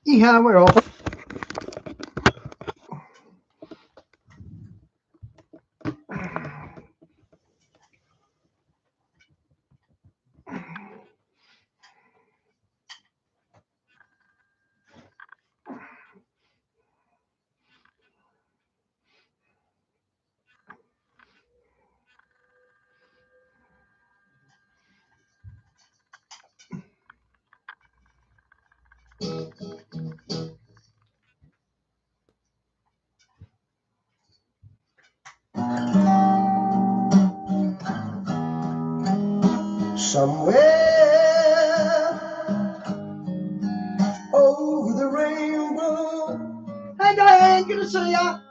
Yeah, we're off. Somewhere over the rainbow, I ain't gonna say ya.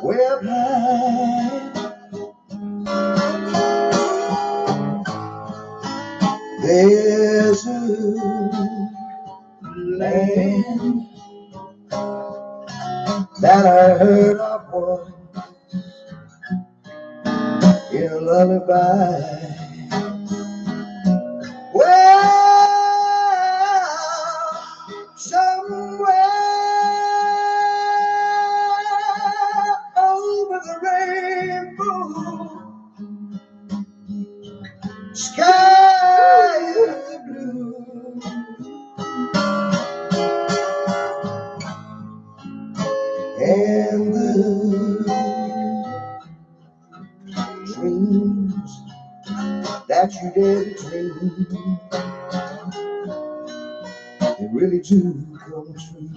Well, there's a land that I heard of once in a lullaby. Well, somewhere over the rainbow, sky is blue, and the dreams that you did dream, they really do come true.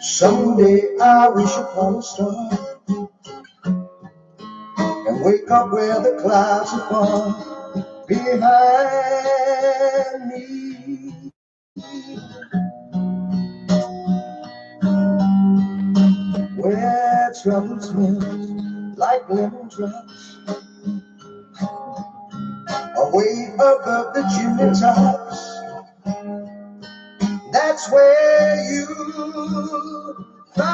Someday I wish upon a star and wake up where the clouds are far behind me. Where troubles melt like lemon drops away above the chimney tops. That's where you find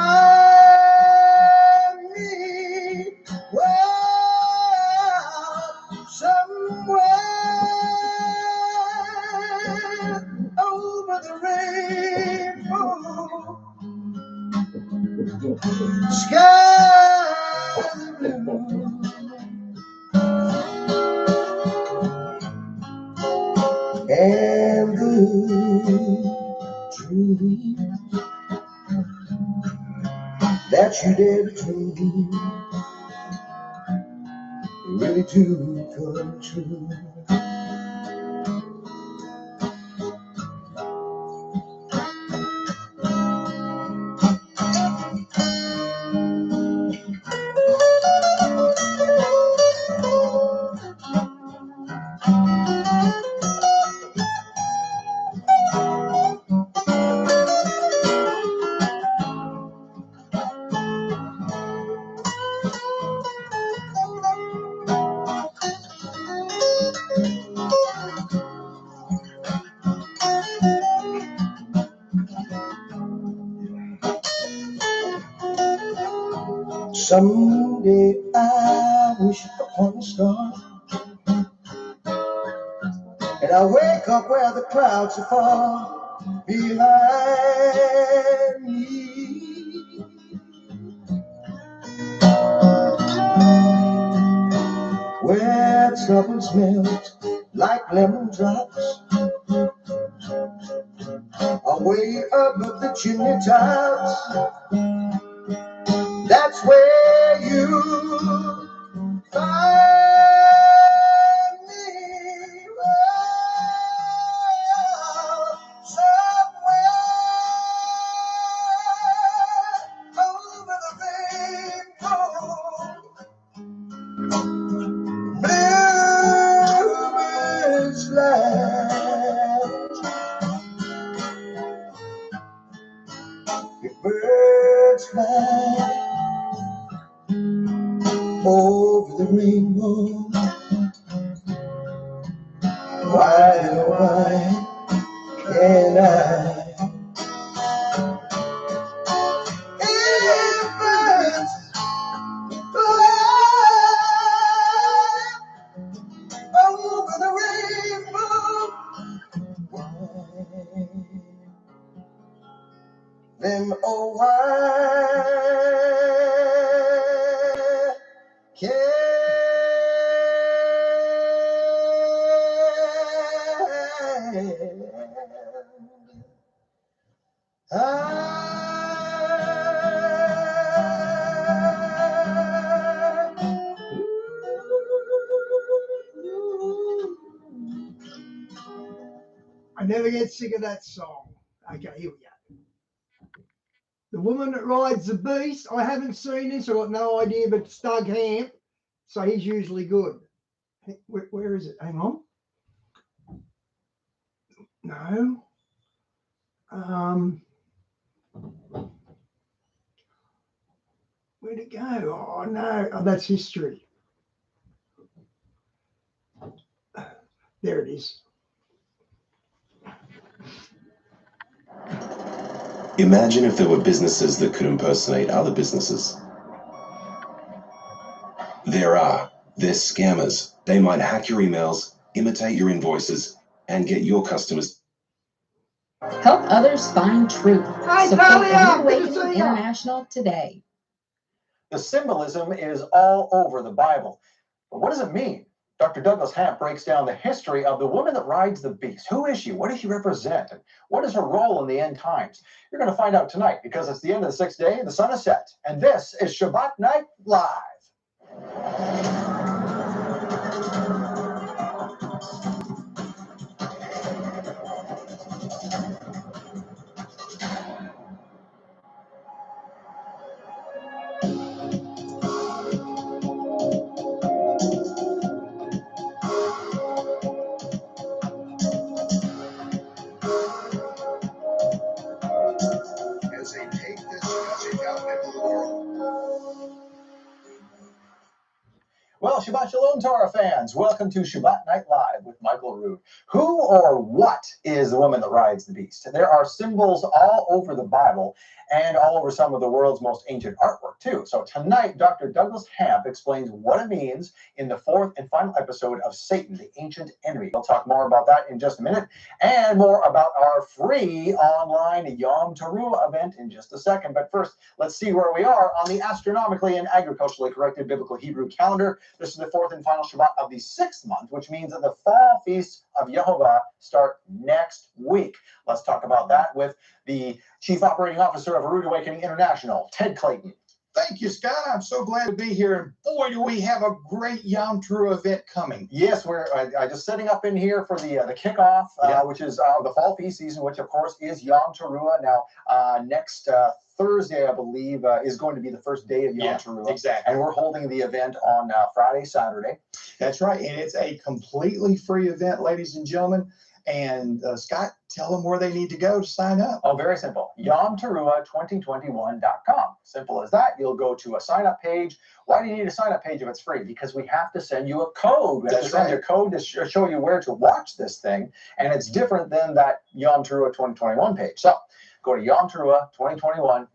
me. Well, somewhere over the rainbow, skies blue, and the dream that you dare dream, they really do come true. Someday I wish upon a star, and I wake up where the clouds are far behind me. Where troubles melt like lemon drops away above the chimney tops. That's where you find me. Well, somewhere over the rainbow, bluebirds fly, the birds fly over the rainbow. Why, oh why can I? If birds fly over Oh, why can't I never get sick of that song. Okay, here we go. The Woman That Rides the Beast. I haven't seen this. I've got no idea, but it's Doug Hamp, so he's usually good. Where is it? Hang on. No. Where'd it go? Oh, no. Oh, that's history. There it is. Imagine if there were businesses that could impersonate other businesses. There are. They're scammers. They might hack your emails, imitate your invoices, and get your customers. Help others find truth. Support New Awakening International today. The symbolism is all over the Bible. But what does it mean? Dr. Douglas Hamp breaks down the history of the woman that rides the beast. Who is she? What does she represent? And what is her role in the end times? You're going to find out tonight because it's the end of the 6th day and the sun is set. And this is Shabbat Night Live. As they take this message out into the world. Well, Shabbat Shalom, Torah fans. Welcome to Shabbat Night Live with Michael Rood. Who or what is the woman that rides the beast? There are symbols all over the Bible and all over some of the world's most ancient artwork, too. So tonight, Dr. Douglas Hamp explains what it means in the 4th and final episode of Satan, the Ancient Enemy. We'll talk more about that in just a minute and more about our free online Yom Teruah event in just a second. But first, let's see where we are on the astronomically and agriculturally corrected biblical Hebrew calendar. This is the 4th and final Shabbat of the 6th month, which means that the fall feasts of Yehovah start next week. Let's talk about that with the Chief Operating Officer of Rood Awakening International, Ted Clayton. Thank you, Scott. I'm so glad to be here. And boy, do we have a great Yom Teruah event coming. Yes, we're just setting up in here for the kickoff, which is the fall feast season, which, of course, is Yom Teruah. Now, next Thursday, I believe, is going to be the first day of Yom Teruah. Exactly. And we're holding the event on Friday, Saturday. That's right. And it's a completely free event, ladies and gentlemen. And Scott, tell them where they need to go to sign up. Oh, very simple. YomTeruah2021.com. Simple as that. You'll go to a sign-up page. Why do you need a sign-up page if it's free? Because we have to send you a code. We have to send you a code to show you where to watch this thing. And it's different than that Yom Teruah 2021 page. So go to Yom Teruah 2021,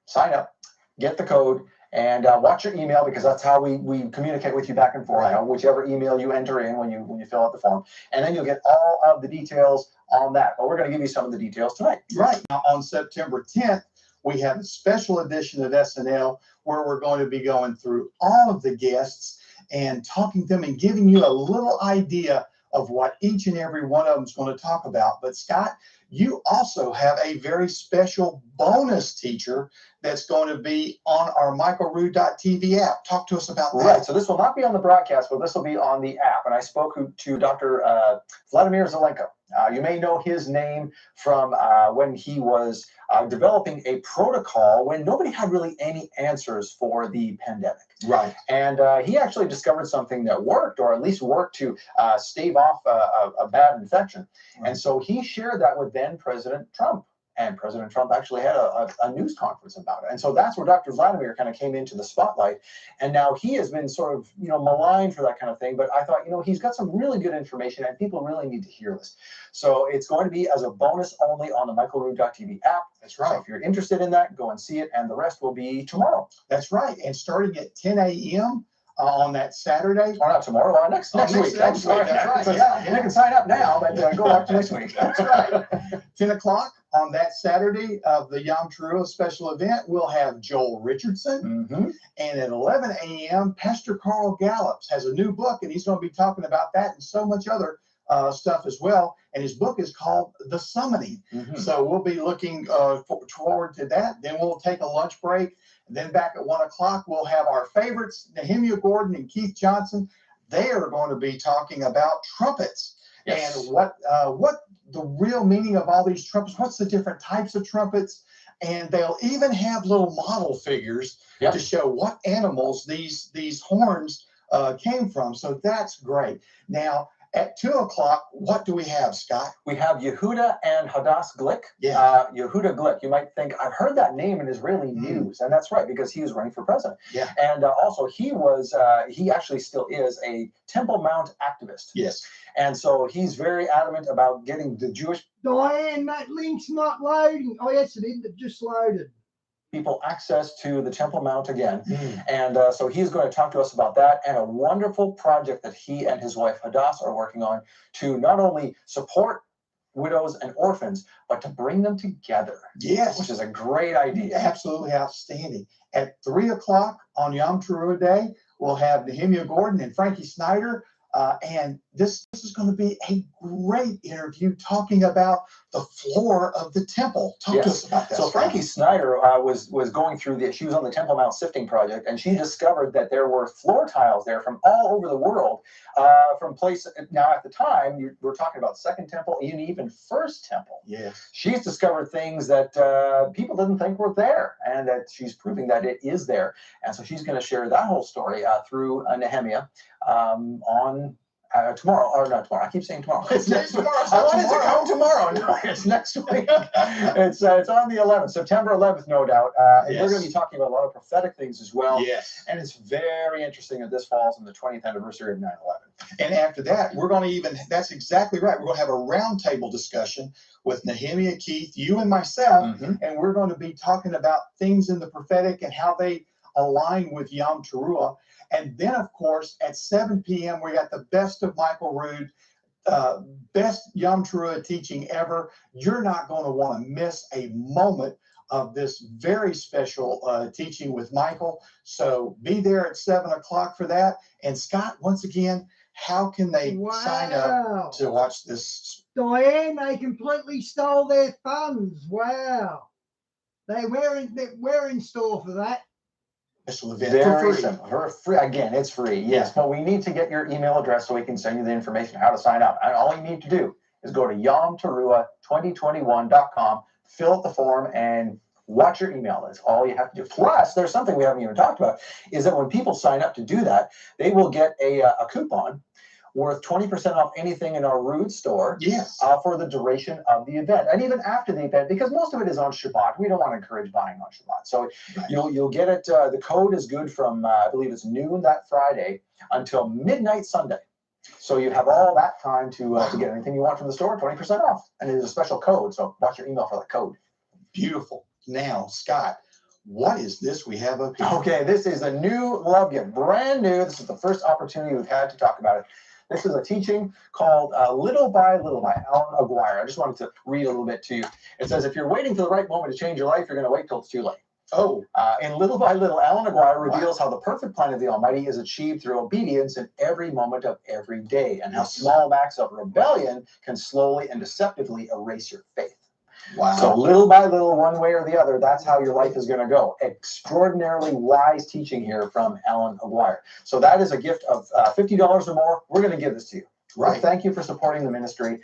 sign up, get the code, and watch your email, because that's how we communicate with you back and forth. Right. Whichever email you enter in when you fill out the form, and then you'll get all of the details on that. But we're going to give you some of the details tonight. Right. Now, on September 10th, we have a special edition of SNL where we're going to be going through all of the guests and talking to them and giving you a little idea of what each and every one of them is going to talk about. But Scott, you also have a very special bonus teacher that's going to be on our michaelrood.tv app. Talk to us about that. Right. So this will not be on the broadcast, but this will be on the app. And I spoke to Dr. Vladimir Zelenko. You may know his name from when he was developing a protocol when nobody had really any answers for the pandemic. Right. And he actually discovered something that worked, or at least worked to stave off a bad infection. Right. And so he shared that with then President Trump. And President Trump actually had a news conference about it. And so that's where Dr. Vladimir kind of came into the spotlight. And now he has been sort of, maligned for that kind of thing. But I thought, he's got some really good information and people really need to hear this. So it's going to be as a bonus only on the michaelrood.tv app. That's right. So if you're interested in that, go and see it. And the rest will be tomorrow. That's right. And starting at 10 a.m. On that Saturday. Or not tomorrow, next week. Next week. That's right. So you can sign up now, but go back to next week. That's right. 10 o'clock on that Saturday of the Yom Teruah special event, we'll have Joel Richardson. And at 11 a.m., Pastor Carl Gallups has a new book, and he's going to be talking about that and so much other stuff as well. And his book is called The Summoning. So we'll be looking forward to that. Then we'll take a lunch break. And then back at 1 o'clock, we'll have our favorites, Nehemiah Gordon and Keith Johnson. They are going to be talking about trumpets and what the real meaning of all these trumpets, what's the different types of trumpets. And they'll even have little model figures to show what animals these horns came from. So that's great. Now, at 2 o'clock, what do we have, Scott? We have Yehuda and Hadass Glick. Yehuda Glick. You might think, I've heard that name in Israeli news. And that's right, because he was running for president. And also, he actually still is a Temple Mount activist. And so he's very adamant about getting the Jewish... Diane, that link's not loading. Oh, yes, it is. It just loaded. People access to the Temple Mount again. And so he's going to talk to us about that and a wonderful project that he and his wife Hadass are working on to not only support widows and orphans, but to bring them together. Which is a great idea. Absolutely outstanding. At 3 o'clock on Yom Teruah Day, we'll have Nehemiah Gordon and Frankie Snyder. And this is going to be a great interview talking about the floor of the temple. Talk to us about that. So Frankie Snyder was going through she was on the Temple Mount Sifting Project, and she discovered that there were floor tiles there from all over the world, from places. Now at the time, we're talking about Second Temple, even First Temple. She's discovered things that people didn't think were there, and that she's proving that it is there. And so she's going to share that whole story through Nehemiah on tomorrow, or not tomorrow. I keep saying tomorrow. It's next week. I wanted to come tomorrow. No, it's next week. It's on the 11th, September 11th, no doubt. And we're going to be talking about a lot of prophetic things as well. And it's very interesting that this falls on the 20th anniversary of 9/11. And after that, we're going to that's exactly right. We're going to have a roundtable discussion with Nehemiah, Keith, you and myself, and we're going to be talking about things in the prophetic and how they align with Yom Teruah. And then, of course, at 7 p.m., we got the best of Michael Rood, best Yom Teruah teaching ever. You're not going to want to miss a moment of this very special teaching with Michael. So be there at 7 o'clock for that. And Scott, once again, how can they sign up to watch this? Diane, they completely stole their funds. Wow. We're in store for that. Special event Very simple. Free. Again, it's free. Yes, but we need to get your email address so we can send you the information how to sign up. And all you need to do is go to yomteruah2021.com, fill out the form, and watch your email. That's all you have to do. Plus, there's something we haven't even talked about, is that when people sign up to do that, they will get a coupon worth 20% off anything in our Rood store for the duration of the event, and even after the event, because most of it is on Shabbat. We don't want to encourage buying on Shabbat, so you'll get it. The code is good from I believe it's noon that Friday until midnight Sunday. So you have all that time to get anything you want from the store, 20% off, and it is a special code. So watch your email for that code. Beautiful. Now, Scott, what is this we have up here? Okay, this is a new love gift, brand new. This is the first opportunity we've had to talk about it. This is a teaching called Little by Little by Alan Aguirre. I just wanted to read a little bit to you. It says, if you're waiting for the right moment to change your life, you're going to wait till it's too late. In Little by Little, Alan Aguirre reveals how the perfect plan of the Almighty is achieved through obedience in every moment of every day, and how small acts of rebellion can slowly and deceptively erase your faith. So little by little, one way or the other, that's how your life is going to go. Extraordinarily wise teaching here from Alan Aguirre. So that is a gift of $50 or more. We're going to give this to you. So thank you for supporting the ministry.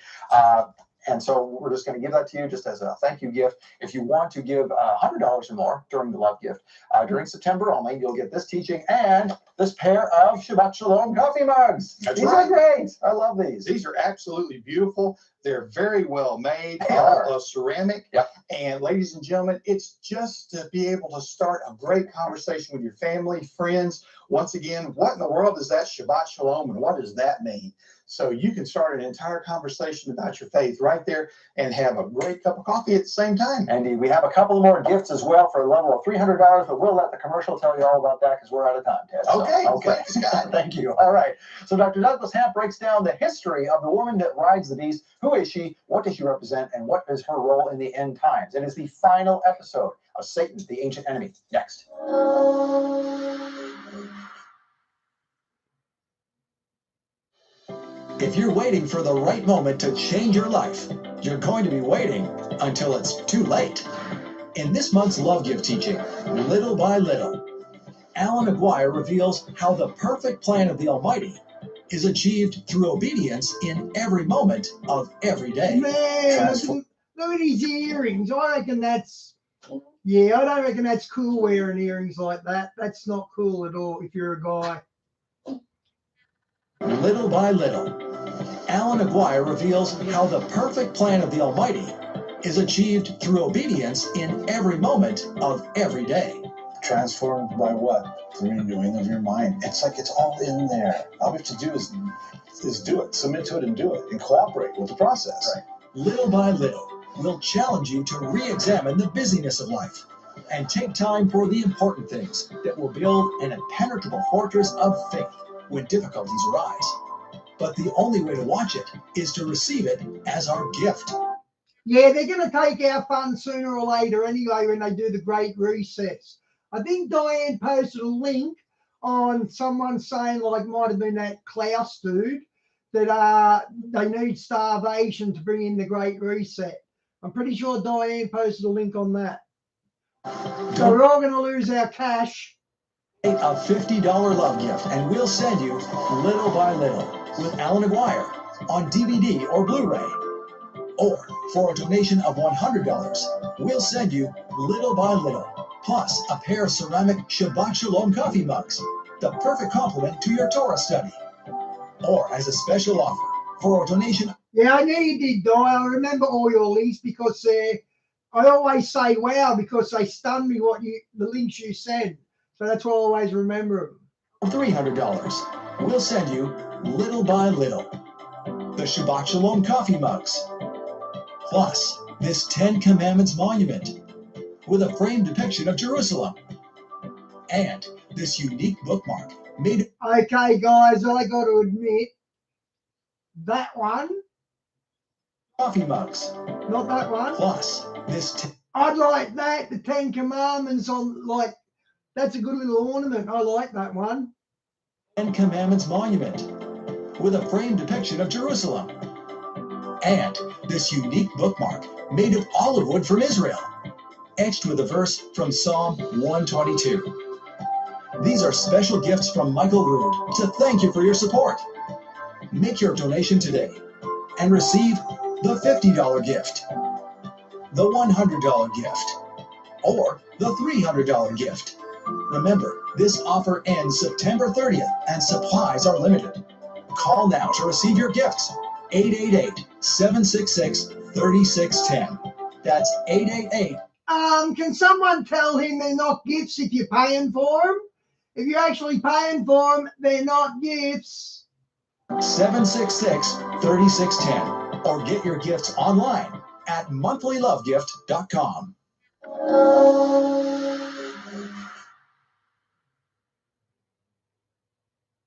And so we're just going to give that to you just as a thank you gift. If you want to give $100 or more during the love gift, during September only, you'll get this teaching and this pair of Shabbat Shalom coffee mugs. These are great. I love these. These are absolutely beautiful. They're very well made, all of ceramic. And ladies and gentlemen, it's just to be able to start a great conversation with your family, friends, Once again, what in the world is that Shabbat Shalom and what does that mean? So you can start an entire conversation about your faith right there and have a great cup of coffee at the same time. Indeed, we have a couple more gifts as well for a level of $300, but we'll let the commercial tell you all about that because we're out of time, Ted. Okay, okay. Scott. Thank you. All right. So Dr. Douglas Hamp breaks down the history of the woman that rides the beast. Who is she? What does she represent? And what is her role in the end times? It is the final episode of Satan, the Ancient Enemy. Next. If you're waiting for the right moment to change your life, you're going to be waiting until it's too late. In this month's Love Gift teaching, Little by Little, Alan Aguirre reveals how the perfect plan of the Almighty is achieved through obedience in every moment of every day. Man, look at his earrings. I reckon that's, yeah, I don't reckon that's cool wearing earrings like that. That's not cool at all if you're a guy. Little by little, Alan Aguirre reveals how the perfect plan of the Almighty is achieved through obedience in every moment of every day. Transformed by what? The renewing of your mind. It's like it's all in there. All we have to do is do it, submit to it and do it, and cooperate with the process. Right. Little by little, we'll challenge you to re-examine the busyness of life and take time for the important things that will build an impenetrable fortress of faith when difficulties arise. But the only way to watch it is to receive it as our gift. Yeah, they're going to take our fun sooner or later anyway when they do the Great Recess. I think Diane posted a link on someone saying, like, might have been that Klaus dude, that they need starvation to bring in the Great Reset. I'm pretty sure Diane posted a link on that. So we're all going to lose our cash. A $50 love gift, and we'll send you Little by Little with Alan Aguirre on DVD or Blu-ray. Or for a donation of $100, we'll send you Little by Little, plus a pair of ceramic Shabbat Shalom coffee mugs, the perfect complement to your Torah study. Or as a special offer, for a donation. Yeah, I knew you did, Di. I remember all your links because I always say wow because they stun me the links you send. So that's why I always remember them. $300, we'll send you Little by Little, the Shabbat Shalom coffee mugs, plus this 10 Commandments monument with a framed depiction of Jerusalem, and this unique bookmark made. Okay, guys, I got to admit, that one. Coffee mugs. Not that one. Plus this. I'd like that, the 10 Commandments on, like, that's a good little ornament. I like that one. 10 Commandments monument with a framed depiction of Jerusalem, and this unique bookmark made of olive wood from Israel, etched with a verse from Psalm 122. These are special gifts from Michael Rood to thank you for your support. Make your donation today and receive the $50 gift, the $100 gift, or the $300 gift. Remember, this offer ends September 30th and supplies are limited. Call now to receive your gifts. 888-766-3610. That's 888. Can someone tell him they're not gifts if you're paying for them? If you're actually paying for them, they're not gifts. 766-3610. Or get your gifts online at monthlylovegift.com.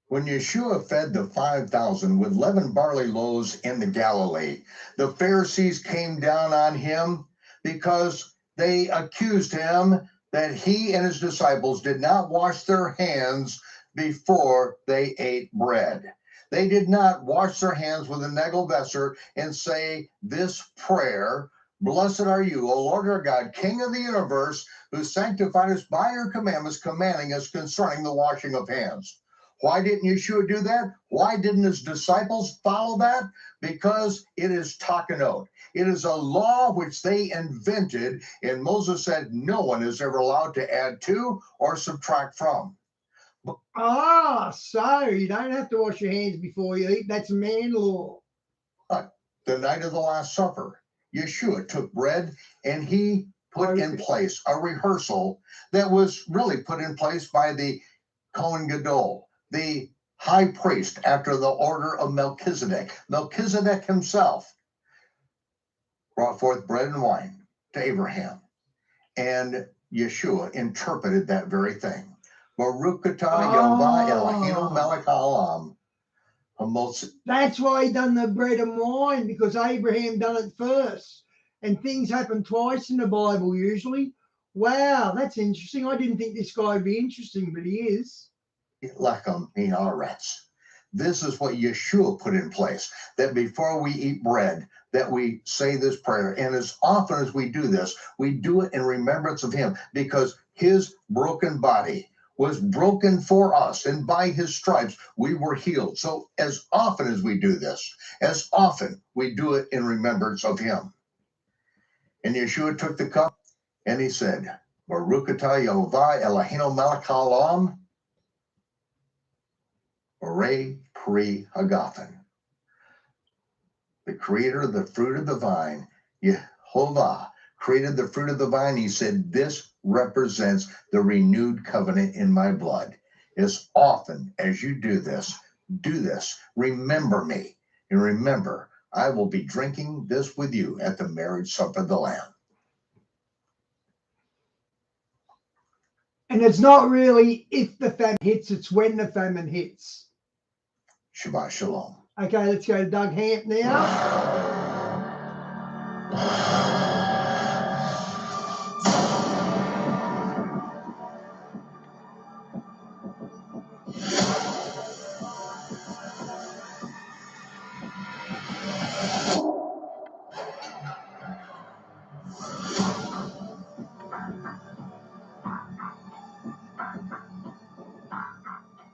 When Yeshua fed the 5,000 with leavened barley loaves in the Galilee, the Pharisees came down on him because they accused him that he and his disciples did not wash their hands before they ate bread. They did not wash their hands with a negelvesser and say this prayer, "Blessed are you, O Lord our God, King of the universe, who sanctified us by your commandments, commanding us concerning the washing of hands." Why didn't Yeshua do that? Why didn't his disciples follow that? Because it is takanot. It is a law which they invented, and Moses said no one is ever allowed to add to or subtract from. So you don't have to wash your hands before you eat. That's man law. But the night of the Last Supper, Yeshua took bread and he put in place a rehearsal that was really put in place by the Kohen Gadol, the high priest after the order of Melchizedek. Melchizedek himself brought forth bread and wine to Abraham. And Yeshua interpreted that very thing. Baruch atah Yehovah Eloheinu melech haolam. That's why he done the bread and wine, because Abraham done it first. And things happen twice in the Bible usually. Wow, that's interesting. I didn't think this guy would be interesting, but he is. Lechem haaretz. This is what Yeshua put in place, that before we eat bread, that we say this prayer. And as often as we do this, we do it in remembrance of him, because his broken body was broken for us, and by his stripes we were healed. So as often as we do this, as often we do it in remembrance of him. And Yeshua took the cup and he said, Baruch atah Yehovah Eloheinu melech haolam, Orei Pri Hagafen. The creator of the fruit of the vine, Yehovah, created the fruit of the vine. He said, this represents the renewed covenant in my blood. As often as you do this, remember me. And remember, I will be drinking this with you at the marriage supper of the Lamb. And it's not really if the famine hits, it's when the famine hits. Shabbat Shalom. Okay, let's go to Doug Hamp now.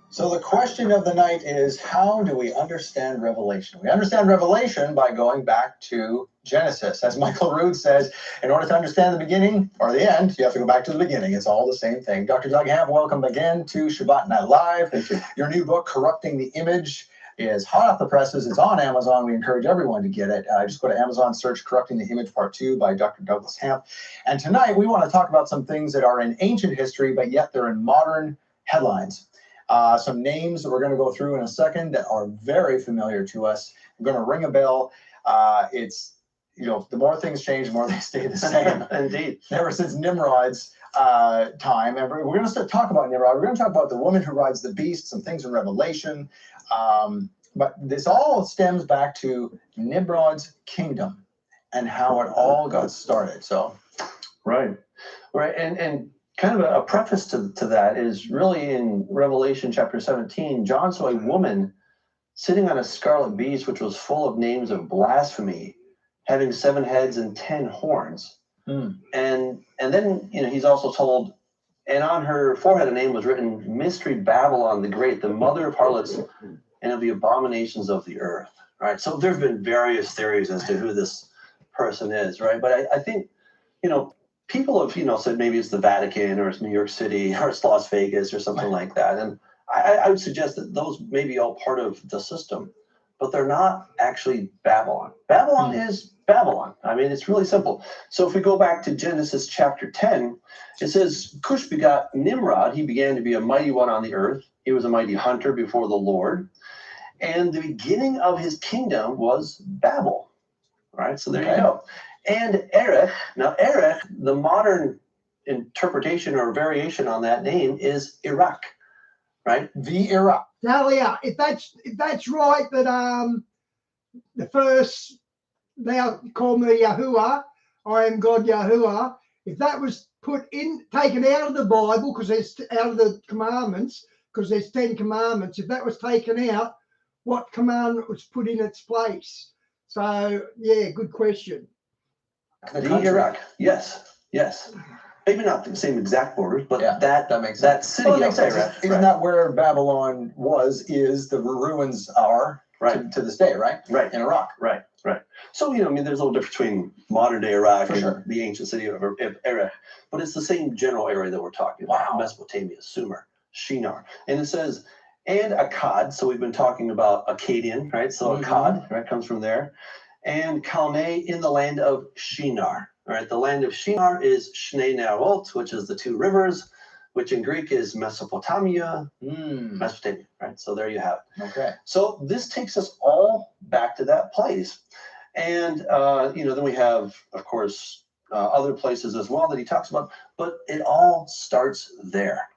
So the question of the night is, how do we understand Revelation? We understand Revelation by going back to Genesis. As Michael Rood says, in order to understand the beginning or the end, you have to go back to the beginning. It's all the same thing. Dr. Doug Hamp, welcome again to Shabbat Night Live. Thank you. Your new book, Corrupting the Image, is hot off the presses. It's on Amazon. We encourage everyone to get it. Just go to Amazon, search Corrupting the Image Part 2 by Dr. Douglas Hamp. And tonight we want to talk about some things that are in ancient history, but yet they're in modern headlines. Some names that we're going to go through in a second that are very familiar to us. I'm going to ring a bell. It's, the more things change, the more they stay the same. Indeed. Ever since Nimrod's time. We're going to start talking about Nimrod. We're going to talk about the woman who rides the beast, some things in Revelation. But this all stems back to Nimrod's kingdom and how it all got started. So, right. And kind of a preface to that is really in Revelation chapter 17, John saw a woman sitting on a scarlet beast, which was full of names of blasphemy, having 7 heads and 10 horns. And then, he's also told, and on her forehead a name was written, Mystery Babylon the Great, the mother of harlots and of the abominations of the earth. Right. So there's been various theories as to who this person is. Right. But I think, people have, said maybe it's the Vatican or it's New York City or it's Las Vegas or something like that. And I would suggest that those may be all part of the system, but they're not actually Babylon. Babylon is Babylon. I mean, it's really simple. So if we go back to Genesis chapter 10, it says, Cush begot Nimrod. He began to be a mighty one on the earth. He was a mighty hunter before the Lord. And the beginning of his kingdom was Babel. All right, so there you go. And Erech, now Erech, the modern interpretation or variation on that name is Iraq, right? The Iraq. Talia, if that's right, that the first, thou call me Yahuwah, I am God Yahuwah. If that was taken out of the Bible, because it's out of the commandments, because there's 10 commandments, if that was taken out, what commandment was put in its place? So yeah, good question. The Iraq, yes. Maybe not the same exact borders, but that makes that city of Iraq. Isn't that where Babylon is the ruins are to this day, right? Right. In Iraq. Right. So, there's a little difference between modern day Iraq and the ancient city of Iraq, but it's the same general area that we're talking about. Mesopotamia, Sumer, Shinar. And it says, and Akkad, so we've been talking about Akkadian, right? So Akkad, right, comes from there. And Calneh in the land of Shinar. Right, the land of Shinar is Shnei Narot, which is the 2 rivers, which in Greek is Mesopotamia, Mesopotamia, right? So there you have it. Okay. So this takes us all back to that place. And, then we have, of course, other places as well that he talks about, but it all starts there.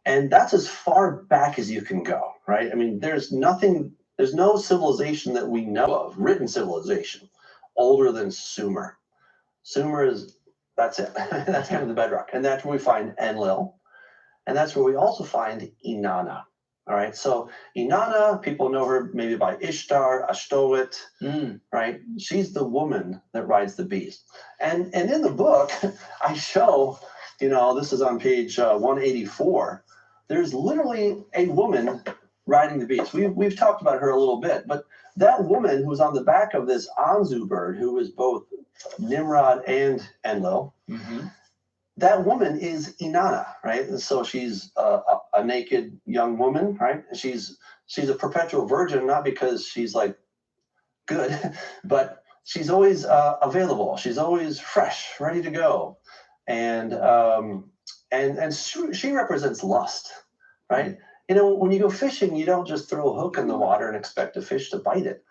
And that's as far back as you can go, right? I mean, there's no civilization that we know of, written civilization, older than Sumer. Sumer that's it. That's kind of the bedrock. And that's where we find Enlil. And that's where we also find Inanna. All right. So Inanna, people know her maybe by Ishtar, Ashtoret, right? She's the woman that rides the beast. And in the book, I show, this is on page 184. There's literally a woman riding the beast. We've talked about her a little bit, but that woman who's on the back of this Anzu bird, who is both Nimrod and Enlil, that woman is Inanna, right? And so she's a naked young woman, right? She's a perpetual virgin, not because she's like good, but she's always available. She's always fresh, ready to go, and she represents lust, right? When you go fishing, you don't just throw a hook in the water and expect a fish to bite it.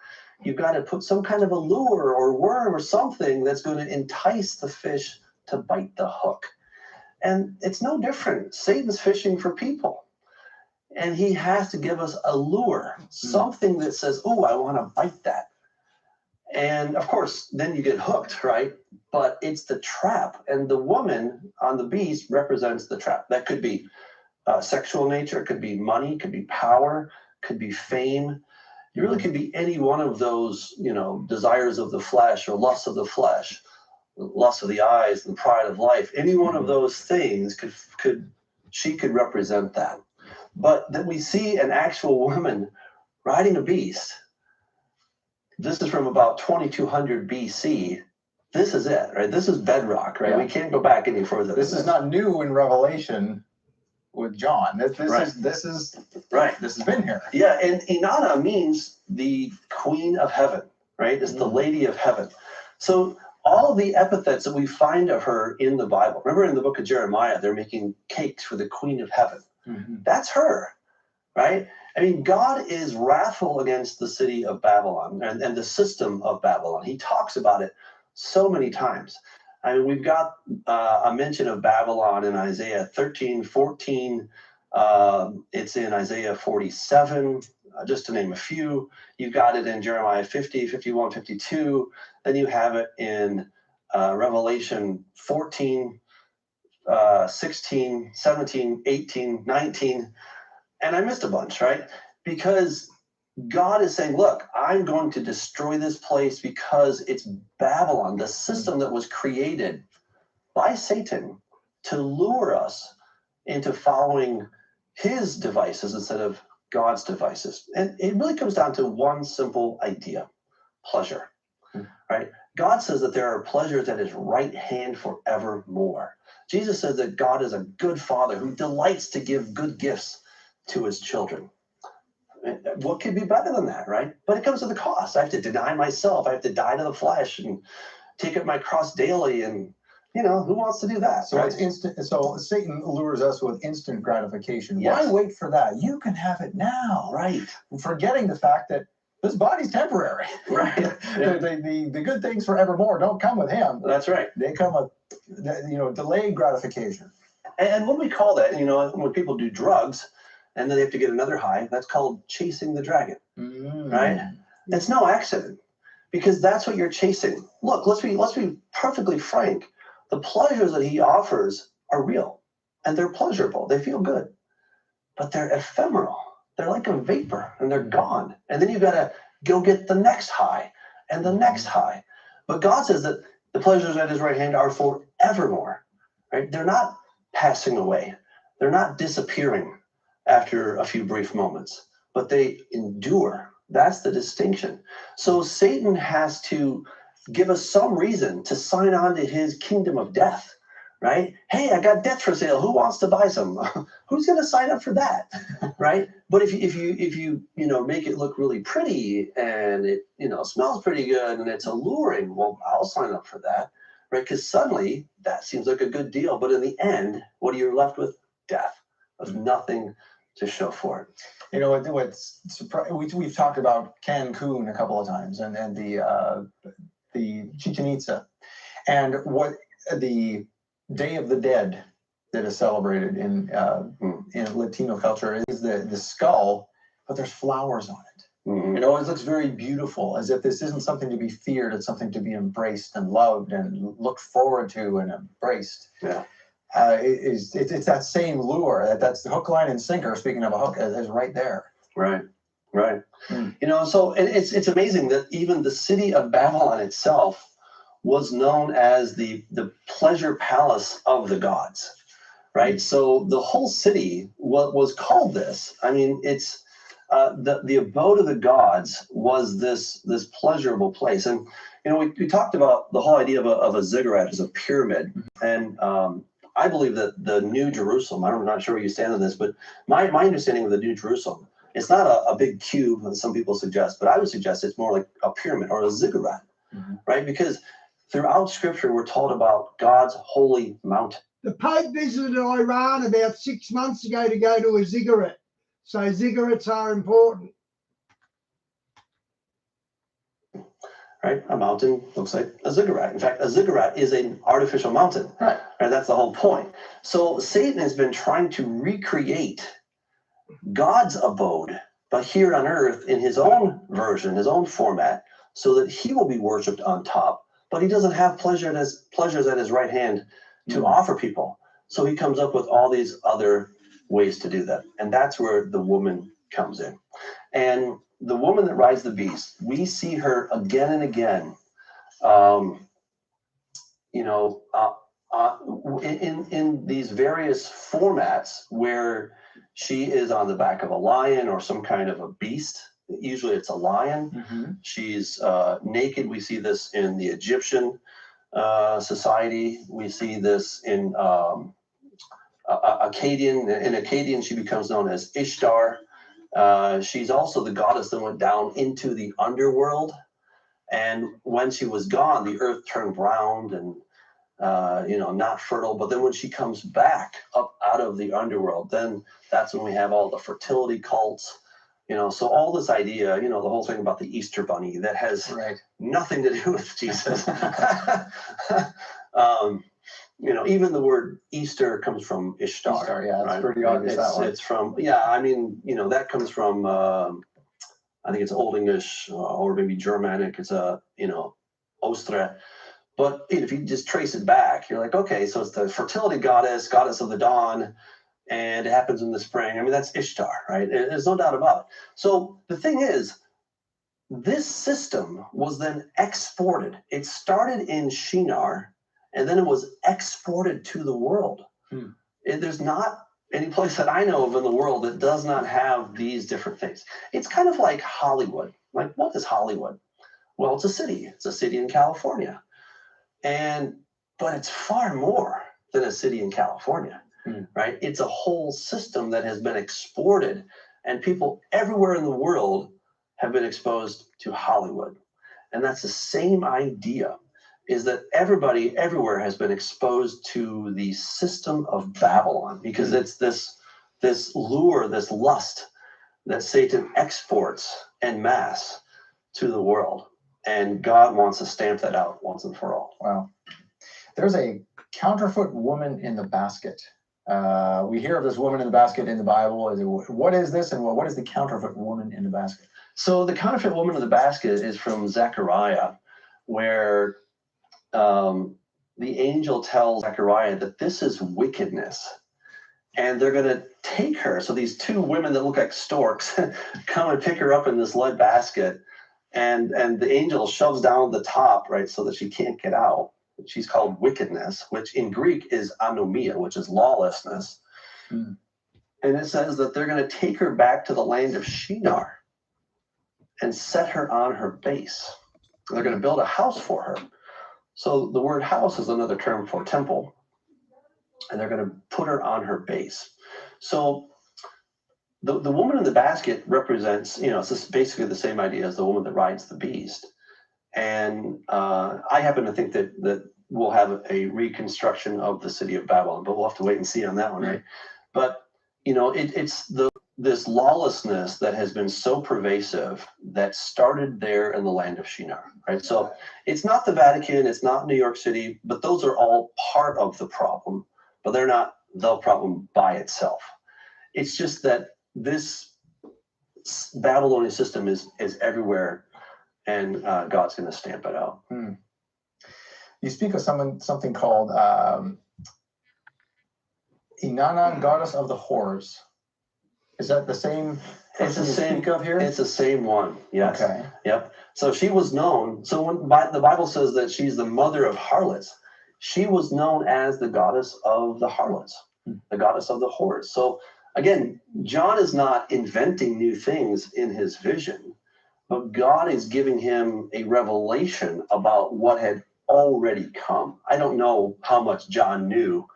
You've got to put some kind of a lure or worm or something that's going to entice the fish to bite the hook. And it's no different. Satan's fishing for people. And he has to give us a lure, something that says, oh, I want to bite that. And of course, then you get hooked, right? But it's the trap. And the woman on the beast represents the trap. That could be sexual nature, could be money, could be power, could be fame. It really could be any one of those, desires of the flesh or lusts of the flesh, lust of the eyes and pride of life. Any one of those things she could represent that. But that we see an actual woman riding a beast. This is from about 2200 BC. This is it, right? This is bedrock, right? Yeah. We can't go back any further. This is not new in Revelation with John. This is right. This has been here. Yeah, and Inanna means the queen of heaven, right? It's the lady of heaven. So all of the epithets that we find of her in the Bible. Remember in the book of Jeremiah, they're making cakes for the queen of heaven. That's her, right? I mean, God is wrathful against the city of Babylon and the system of Babylon. He talks about it so many times. I mean, we've got a mention of Babylon in Isaiah 13, 14. It's in Isaiah 47, just to name a few. You've got it in Jeremiah 50, 51, 52. Then you have it in Revelation 14, 16, 17, 18, 19. And I missed a bunch, right? Because God is saying, look, I'm going to destroy this place because it's Babylon, the system that was created by Satan to lure us into following his devices instead of God's devices. And it really comes down to one simple idea: pleasure, right? God says that there are pleasures at his right hand forevermore. Jesus says that God is a good father who delights to give good gifts to his children. What could be better than that, right? But it comes with a cost. I have to deny myself. I have to die to the flesh and take up my cross daily. And, who wants to do that? So right? It's instant. So Satan lures us with instant gratification. Yes. Why wait for that? You can have it now. Right. Forgetting the fact that this body's temporary. Right. The good things forevermore don't come with him. That's right. They come with, delayed gratification. And what do we call that? When people do drugs, and then they have to get another high, that's called chasing the dragon, right? It's no accident, because that's what you're chasing. Look, let's be perfectly frank. The pleasures that he offers are real, and they're pleasurable. They feel good, but they're ephemeral. They're like a vapor, and they're gone. And then you've got to go get the next high and the next high. But God says that the pleasures at his right hand are forevermore, right? They're not passing away. They're not disappearing after a few brief moments, but they endure. That's the distinction. So Satan has to give us some reason to sign on to his kingdom of death, right? Hey, I got death for sale. Who wants to buy some? Who's going to sign up for that, right? But if you make it look really pretty and it smells pretty good and it's alluring, well, I'll sign up for that, right? Because suddenly that seems like a good deal. But in the end, what are you left with? death. There's nothing to show for it. You know what's we've talked about Cancun a couple of times, and the Chichen Itza, and what the Day of the Dead that is celebrated in Latino culture is the skull, but there's flowers on it. Mm-hmm. It always looks very beautiful, as if this isn't something to be feared, it's something to be embraced and loved and looked forward to and embraced. Yeah. It's that same lure, that's the hook, line, and sinker, speaking of a hook, is right there. Right. You know, so it's amazing that even the city of Babylon itself was known as the pleasure palace of the gods, right? So the whole city was called this. I mean, it's the abode of the gods was this pleasurable place. And you know, we talked about the whole idea of a ziggurat as a pyramid, and I believe that the New Jerusalem, I'm not sure where you stand on this, but my understanding of the New Jerusalem, it's not a big cube, as some people suggest, but I would suggest it's more like a pyramid or a ziggurat, right? Because throughout Scripture, we're told about God's holy mountain. The Pope visited Iran about 6 months ago to go to a ziggurat. So ziggurats are important. Right? A mountain looks like a ziggurat. In fact, a ziggurat is an artificial mountain. Right. And that's the whole point. So Satan has been trying to recreate God's abode, but here on earth in his own version, his own format, so that he will be worshipped on top. But he doesn't have pleasures at his right hand to offer people. So he comes up with all these other ways to do that. And that's where the woman comes in. And the woman that rides the beast, we see her again and again, in these various formats where she is on the back of a lion or some kind of a beast. Usually it's a lion. She's naked. We see this in the Egyptian society. We see this in Akkadian. In Akkadian, she becomes known as Ishtar. She's also the goddess that went down into the underworld. And when she was gone, the earth turned round and, not fertile. But then when she comes back up out of the underworld, then that's when we have all the fertility cults. So all this idea, the whole thing about the Easter bunny that has nothing to do with Jesus. Even the word Easter comes from Ishtar. Ishtar, yeah, that's right? pretty obvious. It's from, that comes from, I think it's Old English or maybe Germanic. It's Ostra. But if you just trace it back, you're like, okay, so it's the fertility goddess of the dawn, and it happens in the spring. I mean, that's Ishtar, right? There's no doubt about it. So the thing is, this system was then exported. It started in Shinar, and then it was exported to the world. There's not any place that I know of in the world that does not have these different things. It's kind of like Hollywood. Like, what is Hollywood? Well, it's a city. It's a city in California. But it's far more than a city in California, right? It's a whole system that has been exported, and people everywhere in the world have been exposed to Hollywood. And that's the same idea, is that everybody everywhere has been exposed to the system of Babylon, because it's this lure, this lust that Satan exports en masse to the world. And God wants to stamp that out once and for all. Wow. There's a counterfeit woman in the basket. We hear of this woman in the basket in the Bible. What is this, and what is the counterfeit woman in the basket? So the counterfeit woman in the basket is from Zechariah, where the angel tells Zechariah that this is wickedness, and they're going to take her. So these two women that look like storks come and pick her up in this lead basket, and the angel shoves down the top, right, so that she can't get out. She's called wickedness, which in Greek is anomia, which is lawlessness. And it says that they're going to take her back to the land of Shinar and set her on her base. They're going to build a house for her. So the word house is another term for temple. And they're going to put her on her base. So the woman in the basket represents, it's just basically the same idea as the woman that rides the beast. And I happen to think that we'll have a reconstruction of the city of Babylon, but we'll have to wait and see on that one, right? But it's this lawlessness that has been so pervasive that started there in the land of Shinar, right? So it's not the Vatican, it's not New York City, but those are all part of the problem, but they're not the problem by itself. It's just that this Babylonian system is everywhere, and God's going to stamp it out. You speak of something called Inanna, goddess of the whores. Is that the same? It's the same. Speak of here. It's the same one. Yes. Okay. Yep. So she was known. So when the Bible says that she's the mother of harlots, she was known as the goddess of the harlots, the goddess of the whores. So again, John is not inventing new things in his vision, but God is giving him a revelation about what had already come. I don't know how much John knew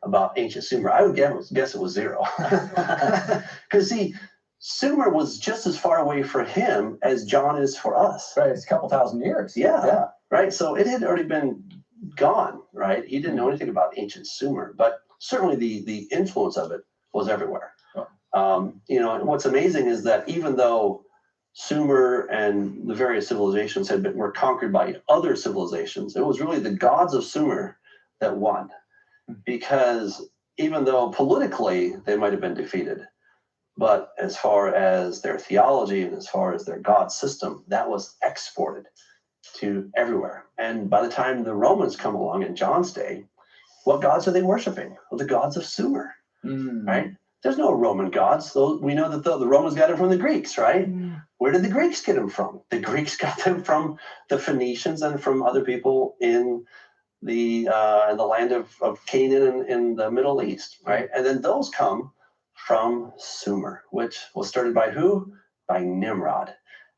about ancient Sumer. I would guess it was 0. Because see, Sumer was just as far away for him as John is for us. Right, it's a couple thousand years. Yeah. Right. So it had already been gone, right? He didn't know anything about ancient Sumer, but certainly the influence of it was everywhere. And what's amazing is that even though Sumer and the various civilizations were conquered by other civilizations, it was really the gods of Sumer that won. Because even though politically they might have been defeated, but as far as their theology and as far as their god system, that was exported to everywhere. And by the time the Romans come along in John's day, what gods are they worshiping? Well, the gods of Sumer, right? There's no Roman gods. We know that the Romans got them from the Greeks, right? Where did the Greeks get them from? The Greeks got them from the Phoenicians and from other people in the land of Canaan in the Middle East, right? And then those come from Sumer, which was started by who? By Nimrod.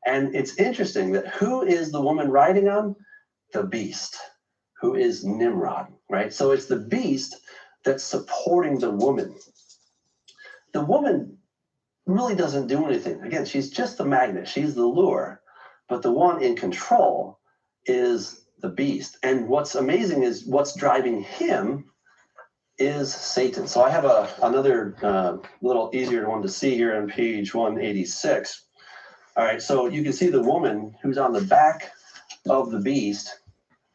And it's interesting that who is the woman riding on? The beast, who is Nimrod, right? So it's the beast that's supporting the woman. The woman really doesn't do anything. Again, she's just the magnet. She's the lure. But the one in control is the beast. And what's amazing is what's driving him is Satan. So I have another little easier one to see here on page 186. All right, so you can see the woman who's on the back of the beast.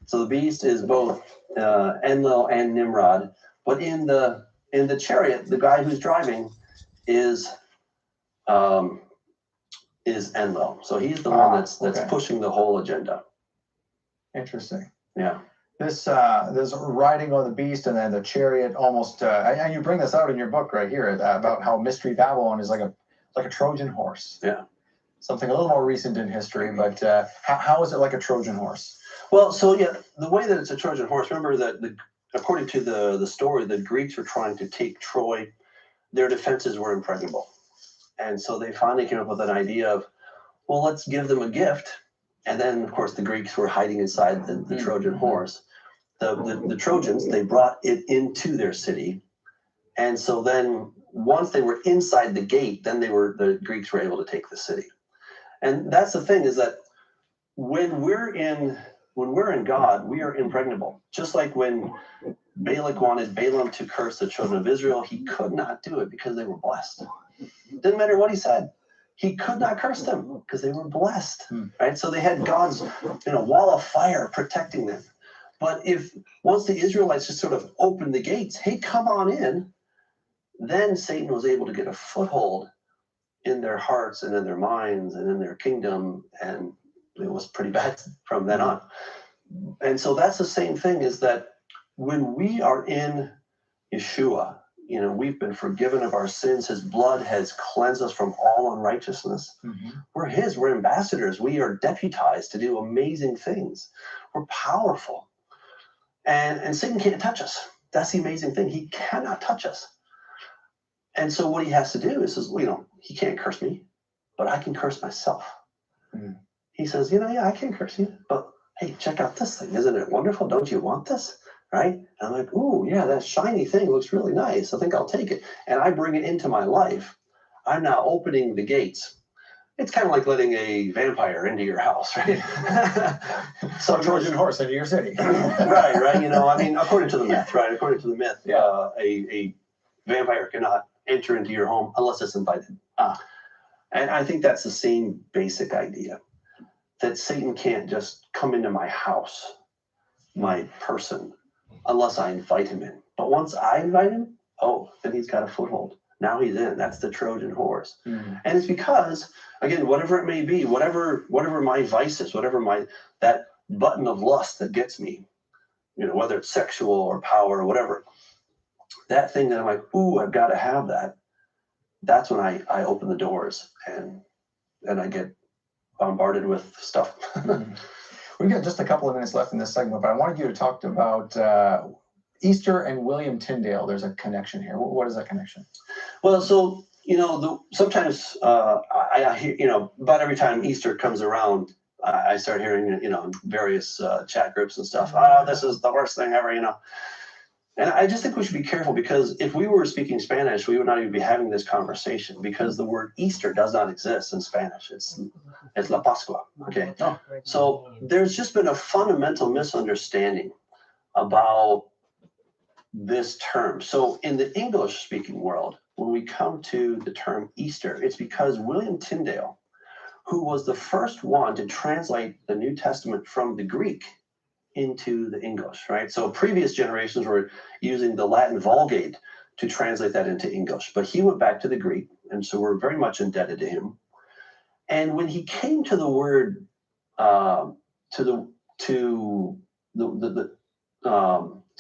So the beast is both Enlil and Nimrod, but in the chariot, the guy who's driving is Enlil. So he's the one that's pushing the whole agenda. Interesting. Yeah. This riding on the beast and then the chariot almost, and you bring this out in your book right here about how Mystery Babylon is like a Trojan horse. Yeah. Something a little more recent in history, but how is it like a Trojan horse? Well, so yeah, the way that it's a Trojan horse, remember that according to the story, the Greeks were trying to take Troy. Their defenses were impregnable. And so they finally came up with an idea of, well, let's give them a gift. And then, of course, the Greeks were hiding inside the Trojan horse. The Trojans, they brought it into their city. And so then once they were inside the gate, then the Greeks were able to take the city. And that's the thing, is that when we're in God, we are impregnable. Just like when Balak wanted Balaam to curse the children of Israel, he could not do it because they were blessed. Didn't matter what he said. He could not curse them because they were blessed, right? So they had God's wall of fire protecting them. But once the Israelites just sort of opened the gates, hey, come on in, then Satan was able to get a foothold in their hearts and in their minds and in their kingdom, and it was pretty bad from then on. And so that's the same thing, is that when we are in Yeshua, we've been forgiven of our sins. His blood has cleansed us from all unrighteousness. We're his. We're ambassadors. We are deputized to do amazing things. We're powerful. And Satan can't touch us. That's the amazing thing. He cannot touch us. And so what he has to do is, he can't curse me, but I can curse myself. He says, yeah, I can curse you, but hey, check out this thing. Isn't it wonderful? Don't you want this? Right? And I'm like, ooh, yeah, that shiny thing looks really nice. I think I'll take it. And I bring it into my life. I'm now opening the gates. It's kind of like letting a vampire into your house, right? So Trojan horse into your city. right. According to the myth, right? According to the myth, vampire cannot enter into your home unless it's invited. And I think that's the same basic idea, that Satan can't just come into my house, my person, unless I invite him in. But once I invite him, then he's got a foothold. Now he's in. That's the Trojan horse. And it's because, again, whatever it may be, whatever my vices, whatever that button of lust that gets me, whether it's sexual or power or whatever, that thing that I'm like, ooh, I've got to have that. That's when I open the doors and I get bombarded with stuff. We've got just a couple of minutes left in this segment, but I wanted you to talk about Easter and William Tyndale. There's a connection here. What is that connection? Well, so, sometimes I hear, about every time Easter comes around, I start hearing, various chat groups and stuff. Oh, this is the worst thing ever, And I just think we should be careful, because if we were speaking Spanish, we would not even be having this conversation, because the word Easter does not exist in Spanish. It's La Pascua. Okay. So there's just been a fundamental misunderstanding about this term. So in the English speaking world, when we come to the term Easter, it's because William Tyndale, who was the first one to translate the New Testament from the Greek into the English, right? So previous generations were using the Latin Vulgate to translate that into English, but he went back to the Greek, and so we're very much indebted to him. And when he came to the word, to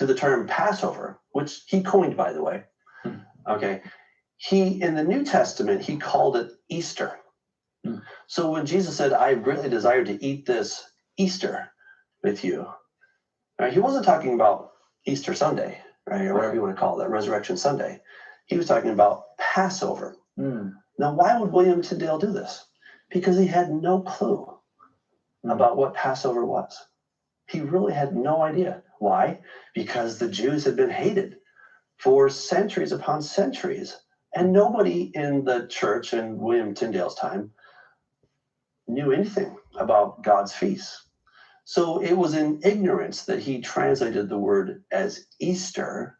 the term Passover, which he coined, by the way, okay, he, in the New Testament, he called it Easter. So when Jesus said, I greatly desire to eat this Easter with you, right, he wasn't talking about Easter Sunday, right, or whatever you want to call that, Resurrection Sunday. He was talking about Passover. Now, why would William Tyndale do this? Because he had no clue about what Passover was. He really had no idea. Why? Because the Jews had been hated for centuries upon centuries, and nobody in the church in William Tyndale's time knew anything about God's feasts. So it was in ignorance that he translated the word as Easter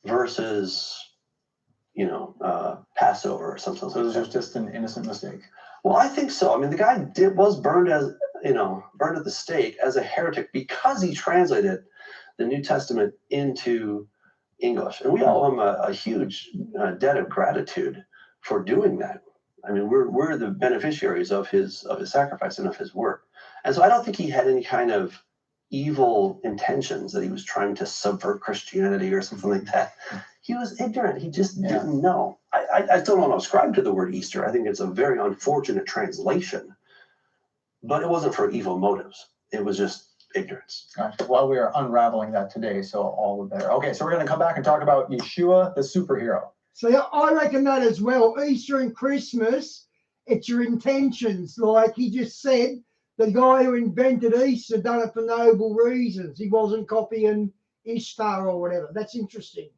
versus, Passover or something. So it was just an innocent mistake. Well, I think so. I mean, the guy was burned burned at the stake as a heretic because he translated the New Testament into English, and we owe him a huge debt of gratitude for doing that. I mean, we're the beneficiaries of his sacrifice and of his work. And so I don't think he had any kind of evil intentions, that he was trying to subvert Christianity or something like that. He was ignorant. He just didn't know. I still don't ascribe to the word Easter. I think it's a very unfortunate translation, but it wasn't for evil motives. It was just ignorance. Gotcha. Well, we are unraveling that today, so all the better. Okay, so we're going to come back and talk about Yeshua, the superhero. So I reckon that as well. Easter and Christmas, it's your intentions. Like he just said, the guy who invented Easter done it for noble reasons. He wasn't copying Ishtar or whatever. That's interesting.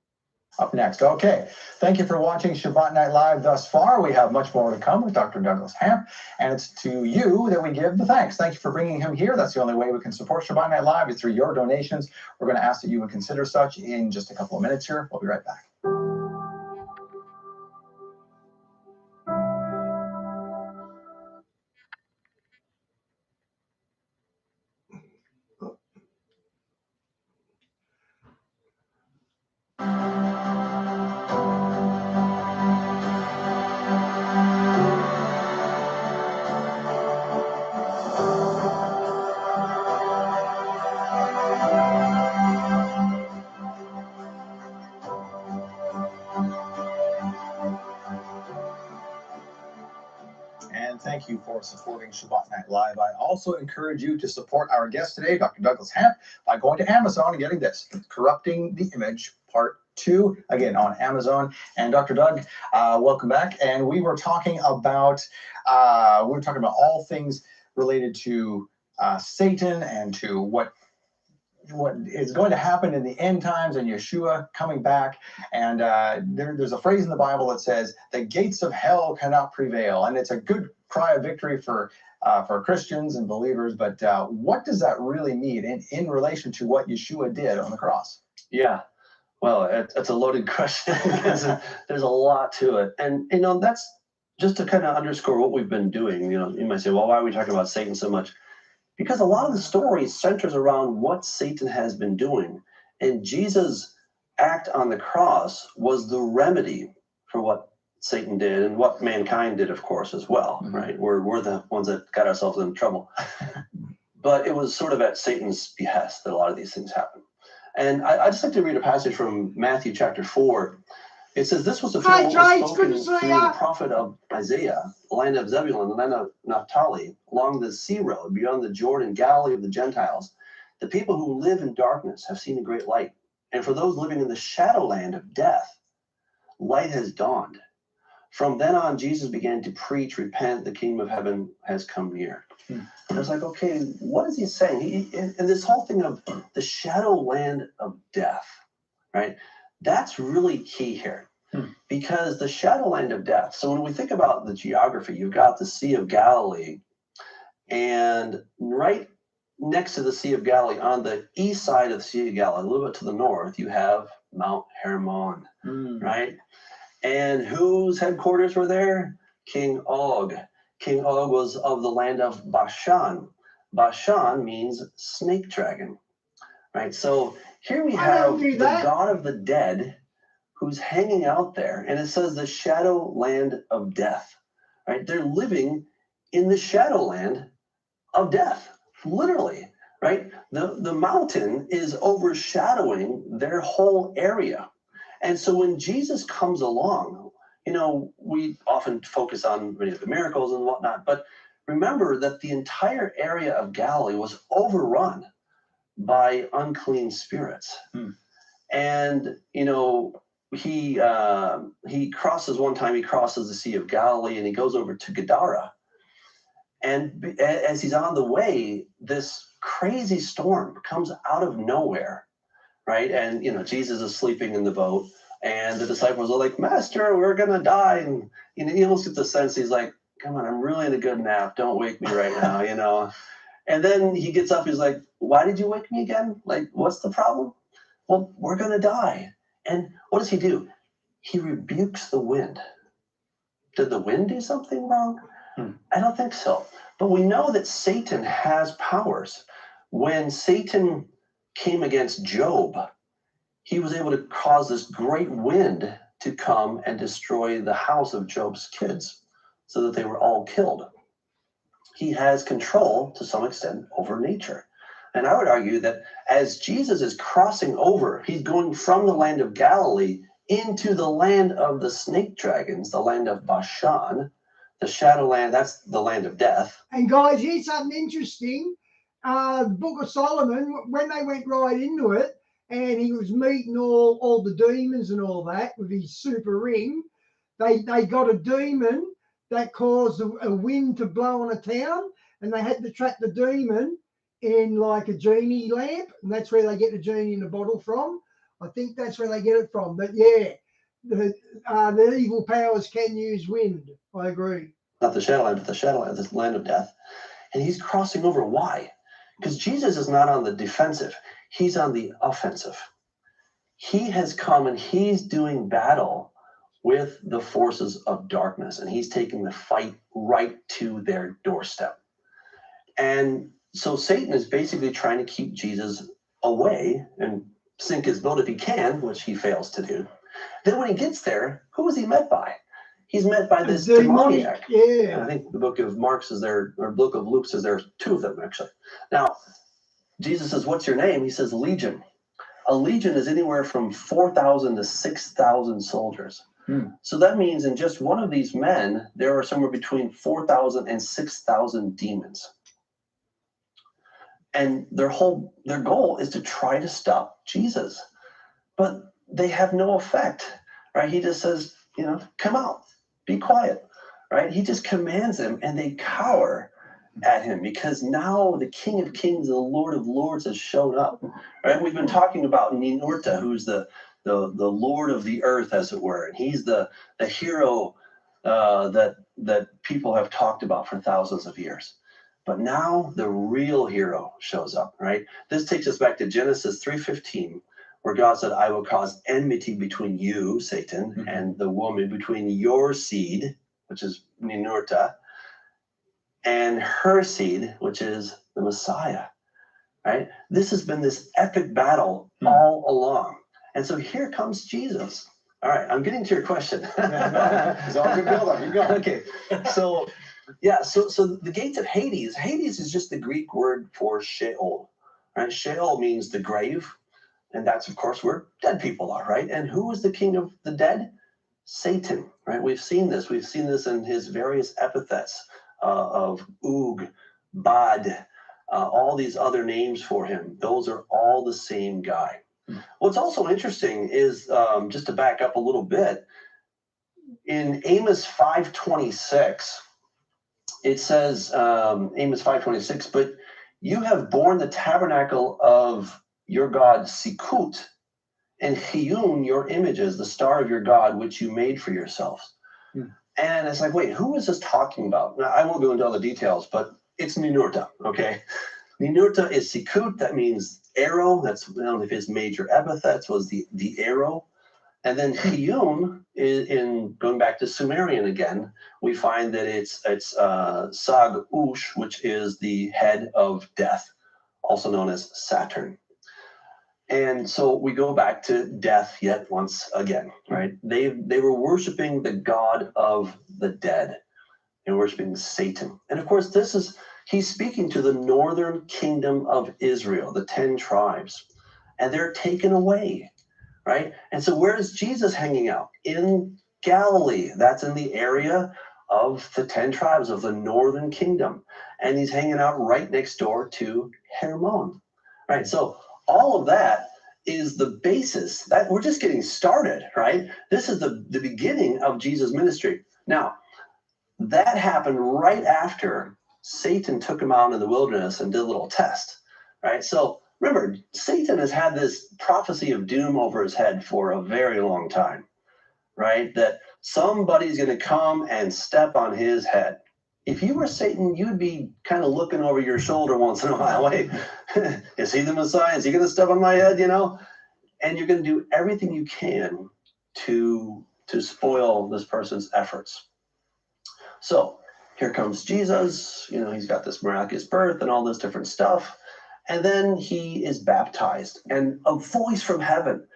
Up next. Okay. Thank you for watching Shabbat Night Live thus far. We have much more to come with Dr. Douglas Hamp, and it's to you that we give the thanks. Thank you for bringing him here. That's the only way we can support Shabbat Night Live is through your donations. We're going to ask that you would consider such in just a couple of minutes here. We'll be right back. Thank you for supporting Shabbat Night Live. I also encourage you to support our guest today, Dr. Douglas Hamp, by going to Amazon and getting this, Corrupting the Image, Part 2, again, on Amazon. And Dr. Doug, welcome back. And we were talking about all things related to Satan and to what is going to happen in the end times and Yeshua coming back. And there's a phrase in the Bible that says, the gates of hell cannot prevail. And it's a good cry of victory for Christians and believers. But what does that really mean in relation to what Yeshua did on the cross? Yeah. Well, it's a loaded question because there's a lot to it. And, that's just to kind of underscore what we've been doing. You might say, well, why are we talking about Satan so much? Because a lot of the story centers around what Satan has been doing. And Jesus' act on the cross was the remedy for what Satan did and what mankind did, of course, as well, right? We're the ones that got ourselves in trouble. But it was sort of at Satan's behest that a lot of these things happen. And I just like to read a passage from Matthew chapter 4. It says, this was fulfilled what was spoken through the prophet of Isaiah, the land of Zebulun, the land of Naphtali, along the sea road, beyond the Jordan, Galilee of the Gentiles. The people who live in darkness have seen a great light. And for those living in the shadowland of death, light has dawned. From then on, Jesus began to preach, repent, the kingdom of heaven has come near. And I was like, okay, what is he saying? And this whole thing of the shadowland of death, right? That's really key here. Because the shadowland of death, so when we think about the geography, you've got the Sea of Galilee, and right next to the Sea of Galilee, on the east side of the Sea of Galilee, a little bit to the north, you have Mount Hermon, right? And whose headquarters were there? King Og. King Og was of the land of Bashan. Bashan means snake dragon, right? So here we have the god of the dead who's hanging out there, and it says the shadow land of death, right? They're living in the shadow land of death, literally, right? The mountain is overshadowing their whole area. And so when Jesus comes along, we often focus on many of the miracles and whatnot, but remember that the entire area of Galilee was overrun by unclean spirits. And, he crosses the Sea of Galilee, and he goes over to Gadara. And as he's on the way, this crazy storm comes out of nowhere, right? And, Jesus is sleeping in the boat, and the disciples are like, Master, we're going to die. And, he almost gets the sense, he's like, come on, I'm really in a good nap. Don't wake me right now, And then he gets up, he's like, why did you wake me again? Like, what's the problem? Well, we're going to die. And what does he do? He rebukes the wind. Did the wind do something wrong? I don't think so. But we know that Satan has powers. When Satan came against Job, he was able to cause this great wind to come and destroy the house of Job's kids so that they were all killed. He has control to some extent over nature. And I would argue that as Jesus is crossing over, he's going from the land of Galilee into the land of the snake dragons, the land of Bashan, the shadowland, that's the land of death. And guys, here's something interesting. The Book of Solomon, when they went right into it, and he was meeting all the demons and all that with his super ring, they got a demon that caused a wind to blow on a town, and they had to trap the demon in like a genie lamp, and that's where they get the genie in the bottle from. I think that's where they get it from. But yeah, the evil powers can use wind. I agree. Not the shadowland, but the shadowland, this land of death. And he's crossing over. Why? Because Jesus is not on the defensive. He's on the offensive. He has come and he's doing battle with the forces of darkness, and he's taking the fight right to their doorstep. And so Satan is basically trying to keep Jesus away and sink his boat if he can, which he fails to do. Then when he gets there, who is he met by? He's met by this demoniac. Yeah. And I think the book of Mark says there, or book of Luke says there are two of them actually. Now, Jesus says, what's your name? He says, Legion. A legion is anywhere from 4,000 to 6,000 soldiers. So that means in just one of these men, there are somewhere between 4,000 and 6,000 demons. And their goal is to try to stop Jesus. But they have no effect, right? He just says, come out, be quiet, right? He just commands them, and they cower at him because now the King of Kings and the Lord of Lords has shown up, right? We've been talking about Ninurta, who's the Lord of the earth, as it were, and he's the hero that people have talked about for thousands of years. But now the real hero shows up, right? This takes us back to Genesis 3:15, where God said, I will cause enmity between you, Satan, and the woman, between your seed, which is Ninurta, and her seed, which is the Messiah, right? This has been this epic battle all along. And so here comes Jesus. All right, I'm getting to your question. It's all good build up. You go. Okay, so yeah, so the gates of Hades. Hades is just the Greek word for Sheol, right? Sheol means the grave, and that's of course where dead people are, right? And who is the king of the dead? Satan, right? We've seen this. We've seen this in his various epithets of Ug, Bad, all these other names for him. Those are all the same guy. What's also interesting is, just to back up a little bit, in Amos 5:26, it says, Amos 5:26, but you have borne the tabernacle of your God Sikut, and Chiyun your images, the star of your God, which you made for yourselves. And it's like, wait, who is this talking about? Now, I won't go into all the details, but it's Ninurta, okay? Ninurta is Sikut, that means arrow. That's one of his major epithets, was the arrow. And then Chiyun, in going back to Sumerian again, we find that it's Sag Ush, which is the head of death, also known as Saturn. And so we go back to death yet once again, right? They were worshiping the god of the dead and worshiping Satan. And of course, he's speaking to the northern kingdom of Israel, the 10 tribes, and they're taken away, right? And so where is Jesus hanging out? In Galilee. That's in the area of the 10 tribes of the northern kingdom. And he's hanging out right next door to Hermon, right? So all of that is the basis that we're just getting started, right? This is the beginning of Jesus' ministry. Now, that happened right after Satan took him out in the wilderness and did a little test, right? So remember, Satan has had this prophecy of doom over his head for a very long time, right? That somebody's going to come and step on his head. If you were Satan, you'd be kind of looking over your shoulder once in a while. Wait, is he the Messiah? Is he going to step on my head, you know? And you're going to do everything you can to spoil this person's efforts. So here comes Jesus. You know, he's got this miraculous birth and all this different stuff. And then he is baptized. And a voice from heaven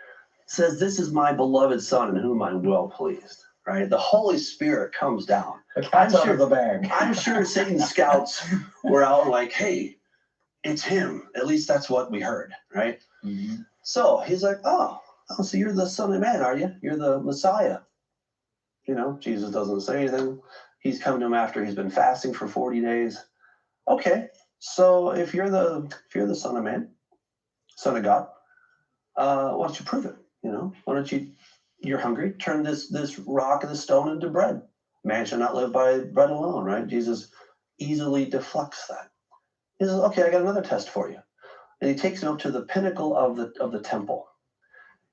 says, this is my beloved son in whom I'm well pleased. Right? The Holy Spirit comes down. The cat's out of the bag. I'm sure Satan's scouts were out like, hey, it's him. At least that's what we heard, right? Mm-hmm. So he's like, oh, so you're the Son of Man, are you? You're the Messiah. You know, Jesus doesn't say anything. He's come to him after he's been fasting for 40 days. Okay, so if you're the Son of Man, Son of God, why don't you prove it? You know, why don't you're hungry, turn this rock and the stone into bread. Man shall not live by bread alone, right? Jesus easily deflects that. He says, okay, I got another test for you. And he takes him up to the pinnacle of the temple.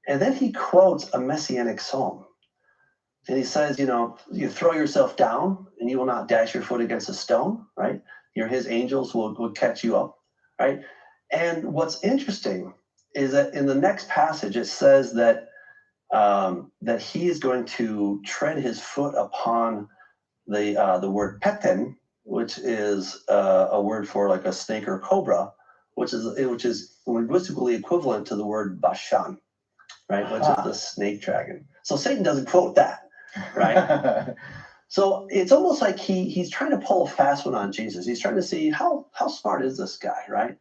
And then he quotes a messianic psalm. And he says, you know, you throw yourself down and you will not dash your foot against a stone, right? His angels will catch you up, right? And what's interesting is that in the next passage, it says that that he is going to tread his foot upon the word peten, which is a word for like a snake or cobra, which is linguistically equivalent to the word Bashan, right? Which is the snake dragon. So Satan doesn't quote that, right? So it's almost like he's trying to pull a fast one on Jesus. He's trying to see how smart is this guy, right?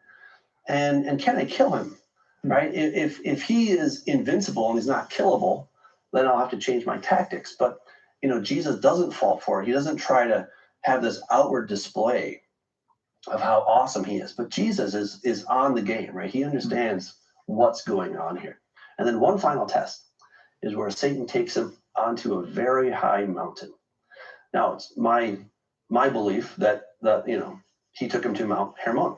And can I kill him? Right? If he is invincible and he's not killable, then I'll have to change my tactics. But you know, Jesus doesn't fall for it. He doesn't try to have this outward display of how awesome he is. But Jesus is on the game, right? He understands what's going on here. And then one final test is where Satan takes him onto a very high mountain. Now it's my belief that he took him to Mount Hermon.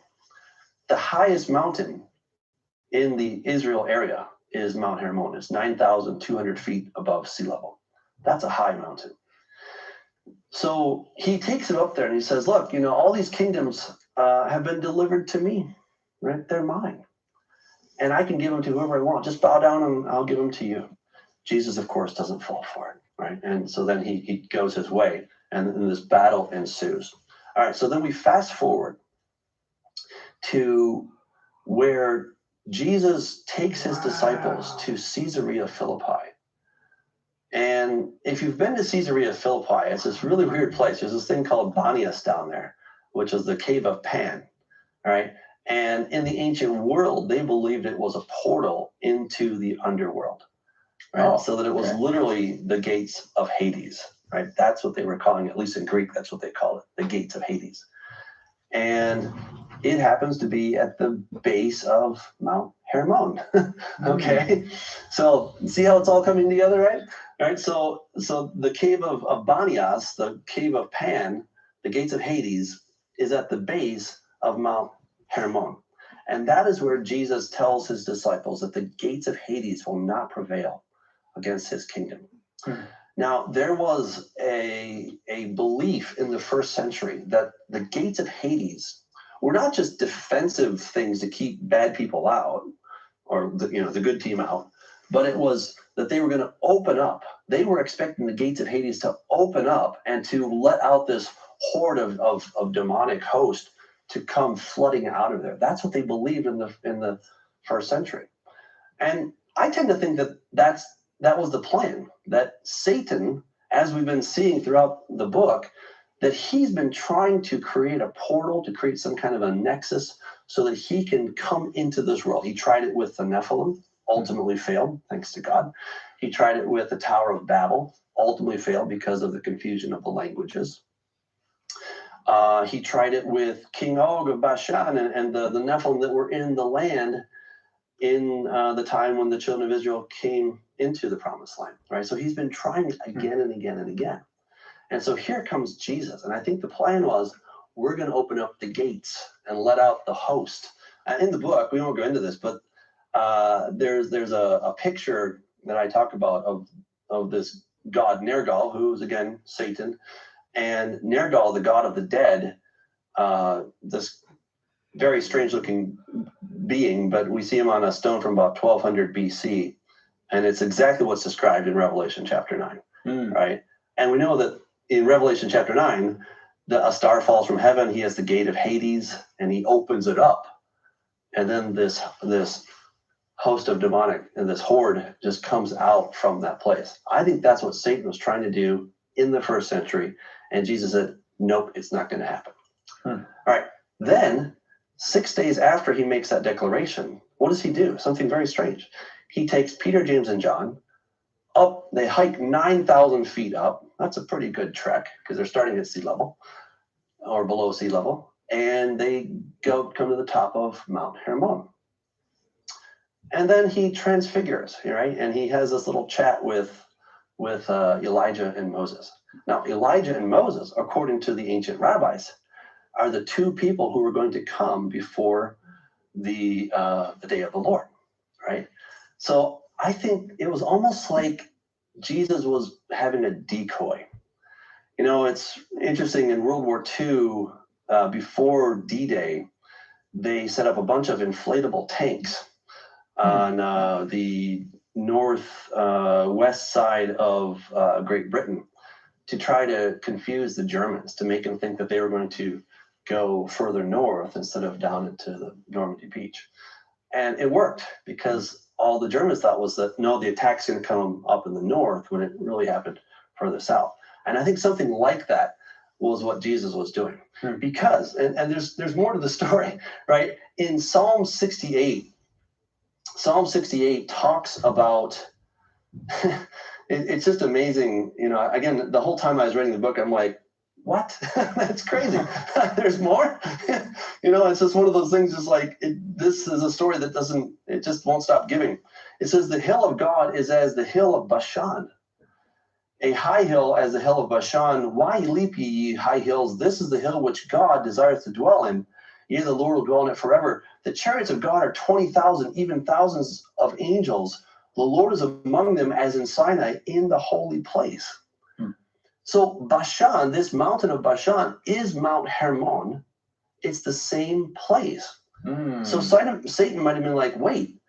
The highest mountain in the Israel area is Mount Hermon. It's 9,200 feet above sea level. That's a high mountain. So he takes him up there and he says, look, you know, all these kingdoms have been delivered to me, right? They're mine. and I can give them to whoever I want. Just bow down and I'll give them to you. Jesus, of course, doesn't fall for it, right? And so then he goes his way, and this battle ensues. All right, so then we fast forward to where Jesus takes his disciples to Caesarea Philippi. And if you've been to Caesarea Philippi, it's this really weird place. There's this thing called Banias down there, which is the cave of Pan, all right? And in the ancient world, they believed it was a portal into the underworld, right? Oh, so that it was okay. literally the gates of Hades, right? That's what they were calling it, at least in Greek, that's what they call it, the gates of Hades. And it happens to be at the base of Mount Hermon. Okay, so see how it's all coming together, right? All right, so the cave of Banias, the cave of Pan, the gates of Hades, is at the base of Mount Hermon. And that is where Jesus tells his disciples that the gates of Hades will not prevail against his kingdom. Now, there was a belief in the first century that the gates of Hades were not just defensive things to keep bad people out, or the good team out, but it was that they were going to open up. They were expecting the gates of Hades to open up and to let out this horde of demonic host to come flooding out of there. That's what they believed in the first century. And I tend to think that was the plan, that Satan, as we've been seeing throughout the book, that he's been trying to create a portal, to create some kind of a nexus so that he can come into this world. He tried it with the Nephilim, ultimately failed, thanks to God. He tried it with the Tower of Babel, ultimately failed because of the confusion of the languages. He tried it with King Og of Bashan and the Nephilim that were in the land in the time when the children of Israel came into the promised land, right? So he's been trying it again and again and again. And so here comes Jesus. And I think the plan was, we're going to open up the gates and let out the host. In the book, we won't go into this, but there's a picture that I talk about of this god Nergal, who is, again, Satan. And Nergal, the god of the dead, this very strange looking being, but we see him on a stone from about 1200 BC. And it's exactly what's described in Revelation chapter 9, right? And we know that in Revelation chapter 9, a star falls from heaven. He has the gate of Hades, and he opens it up. And then this host of demonic and this horde just comes out from that place. I think that's what Satan was trying to do in the first century. And Jesus said, nope, it's not going to happen. All right. Then 6 days after he makes that declaration, what does he do? Something very strange. He takes Peter, James, and John up. They hike 9,000 feet up. That's a pretty good trek because they're starting at sea level or below sea level. And they come to the top of Mount Hermon. And then he transfigures, right? And he has this little chat with Elijah and Moses. Now, Elijah and Moses, according to the ancient rabbis, are the two people who are going to come before the day of the Lord, right? So I think it was almost like Jesus was having a decoy. It's interesting, in World War II, before D-Day, they set up a bunch of inflatable tanks on the northwest side of Great Britain to try to confuse the Germans, to make them think that they were going to go further north instead of down into the Normandy beach. And it worked, because all the Germans thought was that, no, the attack's going to come up in the north, when it really happened further south. And I think something like that was what Jesus was doing. Because, and there's more to the story, right? In Psalm 68 talks about, it's just amazing. Again, the whole time I was reading the book, I'm like, what? That's crazy. There's more. It's just one of those things, just like, this is a story that it just won't stop giving. It says, the hill of God is as the hill of Bashan, a high hill as the hill of Bashan. Why leap ye high hills? This is the hill which God desires to dwell in. Yea, the Lord will dwell in it forever. The chariots of God are 20,000, even thousands of angels. The Lord is among them as in Sinai, in the holy place. So Bashan, this mountain of Bashan, is Mount Hermon. It's the same place. So Satan might have been like, wait,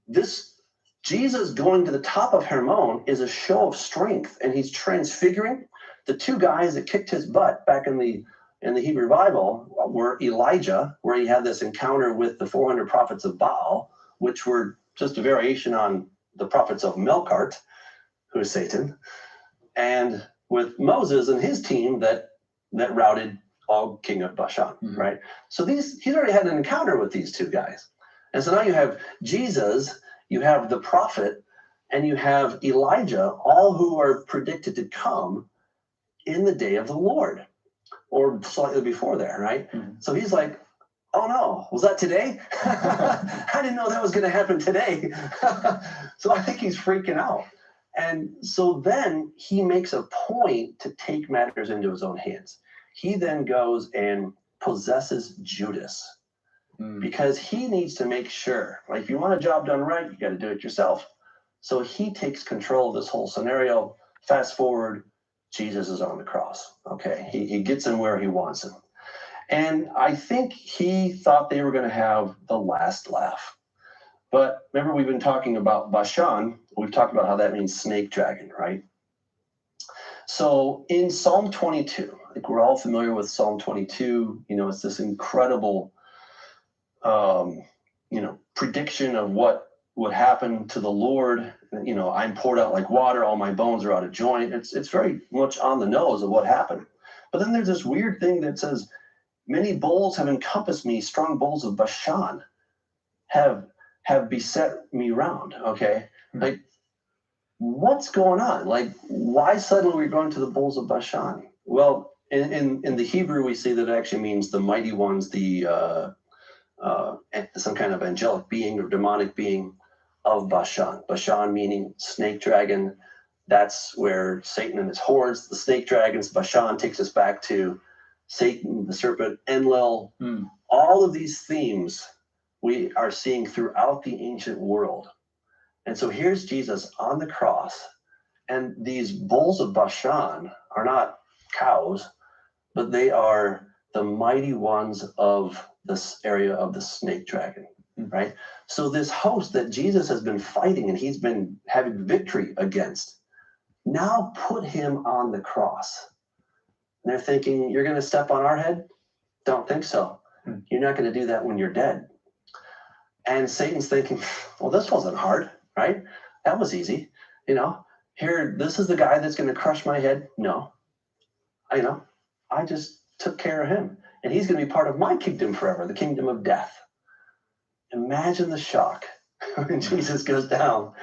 this Jesus going to the top of Hermon is a show of strength, and he's transfiguring. The two guys that kicked his butt back in the Hebrew Bible were Elijah, where he had this encounter with the 400 prophets of Baal, which were just a variation on the prophets of Melkart, who is Satan, and with Moses and his team that routed Og, king of Bashan, right? So he's already had an encounter with these two guys. And so now you have Jesus, you have the prophet, and you have Elijah, all who are predicted to come in the day of the Lord, or slightly before there, right? So he's like, oh no, was that today? I didn't know that was going to happen today. So I think he's freaking out. And so then he makes a point to take matters into his own hands. He then goes and possesses Judas because he needs to make sure, like, if you want a job done right, you got to do it yourself. So he takes control of this whole scenario. Fast forward, Jesus is on the cross. Okay, he gets him where he wants him. And I think he thought they were going to have the last laugh. But remember, we've been talking about Bashan. We've talked about how that means snake dragon, right? So in Psalm 22, I think we're all familiar with Psalm 22. You know, it's this incredible, prediction of what would happen to the Lord. You know, I'm poured out like water. All my bones are out of joint. It's very much on the nose of what happened. But then there's this weird thing that says, many bulls have encompassed me. Strong bulls of Bashan have beset me round. Okay. Like, what's going on? Like, why suddenly we're going to the bulls of Bashan? Well, in the Hebrew, we see that it actually means the mighty ones, some kind of angelic being or demonic being of Bashan. Bashan meaning snake dragon. That's where Satan and his hordes, the snake dragons, Bashan takes us back to Satan, the serpent, Enlil. All of these themes we are seeing throughout the ancient world. And so here's Jesus on the cross, and these bulls of Bashan are not cows, but they are the mighty ones of this area of the snake dragon, right? So this host that Jesus has been fighting and he's been having victory against, now put him on the cross. And they're thinking, you're going to step on our head? Don't think so. You're not going to do that when you're dead. And Satan's thinking, well, this wasn't hard, right? That was easy. You know, here, this is the guy that's going to crush my head. No, I just took care of him. And he's going to be part of my kingdom forever, the kingdom of death. Imagine the shock when Jesus goes down.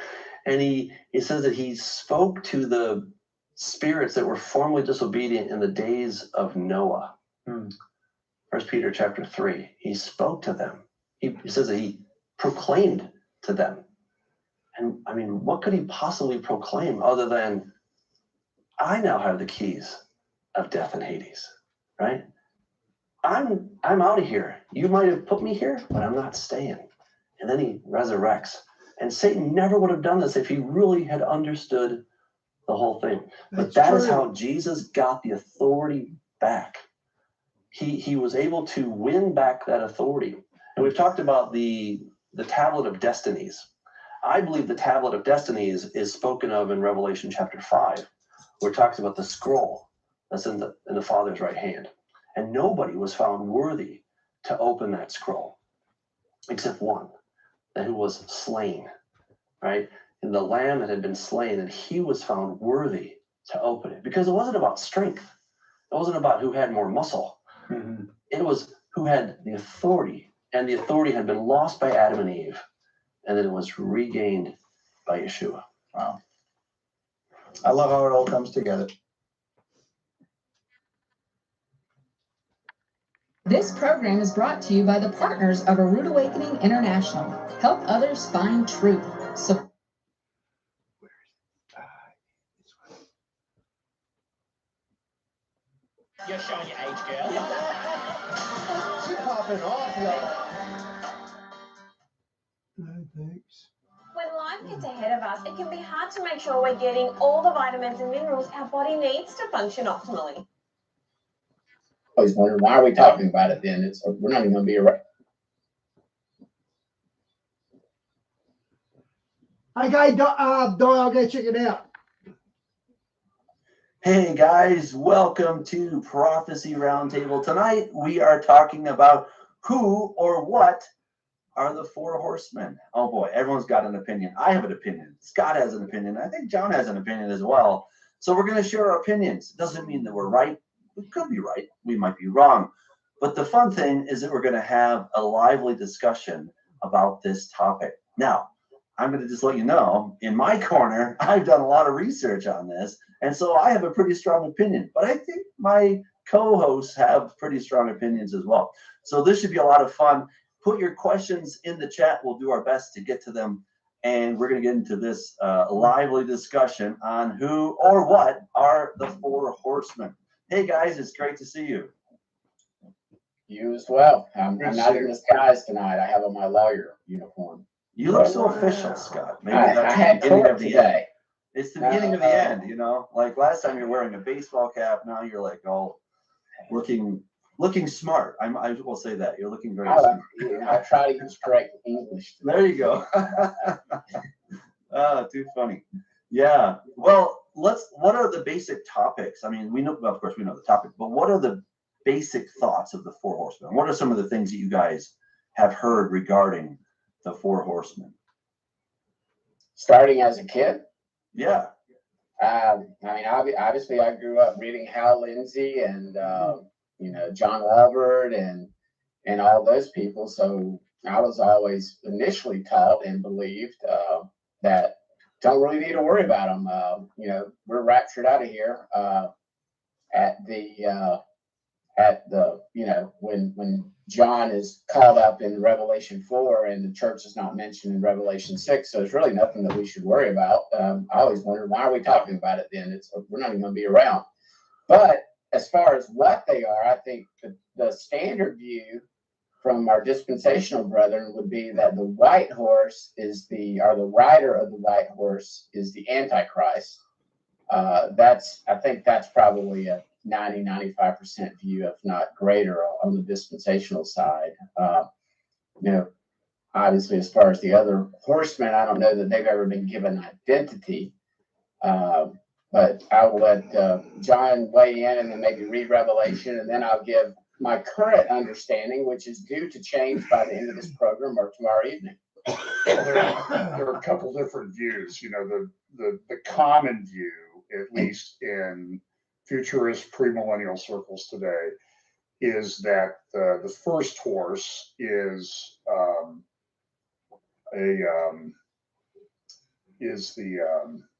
And he says that he spoke to the spirits that were formerly disobedient in the days of Noah. 1 Peter chapter 3. He spoke to them. He says that he proclaimed to them. And I mean, what could he possibly proclaim other than, I now have the keys of death and Hades, right? I'm out of here. You might have put me here, but I'm not staying. And then he resurrects. And Satan never would have done this if he really had understood the whole thing. But that is how Jesus got the authority back. He was able to win back that authority. And we've talked about the tablet of destinies. I believe the tablet of destinies is spoken of in Revelation chapter 5, where it talks about the scroll that's in the Father's right hand. And nobody was found worthy to open that scroll except one, that who was slain, right? And the lamb that had been slain, and he was found worthy to open it, because it wasn't about strength. It wasn't about who had more muscle. It was who had the authority, and the authority had been lost by Adam and Eve, and then it was regained by Yeshua. Wow. I love how it all comes together. This program is brought to you by the partners of A Root Awakening International. Help others find truth. So You're showing your age, girl. She's popping off, y'all. No, thanks. When life gets ahead of us, it can be hard to make sure we're getting all the vitamins and minerals our body needs to function optimally. I always wondering, why are we talking about it then? We're not even going to be around. Okay, Di, I'll go check it out. Hey guys, welcome to Prophecy Roundtable. Tonight we are talking about who or what are the four horsemen. Oh boy, everyone's got an opinion. I have an opinion. Scott has an opinion. I think John has an opinion as well. So we're going to share our opinions. It doesn't mean that we're right. We could be right. We might be wrong. But the fun thing is that we're going to have a lively discussion about this topic. Now, I'm going to just let you know, in my corner, I've done a lot of research on this, and so I have a pretty strong opinion. But I think my co-hosts have pretty strong opinions as well. So this should be a lot of fun. Put your questions in the chat. We'll do our best to get to them. And we're going to get into this lively discussion on who or what are the four horsemen. Hey, guys, it's great to see you. You as well. I'm not in disguise tonight. I have on my lawyer uniform. You look so official, Scott. Maybe I that's had the beginning court of the today. end. It's the beginning of the end, you know? Like last time you're wearing a baseball cap. Now you're like all looking smart. I will say that. You're looking very smart. I try to use correct English. There you go. Oh, too funny. Yeah. Well, what are the basic topics? I mean, we know, well, of course we know the topic, but what are the basic thoughts of the four horsemen? What are some of the things that you guys have heard regarding the four horsemen? Starting as a kid? Yeah. I mean, obviously I grew up reading Hal Lindsey and, John Walbert and all those people. So I was always initially taught and believed that don't really need to worry about them. We're raptured out of here when John is called up in Revelation 4 and the church is not mentioned in Revelation 6. So it's really nothing that we should worry about. I always wondered, why are we talking about it then? We're not even going to be around. But as far as what they are, I think the standard view from our dispensational brethren would be that the white horse the rider of the white horse is the Antichrist. I think that's probably a 90-95% view, if not greater, on the dispensational side. Obviously, as far as the other horsemen, I don't know that they've ever been given identity. But I will let John weigh in and then maybe read Revelation, and then I'll give my current understanding, which is due to change by the end of this program or tomorrow evening. There are a couple different views. The common view, at least in futurist premillennial circles today, is that the first horse is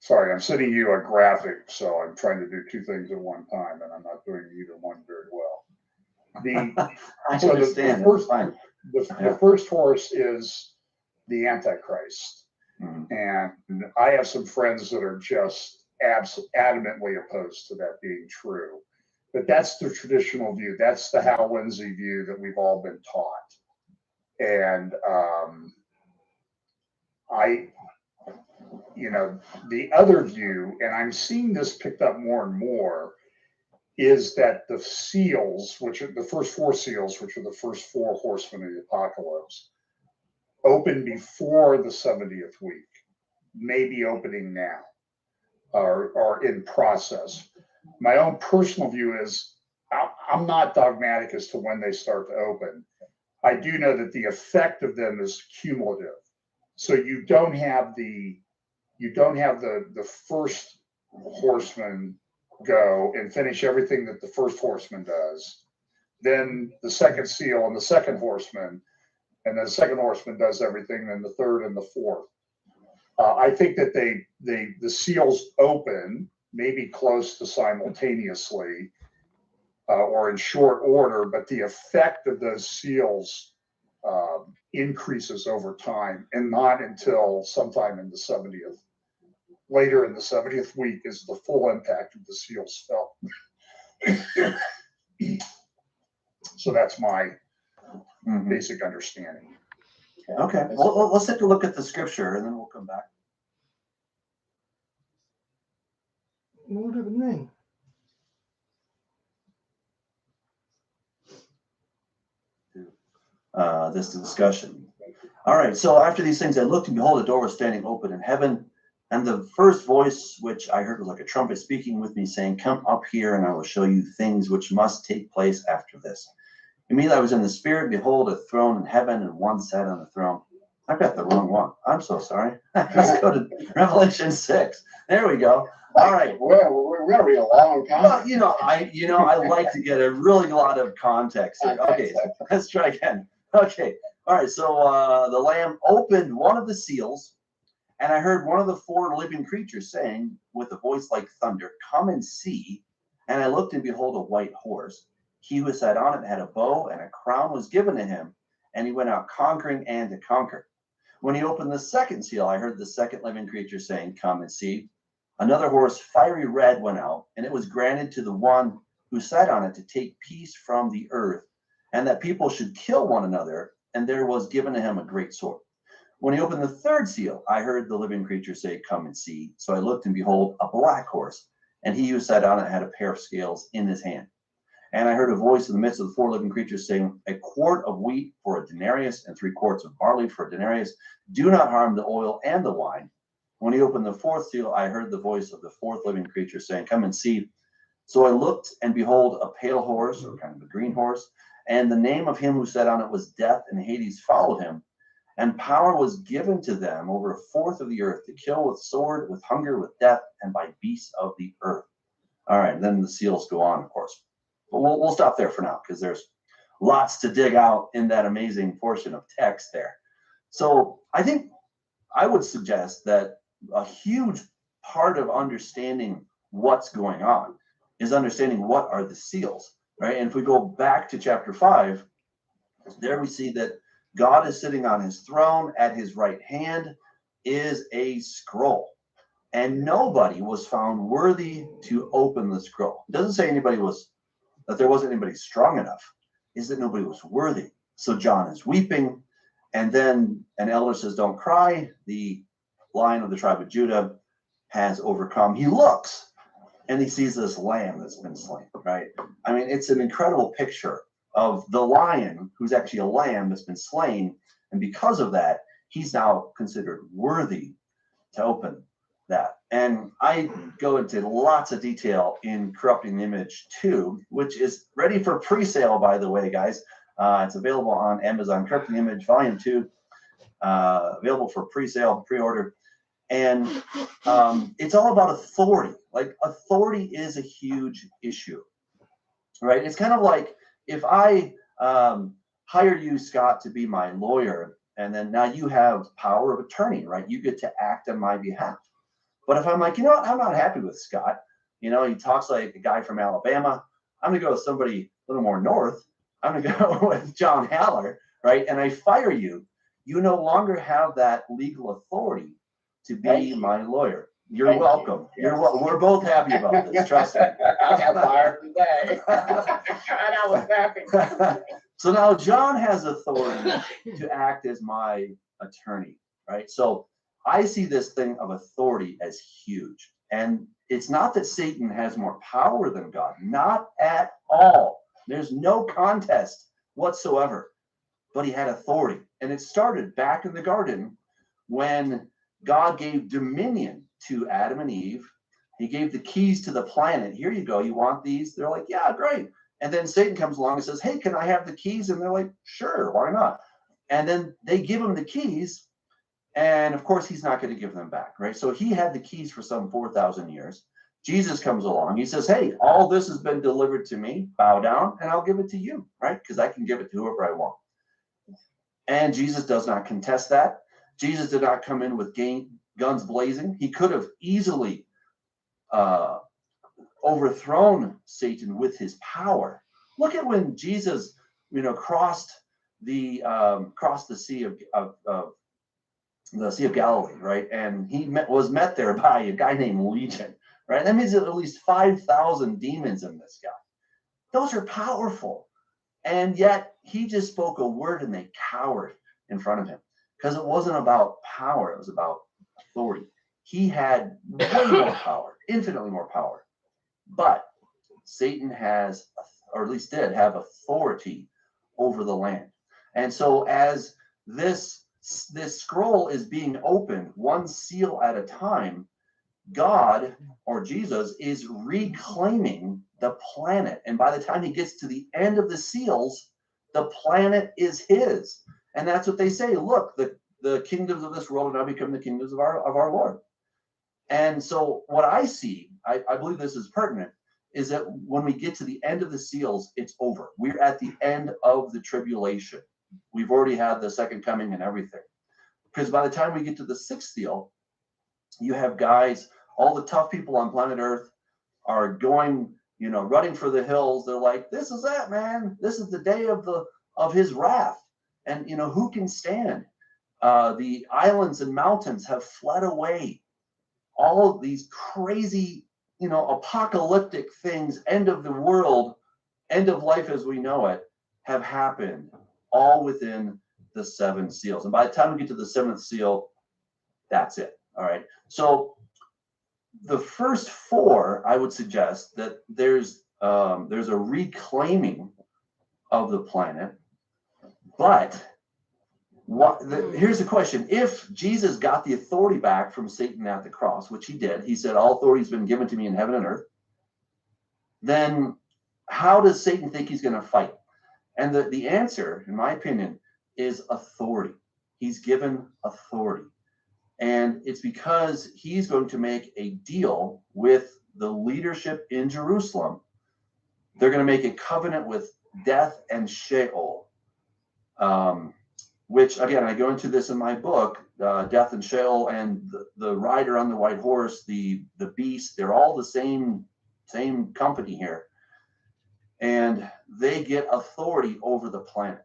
sorry, I'm sending you a graphic, so I'm trying to do two things at one time, and I'm not doing either one very well. The first horse is the Antichrist. And I have some friends that are just adamantly opposed to that being true. But that's the traditional view. That's the Hal Lindsey view that we've all been taught. And the other view, and I'm seeing this picked up more and more, is that the seals, which are the first four seals, which are the first four horsemen of the apocalypse, open before the 70th week, maybe opening now, or in process. My own personal view is I'm not dogmatic as to when they start to open. I do know that the effect of them is cumulative. So you don't have the first horseman go and finish everything that the first horseman does. Then the second seal and the second horseman, and then the second horseman does everything, then the third and the fourth. I think that the seals open maybe close to simultaneously or in short order, but the effect of those seals increases over time, and not until sometime in the 70th. Later in the 70th week is the full impact of the seals felt. So that's my basic understanding. Okay, well, let's take a look at the scripture and then we'll come back. What happened then? This discussion. All right, so after these things I looked, and behold, a door was standing open in heaven. And the first voice which I heard was like a trumpet speaking with me, saying, "Come up here, and I will show you things which must take place after this." Immediately I was in the Spirit, behold, a throne in heaven, and one sat on the throne. I've got the wrong one. I'm so sorry. Let's go to Revelation 6. There we go. All right. Well, we're going to read a long time. Well, I like to get a really lot of context here. Okay, let's try again. Okay. All right. So the Lamb opened one of the seals, and I heard one of the four living creatures saying with a voice like thunder, "Come and see." And I looked, and behold, a white horse. He who sat on it had a bow, and a crown was given to him, and he went out conquering and to conquer. When he opened the second seal, I heard the second living creature saying, "Come and see." Another horse, fiery red, went out, and it was granted to the one who sat on it to take peace from the earth, and that people should kill one another, and there was given to him a great sword. When he opened the third seal, I heard the living creature say, "Come and see." So I looked, and behold, a black horse, and he who sat on it had a pair of scales in his hand. And I heard a voice in the midst of the four living creatures saying, "A quart of wheat for a denarius, and 3 quarts of barley for a denarius. Do not harm the oil and the wine." When he opened the fourth seal, I heard the voice of the fourth living creature saying, "Come and see." So I looked, and behold, a pale horse, or kind of a green horse, and the name of him who sat on it was Death, and Hades followed him. And power was given to them over a fourth of the earth to kill with sword, with hunger, with death, and by beasts of the earth. All right, then the seals go on, of course. But we'll stop there for now, because there's lots to dig out in that amazing portion of text there. So I think I would suggest that a huge part of understanding what's going on is understanding what are the seals, right? And if we go back to chapter 5, there we see that God is sitting on his throne. At his right hand is a scroll, and nobody was found worthy to open the scroll. It doesn't say that there wasn't anybody strong enough. Is that nobody was worthy. So John is weeping, and then an elder says, "Don't cry. The Lion of the tribe of Judah has overcome." He looks, and he sees this lamb that's been slain, right? I mean, it's an incredible picture of the lion who's actually a lamb that's been slain, and because of that, he's now considered worthy to open that. And I go into lots of detail in Corrupting the Image 2, which is ready for pre-sale, by the way, guys. It's available on Amazon. Corrupting the Image Volume 2, available for pre-sale, pre-order. And it's all about authority. Like, authority is a huge issue, right? It's kind of like if I hire you, Scott, to be my lawyer, and then now you have power of attorney, right? You get to act on my behalf. But if I'm like, you know what, I'm not happy with Scott. You know, he talks like a guy from Alabama. I'm going to go with somebody a little more north. I'm going to go with John Haller, right? And I fire you. You no longer have that legal authority to be my lawyer. You're welcome. We're both happy about this. Trust me. I got fired today. And I was happy. So now John has authority to act as my attorney, right? So I see this thing of authority as huge. And it's not that Satan has more power than God. Not at all. There's no contest whatsoever. But he had authority. And it started back in the garden when God gave dominion to Adam and Eve. He gave the keys to the planet. Here you go. You want these? They're like, yeah, great. And then Satan comes along and says, hey, can I have the keys? And they're like, sure, why not? And then they give him the keys. And of course, he's not going to give them back, right? So he had the keys for some 4,000 years. Jesus comes along. He says, hey, all this has been delivered to me. Bow down and I'll give it to you, right? Because I can give it to whoever I want. And Jesus does not contest that. Jesus did not come in with guns blazing. He could have easily overthrown Satan with his power. Look at when Jesus, crossed the Sea of Galilee, right? And he was met there by a guy named Legion, right? That means that at least 5,000 demons in this guy. Those are powerful. And yet he just spoke a word and they cowered in front of him because it wasn't about power. It was about authority. He had way more power, infinitely more power. But Satan has, or at least did have, authority over the land. And so as this this scroll is being opened one seal at a time, God or Jesus is reclaiming the planet. And by the time he gets to the end of the seals, the planet is his. And that's what they say. Look, the kingdoms of this world have now become the kingdoms of our Lord. And so what I see, I believe this is pertinent, is that when we get to the end of the seals, it's over. We're at the end of the tribulation. We've already had the second coming and everything. Because by the time we get to the sixth seal, you have guys, all the tough people on planet Earth are going, running for the hills. They're like, this is it, man. This is the day of his wrath. And, who can stand? The islands and mountains have fled away. All of these crazy, apocalyptic things, end of the world, end of life as we know it, have happened all within the 7 seals. And by the time we get to the 7th seal, that's it. All right. So the first 4, I would suggest that there's a reclaiming of the planet. But here's the question. If Jesus got the authority back from Satan at the cross, which he did, he said, all authority has been given to me in heaven and earth, then how does Satan think he's going to fight? And the answer, in my opinion, is authority. He's given authority. And it's because he's going to make a deal with the leadership in Jerusalem. They're going to make a covenant with death and Sheol, which, again, I go into this in my book, Death and Sheol, and the rider on the white horse, the beast, they're all the same company here. And they get authority over the planet.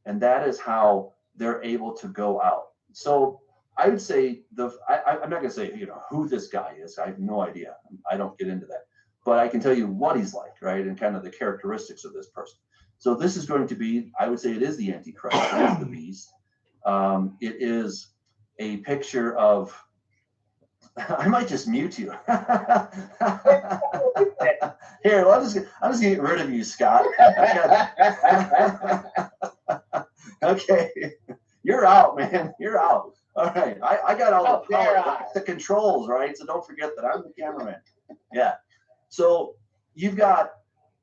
And that is how they're able to go out. So I would say, I'm not going to say, who this guy is. I have no idea. I don't get into that. But I can tell you what he's like, right? And kind of the characteristics of this person. So this is going to be, I would say it is the Antichrist. It is the beast. It is a picture of, I might just mute you. Here, I'm just getting rid of you, Scott. Okay. You're out, man. You're out. All right. I got all the power, the controls, right? So don't forget that I'm the cameraman. Yeah. So you've got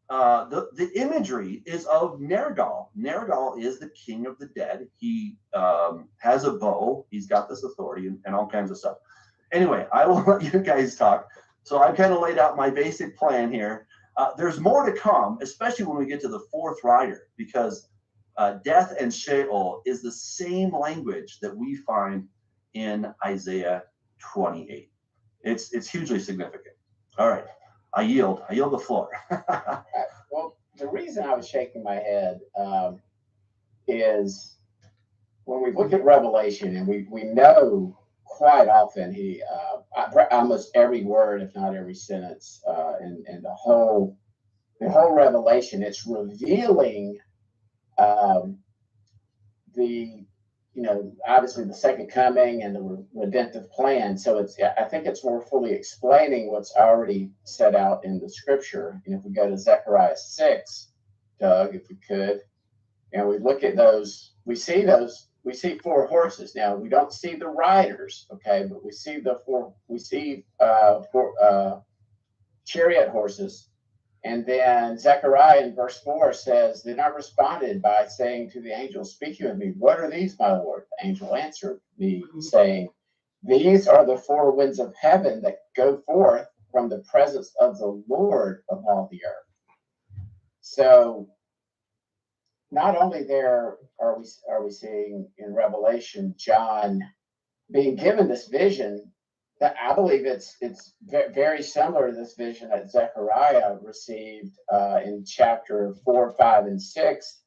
the imagery is of Nergal. Nergal is the king of the dead. He has a bow. He's got this authority and all kinds of stuff. Anyway, I will let you guys talk. So I've kind of laid out my basic plan here. There's more to come, especially when we get to the 4th rider, because death and Sheol is the same language that we find in Isaiah 28. It's hugely significant. All right. I yield the floor. Well, the reason I was shaking my head is when we look at Revelation, and we know quite often almost every word, if not every sentence, in the whole Revelation, it's revealing obviously the second coming and the redemptive plan. So I think it's more fully explaining what's already set out in the scripture. And if we go to Zechariah 6, Doug, if we could, and we look at those, we see 4 horses. Now we don't see the riders, okay, but we see four chariot horses. And then Zechariah in verse 4 says, Then I responded by saying to the angel speaking with me, What are these, my Lord? The angel answered me, saying, These are the 4 winds of heaven that go forth from the presence of the Lord of all the earth. So not only there are we seeing in Revelation John being given this vision, that I believe it's very similar to this vision that Zechariah received in chapter 4, 5, and 6.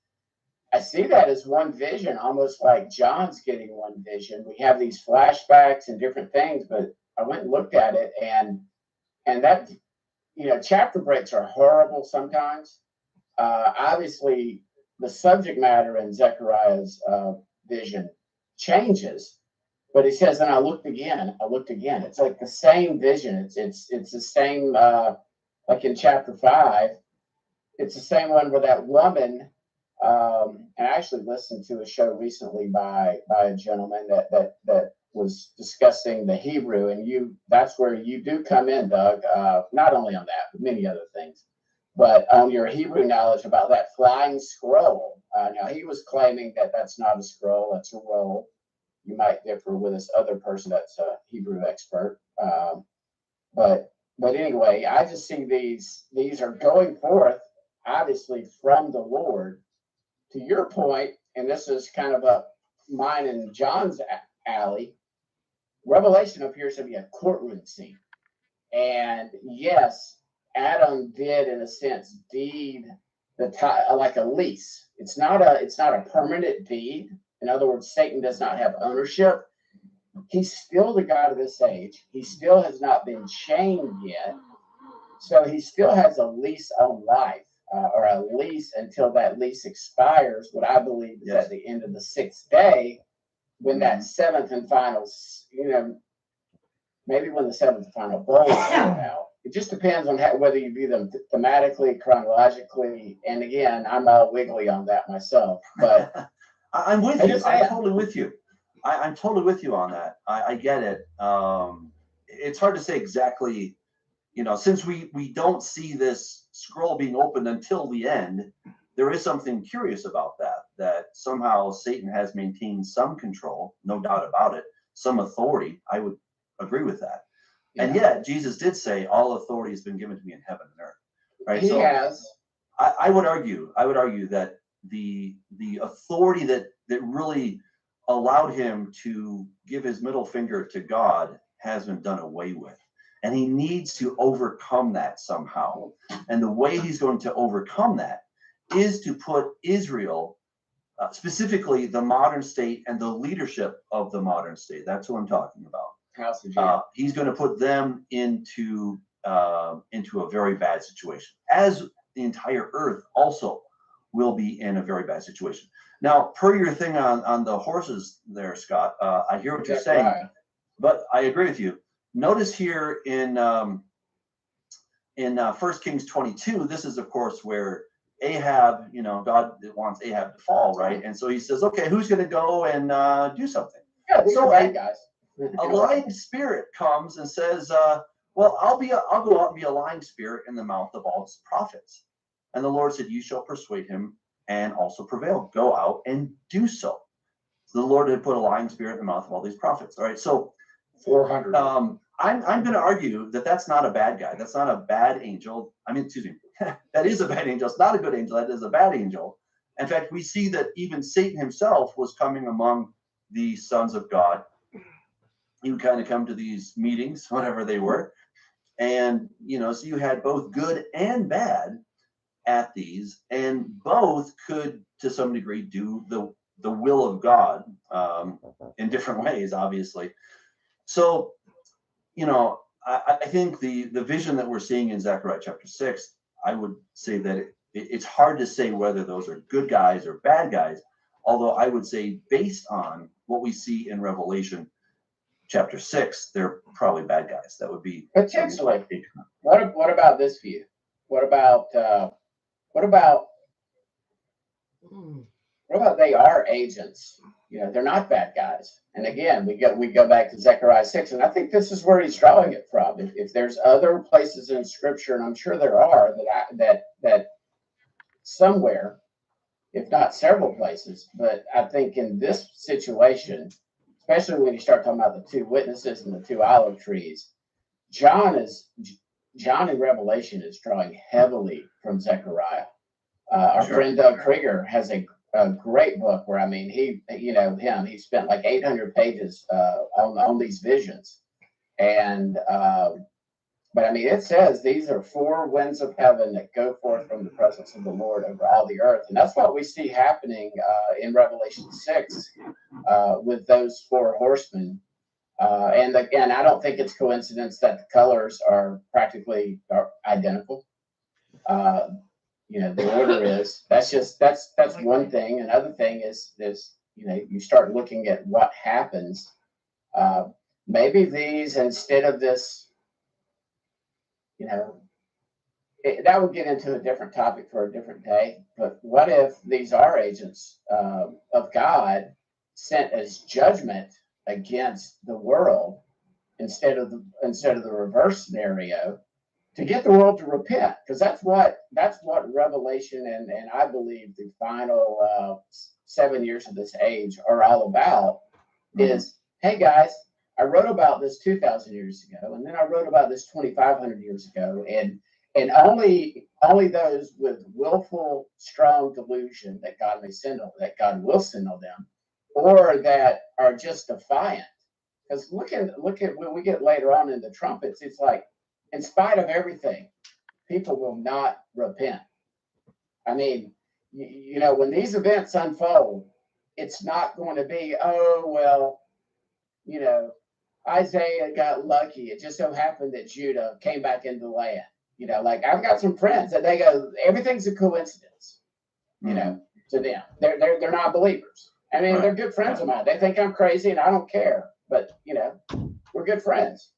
I see that as one vision, almost like John's getting one vision. We have these flashbacks and different things, but I went and looked at it, and that, chapter breaks are horrible sometimes. Obviously, the subject matter in Zechariah's vision changes. But he says, and I looked again. It's like the same vision. It's the same, like in chapter 5, it's the same one where that woman And I actually listened to a show recently by a gentleman that was discussing the Hebrew, and that's where you do come in, Doug. Not only on that, but many other things, but on your Hebrew knowledge about that flying scroll. Now he was claiming that that's not a scroll, that's a roll. You might differ with this other person that's a Hebrew expert, but anyway, I just see these are going forth, obviously from the Lord. To your point, and this is kind of a mine and John's alley, Revelation appears to be a courtroom scene. And yes, Adam did, in a sense, deed like a lease. It's not a permanent deed. In other words, Satan does not have ownership. He's still the God of this age. He still has not been chained yet. So he still has a lease on life. Or a lease until that lease expires, what I believe is at the end of the 6th day, when that 7th and final, maybe when the 7th and final bowl is going out. It just depends on whether you view them thematically, chronologically, and again, I'm all wiggly on that myself. But I'm with you. I'm totally with you. I'm totally with you on that. I get it. It's hard to say exactly. Since we don't see this scroll being opened until the end, there is something curious about that somehow Satan has maintained some control, no doubt about it, some authority. I would agree with that. Yeah. And yet Jesus did say, all authority has been given to me in heaven and earth. Right? He has. I would argue that the authority that really allowed him to give his middle finger to God has been done away with. And he needs to overcome that somehow. And the way he's going to overcome that is to put Israel, specifically the modern state and the leadership of the modern state. That's what I'm talking about. He's going to put them into a very bad situation, as the entire earth also will be in a very bad situation. Now, per your thing on the horses there, Scott, I hear what you're saying, but I agree with you. Notice here in 1 Kings 22, this is, of course, where Ahab, God wants Ahab to fall, right? And so he says, okay, who's going to go and do something? Yeah, these are bad guys. A lying spirit comes and says, well, I'll go out and be a lying spirit in the mouth of all his prophets. And the Lord said, you shall persuade him and also prevail. Go out and do so. So the Lord had put a lying spirit in the mouth of all these prophets. All right, so 400. I'm going to argue that that's not a bad guy. That's not a bad angel. I mean, excuse me, that is a bad angel. It's not a good angel. That is a bad angel. In fact, we see that even Satan himself was coming among the sons of God. He would kind of come to these meetings, whatever they were. And, so you had both good and bad at these, and both could, to some degree, do the will of God in different ways, obviously. So, I think the vision that we're seeing in Zechariah chapter 6, I would say that it's hard to say whether those are good guys or bad guys, although I would say based on what we see in Revelation chapter 6, they're probably bad guys. That would be potentially. What about this view? What about they are agents? They're not bad guys. And again, we go back to Zechariah 6, and I think this is where he's drawing it from. If there's other places in Scripture, and I'm sure there are, that somewhere, if not several places, but I think in this situation, especially when you start talking about the two witnesses and the two olive trees, John in Revelation is drawing heavily from Zechariah. Our friend Doug Krieger has a great book where, he spent like 800 pages on these visions. And, but it says these are 4 winds of heaven that go forth from the presence of the Lord over all the earth. And that's what we see happening in Revelation 6 with those 4 horsemen. And again, I don't think it's coincidence that the colors are practically identical. The order is, that's one thing. Another thing is you start looking at what happens. Maybe these, instead of this, that would get into a different topic for a different day. But what if these are agents of God sent as judgment against the world instead of the reverse scenario, to get the world to repent? Because that's what Revelation and I believe the final 7 years of this age are all about. Is, hey guys, I wrote about this 2,000 years ago, and then I wrote about this 2,500 years ago, and only those with willful, strong delusion that God will send on them, or that are just defiant. Because look at when we get later on in the trumpets, it's like, in spite of everything, people will not repent. I mean, you know, when these events unfold, it's not going to be, oh well, you know, Isaiah got lucky. It just so happened that Judah came back into the land. You know, like I've got some friends that they go, everything's a coincidence. You know, to them, they're not believers. I mean, they're good friends of mine. They think I'm crazy, and I don't care. But you know, we're good friends.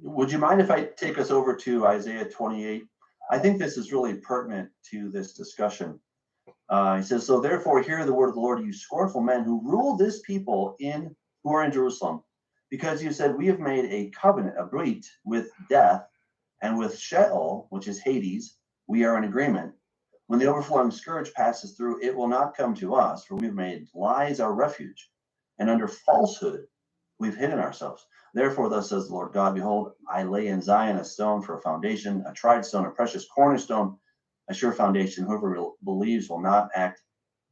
Would you mind if I take us over to Isaiah 28? I think this is really pertinent to this discussion. He says, "So therefore, hear the word of the Lord, you scornful men who rule this people who are in Jerusalem, because you said, we have made a covenant, a brit, with death, and with Sheol, which is Hades, we are in agreement. When the overflowing scourge passes through, it will not come to us, for we've made lies our refuge, and under falsehood we've hidden ourselves. Therefore, thus says the Lord God, behold, I lay in Zion a stone for a foundation, a tried stone, a precious cornerstone, a sure foundation. Whoever believes will not act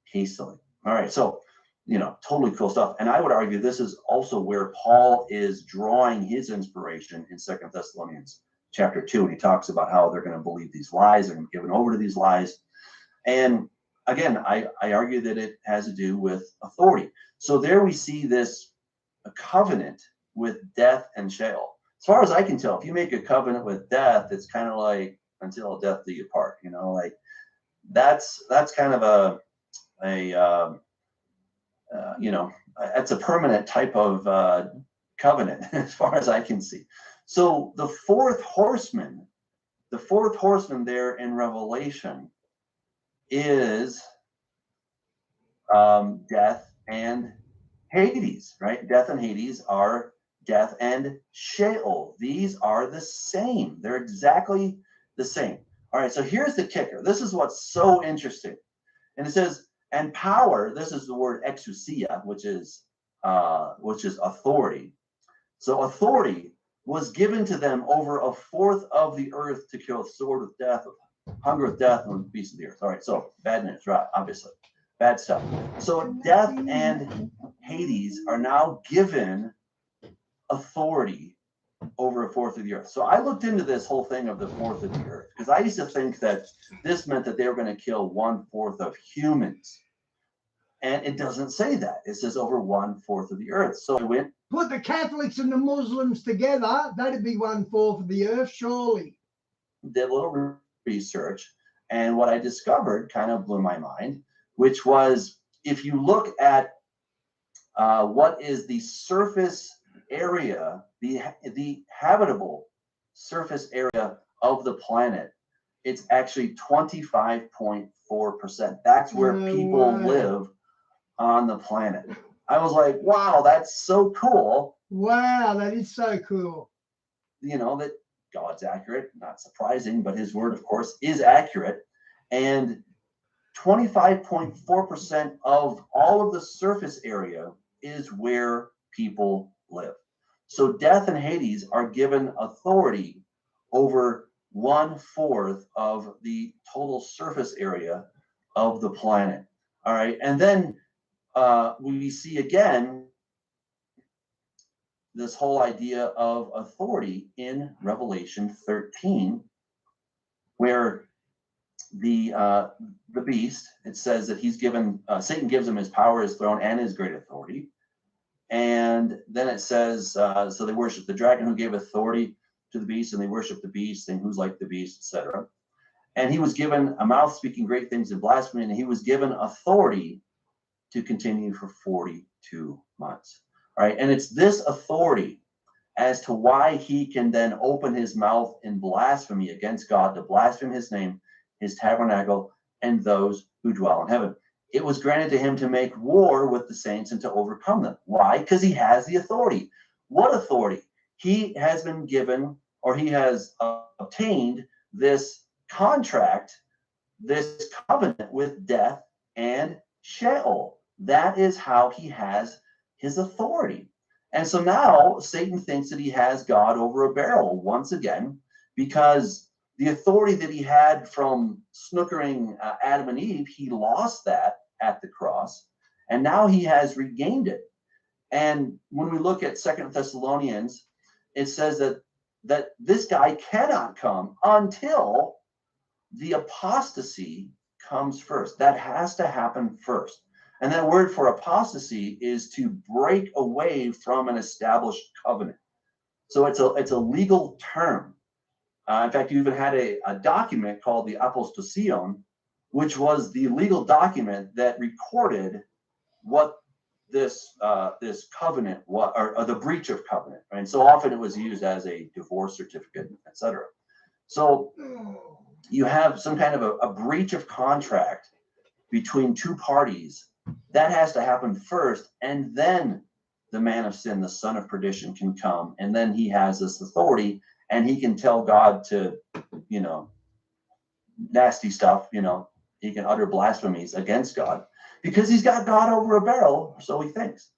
hastily." All right, so, you know, totally cool stuff. And I would argue this is also where Paul is drawing his inspiration in 2 Thessalonians chapter 2. And he talks about how they're going to believe these lies, they're going to be given over to these lies. And again, I argue that it has to do with authority. So there we see this a covenant with death and Sheol. As far as I can tell, if you make a covenant with death, it's kind of like until death do you part. You know, like that's kind of you know, it's a permanent type of covenant as far as I can see. So the fourth horseman there in Revelation is death and Hades, right? Death and Hades are death and Sheol. These are the same. They're exactly the same. All right, so here's the kicker. This is what's so interesting. And it says, and power, this is the word exousia, which is authority. So authority was given to them over a fourth of the earth to kill with sword, with death, with hunger, with death, and with beasts of the earth. All right, so bad news, right? Obviously, bad stuff. So death and Hades are now given authority over a fourth of the earth. So I looked into this whole thing of the fourth of the earth, because I used to think that this meant that they were going to kill 1/4 of humans. And it doesn't say that. It says over 1/4 of the earth. So I went, put the Catholics and the Muslims together, that'd be 1/4 of the earth, surely. Did a little research, and what I discovered kind of blew my mind, which was if you look at what is the surface area, the habitable surface area of the planet, it's actually 25.4%. That's where people live on the planet. I was like, wow, that's so cool. Wow, that is so cool. You know, that God's accurate, not surprising, but his word, of course, is accurate. And 25.4% of all of the surface area is where people live. So death and Hades are given authority over 1/4 of the total surface area of the planet. All right. And then we see again this whole idea of authority in Revelation 13, where the beast, it says that he's given, Satan gives him his power, his throne, and his great authority. And then it says, so they worship the dragon who gave authority to the beast, and they worship the beast, saying who's like the beast, etc. And he was given a mouth speaking great things and blasphemy, and he was given authority to continue for 42 months. All right, and it's this authority as to why he can then open his mouth in blasphemy against God, to blaspheme his name, his tabernacle, and those who dwell in heaven. It was granted to him to make war with the saints and to overcome them. Why? Because he has the authority. What authority? He has been given, or he has obtained this contract, this covenant with death and Sheol. That is how he has his authority. And so now Satan thinks that he has God over a barrel once again, because the authority that he had from snookering Adam and Eve, he lost that at the cross, and now he has regained it. And when we look at 2 Thessalonians, it says that this guy cannot come until the apostasy comes first. That has to happen first. And that word for apostasy is to break away from an established covenant. So it's a legal term. In fact, you even had a document called the Apostasion, which was the legal document that recorded what this covenant was, or the breach of covenant. Right? And so often it was used as a divorce certificate, etc. So you have some kind of a breach of contract between two parties. That has to happen first, and then the man of sin, the son of perdition, can come, and then he has this authority, and he can tell God to, nasty stuff, he can utter blasphemies against God, because he's got God over a barrel, so he thinks.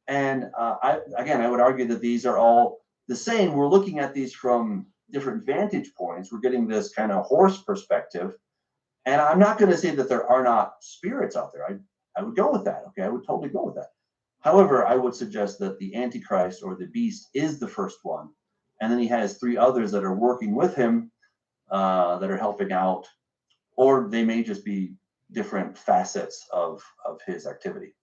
And I would argue that these are all the same. We're looking at these from different vantage points. We're getting this kind of horse perspective. And I'm not going to say that there are not spirits out there. I would go with that. Okay, I would totally go with that. However, I would suggest that the Antichrist, or the beast, is the first one. And then he has three others that are working with him, that are helping out, or they may just be different facets of his activity.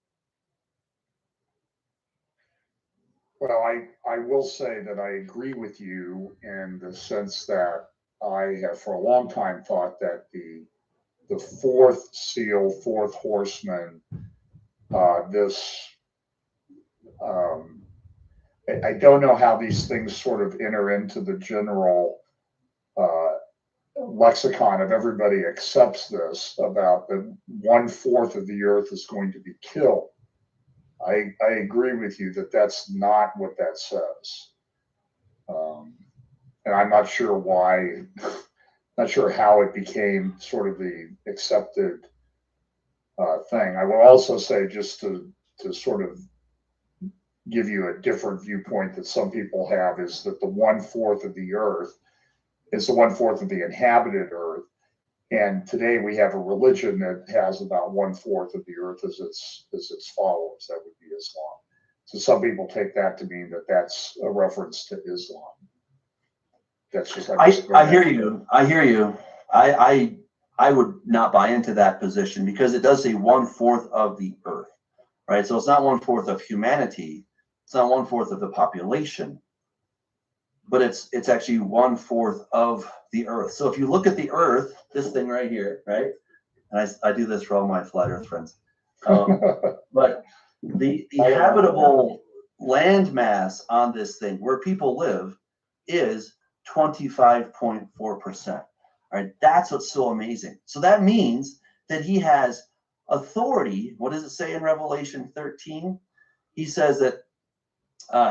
Well, I will say that I agree with you in the sense that I have for a long time thought that the fourth seal, fourth horseman, I don't know how these things sort of enter into the general lexicon of everybody accepts this, about that 1/4 of the earth is going to be killed. I agree with you that that's not what that says. And I'm not sure why, not sure how it became sort of the accepted thing. I will also say, just to sort of give you a different viewpoint that some people have, is that the 1/4 of the earth is the 1/4 of the inhabited earth. And today we have a religion that has about 1/4 of the earth as its followers. That would be Islam. So some people take that to mean that that's a reference to Islam. That's just. I hear you. I hear you. I would not buy into that position, because it does say 1/4 of the earth, right? So it's not 1/4 of humanity. It's not 1/4 of the population, but it's actually 1/4 of the earth. So if you look at the earth, this thing right here, right? And I do this for all my flat earth friends. But the habitable land mass on this thing, where people live, is 25.4%. Right? That's what's so amazing. So that means that he has authority. What does it say in Revelation 13? He says that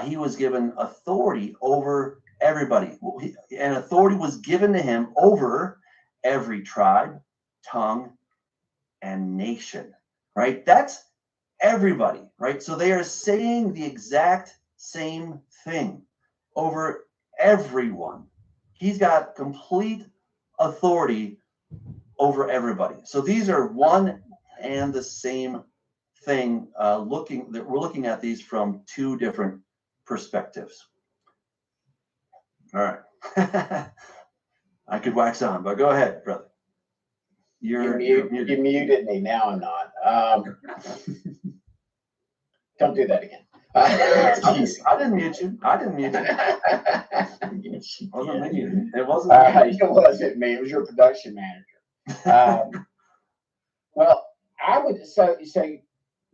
he was given authority over everybody, and authority was given to him over every tribe, tongue, and nation. Right? That's everybody. Right? So they are saying the exact same thing over everyone. He's got complete authority over everybody. So these are one and the same thing. We're looking at these from two different perspectives. All right. I could wax on, but go ahead, brother. You muted me. Now I'm not. Don't do that again. I didn't mute you. I didn't mute you. Wasn't me. It wasn't. It wasn't me. It was your production manager. Well, I would so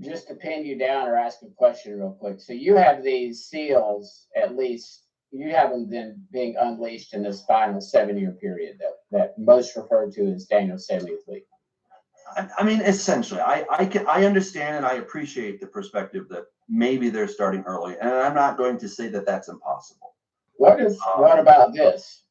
just to pin you down or ask a question real quick. So you have these seals, at least them then being unleashed in this final 7-year period that most refer to as Daniel's 70th week. I mean, essentially, I understand and I appreciate the perspective that maybe they're starting early, and I'm not going to say that that's impossible. What about this?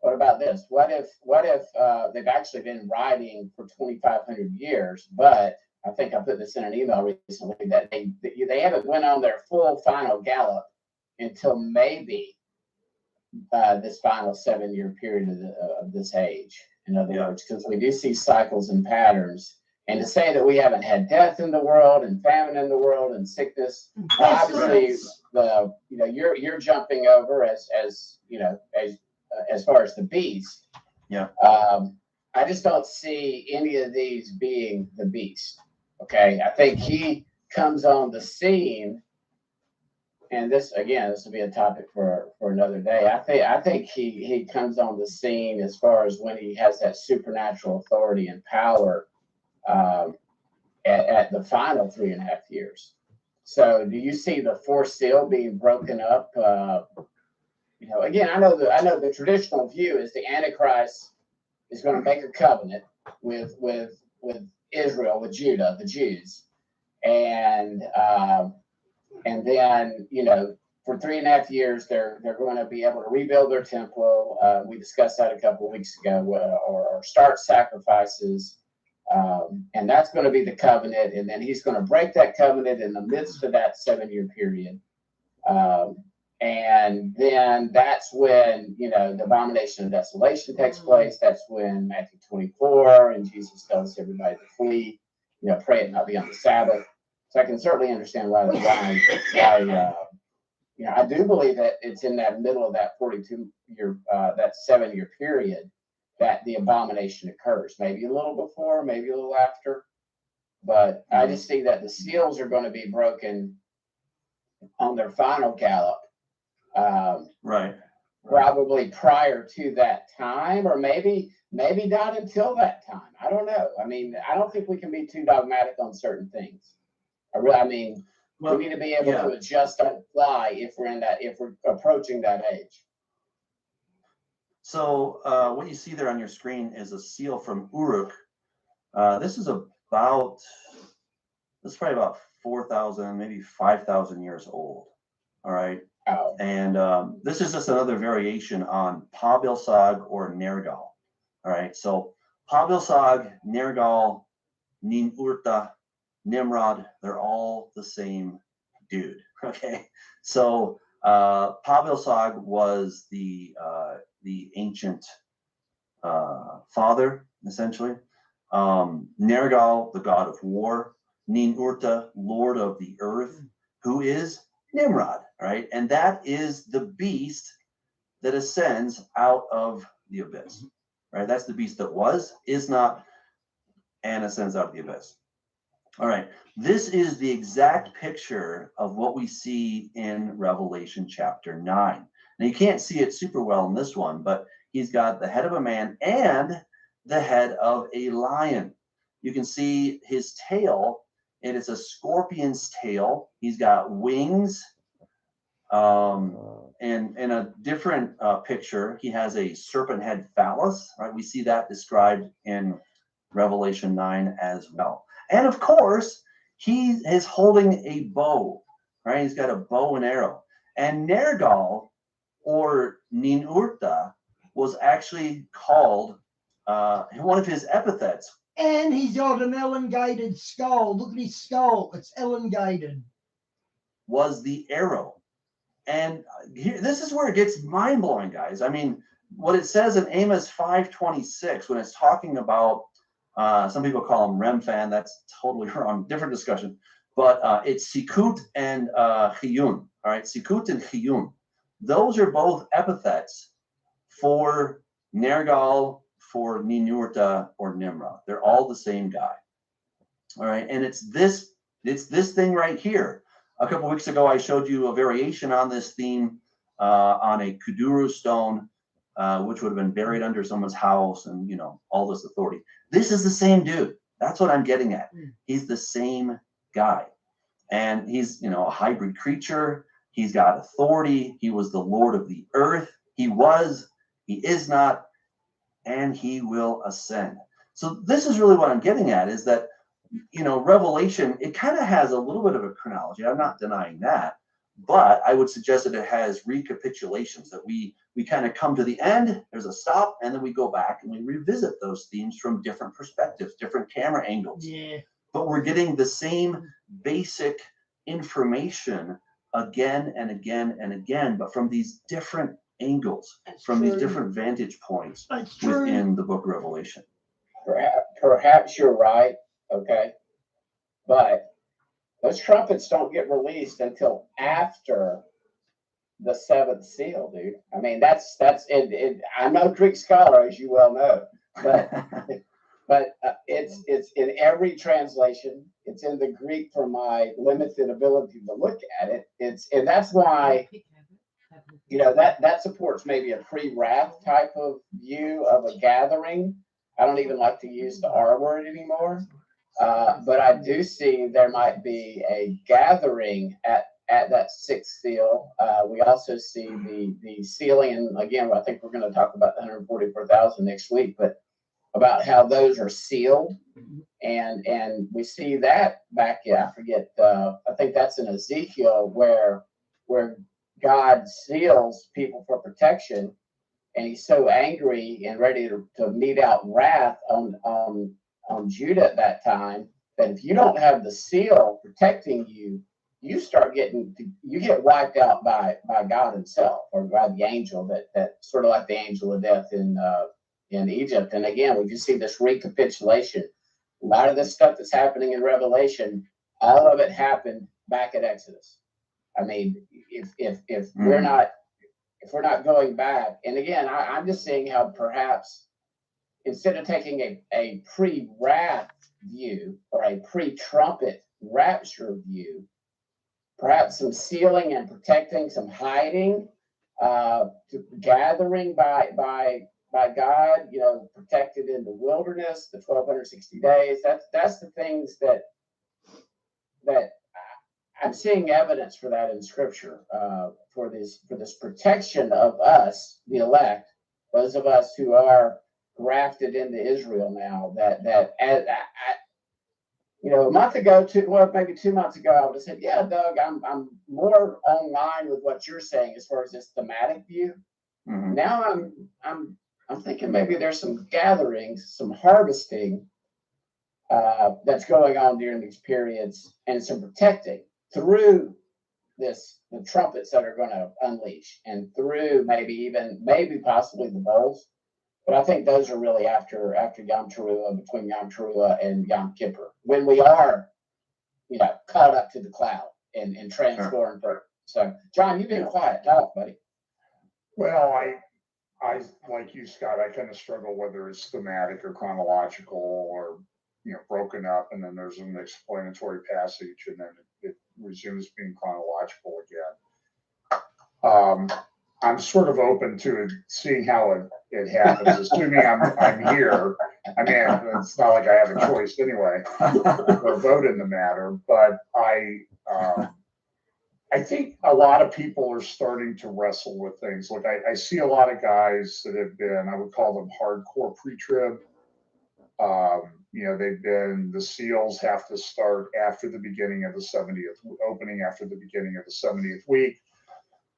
What about this? What if they've actually been writing for 2,500 years, but I think I put this in an email recently that they haven't went on their full final gallop until maybe this final 7-year period of this age. In other words, because we do see cycles and patterns. And to say that we haven't had death in the world and famine in the world and sickness, obviously, you're jumping over as far as the beast. Yeah. I just don't see any of these being the beast. Okay, I think he comes on the scene, and this will be a topic for another day. I think he comes on the scene as far as when he has that supernatural authority and power at the final 3.5 years. So, do you see the fourth seal being broken up? Again, I know the traditional view is the Antichrist is going to make a covenant with Israel, with Judah, the Jews, and then for 3.5 years they're going to be able to rebuild their temple. We discussed that a couple of weeks ago, or start sacrifices, and that's going to be the covenant. And then he's going to break that covenant in the midst of that 7-year period. And then that's when, the abomination of desolation takes place. That's when Matthew 24 and Jesus tells everybody to flee, pray and not be on the Sabbath. So I can certainly understand why I do believe that it's in that middle of that 42-year, that 7-year period that the abomination occurs. Maybe a little before, maybe a little after. But I just see that the seals are going to be broken on their final gallop. Right. Probably prior to that time, or maybe not until that time. I don't know. I mean, I don't think we can be too dogmatic on certain things. We need to be able to adjust on the fly if we're approaching that age. So what you see there on your screen is a seal from Uruk. This is probably about 4,000, maybe 5,000 years old. All right. Oh. And this is just another variation on Pa-Bilsag or Nergal. All right. So Pa-Bilsag, Nergal, Nin-Urta, Nimrod, they're all the same dude. Okay. So Pa-Bilsag was the ancient father, essentially. Nergal, the god of war. Nin-Urta, lord of the earth, who is Nimrod, right? And that is the beast that ascends out of the abyss, right? That's the beast that was, is not, and ascends out of the abyss. All right, this is the exact picture of what we see in Revelation chapter 9. Now, you can't see it super well in this one, but he's got the head of a man and the head of a lion. You can see his tail. It is a scorpion's tail. He's got wings. And in a different picture, he has a serpent head phallus. Right, we see that described in Revelation 9 as well. And of course, he is holding a bow. Right, he's got a bow and arrow. And Nergal, or Nin-Urta, was actually called one of his epithets. And he's got an elongated skull. Look at his skull. It's elongated. Was the arrow. And here, this is where it gets mind-blowing, guys. I mean, what it says in Amos 5:26, when it's talking about, some people call him Remphan, that's totally wrong, different discussion. But it's Sikut and Chiyun, all right? Sikut and Chiyun. Those are both epithets for Nergal, for Nin-Urta, or Nimrod. They're all the same guy. All right, and it's this thing right here. A couple weeks ago, I showed you a variation on this theme on a Kuduru stone, which would have been buried under someone's house, and all this authority. This is the same dude. That's what I'm getting at. He's the same guy, and he's a hybrid creature. He's got authority. He was the Lord of the earth. He was, he is not, and he will ascend. So this is really what I'm getting at, is that, you know, Revelation, it kind of has a little bit of a chronology. I'm not denying that, but I would suggest that it has recapitulations, that we kind of come to the end, there's a stop, and then we go back and we revisit those themes from different perspectives, different camera angles. Yeah. But we're getting the same basic information again and again and again, but from these different angles, from these different vantage points within the book of Revelation. Perhaps you're right, okay, but those trumpets don't get released until after the seventh seal, dude. I mean, that's it. I'm no Greek scholar, as you well know, but it's in every translation. It's in the Greek for my limited ability to look at it. And that's why, you know, that supports maybe a pre-wrath type of view of a gathering. I don't even like to use the R word anymore, but I do see there might be a gathering at that sixth seal. We also see the sealing, and again, I think we're going to talk about the 144,000 next week, but about how those are sealed, and we see that back in, I forget, I think that's in Ezekiel, where God seals people for protection, and he's so angry and ready to mete out wrath on Judah at that time, that if you don't have the seal protecting you, you get wiped out by God himself, or by the angel that sort of like the angel of death in Egypt. And again, we just see this recapitulation. A lot of this stuff that's happening in Revelation, all of it happened back at Exodus. I mean, if we're not going back, and again, I'm just seeing how perhaps instead of taking a pre-wrath view or a pre-trumpet rapture view, perhaps some sealing and protecting, some hiding, gathering by God, you know, protected in the wilderness, the 1260 days. That's the things that I'm seeing evidence for that in Scripture, for this protection of us, the elect, those of us who are grafted into Israel now. You know, a month ago, maybe 2 months ago, I would have said, "Yeah, Doug, I'm more online with what you're saying as far as this thematic view." Mm-hmm. Now I'm thinking maybe there's some gatherings, some harvesting that's going on during these periods, and some protecting through the trumpets that are going to unleash, and through maybe possibly the bowls. But I think those are really after Yom Teruah, between Yom Teruah and Yom Kippur, when we are, you know, caught up to the cloud and transformed. Sure. So, John, you've been quiet. Talk, buddy. Well, I like you, Scott. I kind of struggle whether it's thematic or chronological, or, you know, broken up, and then there's an explanatory passage, and then it resumes being chronological again. I'm sort of open to seeing how it happens, assuming I'm here. I mean, it's not like I have a choice anyway, or vote in the matter. But I think a lot of people are starting to wrestle with things. Look, I see a lot of guys that have been, I would call them hardcore pre-trib. You know, the seals have to start after the beginning of the 70th, opening after the beginning of the 70th week.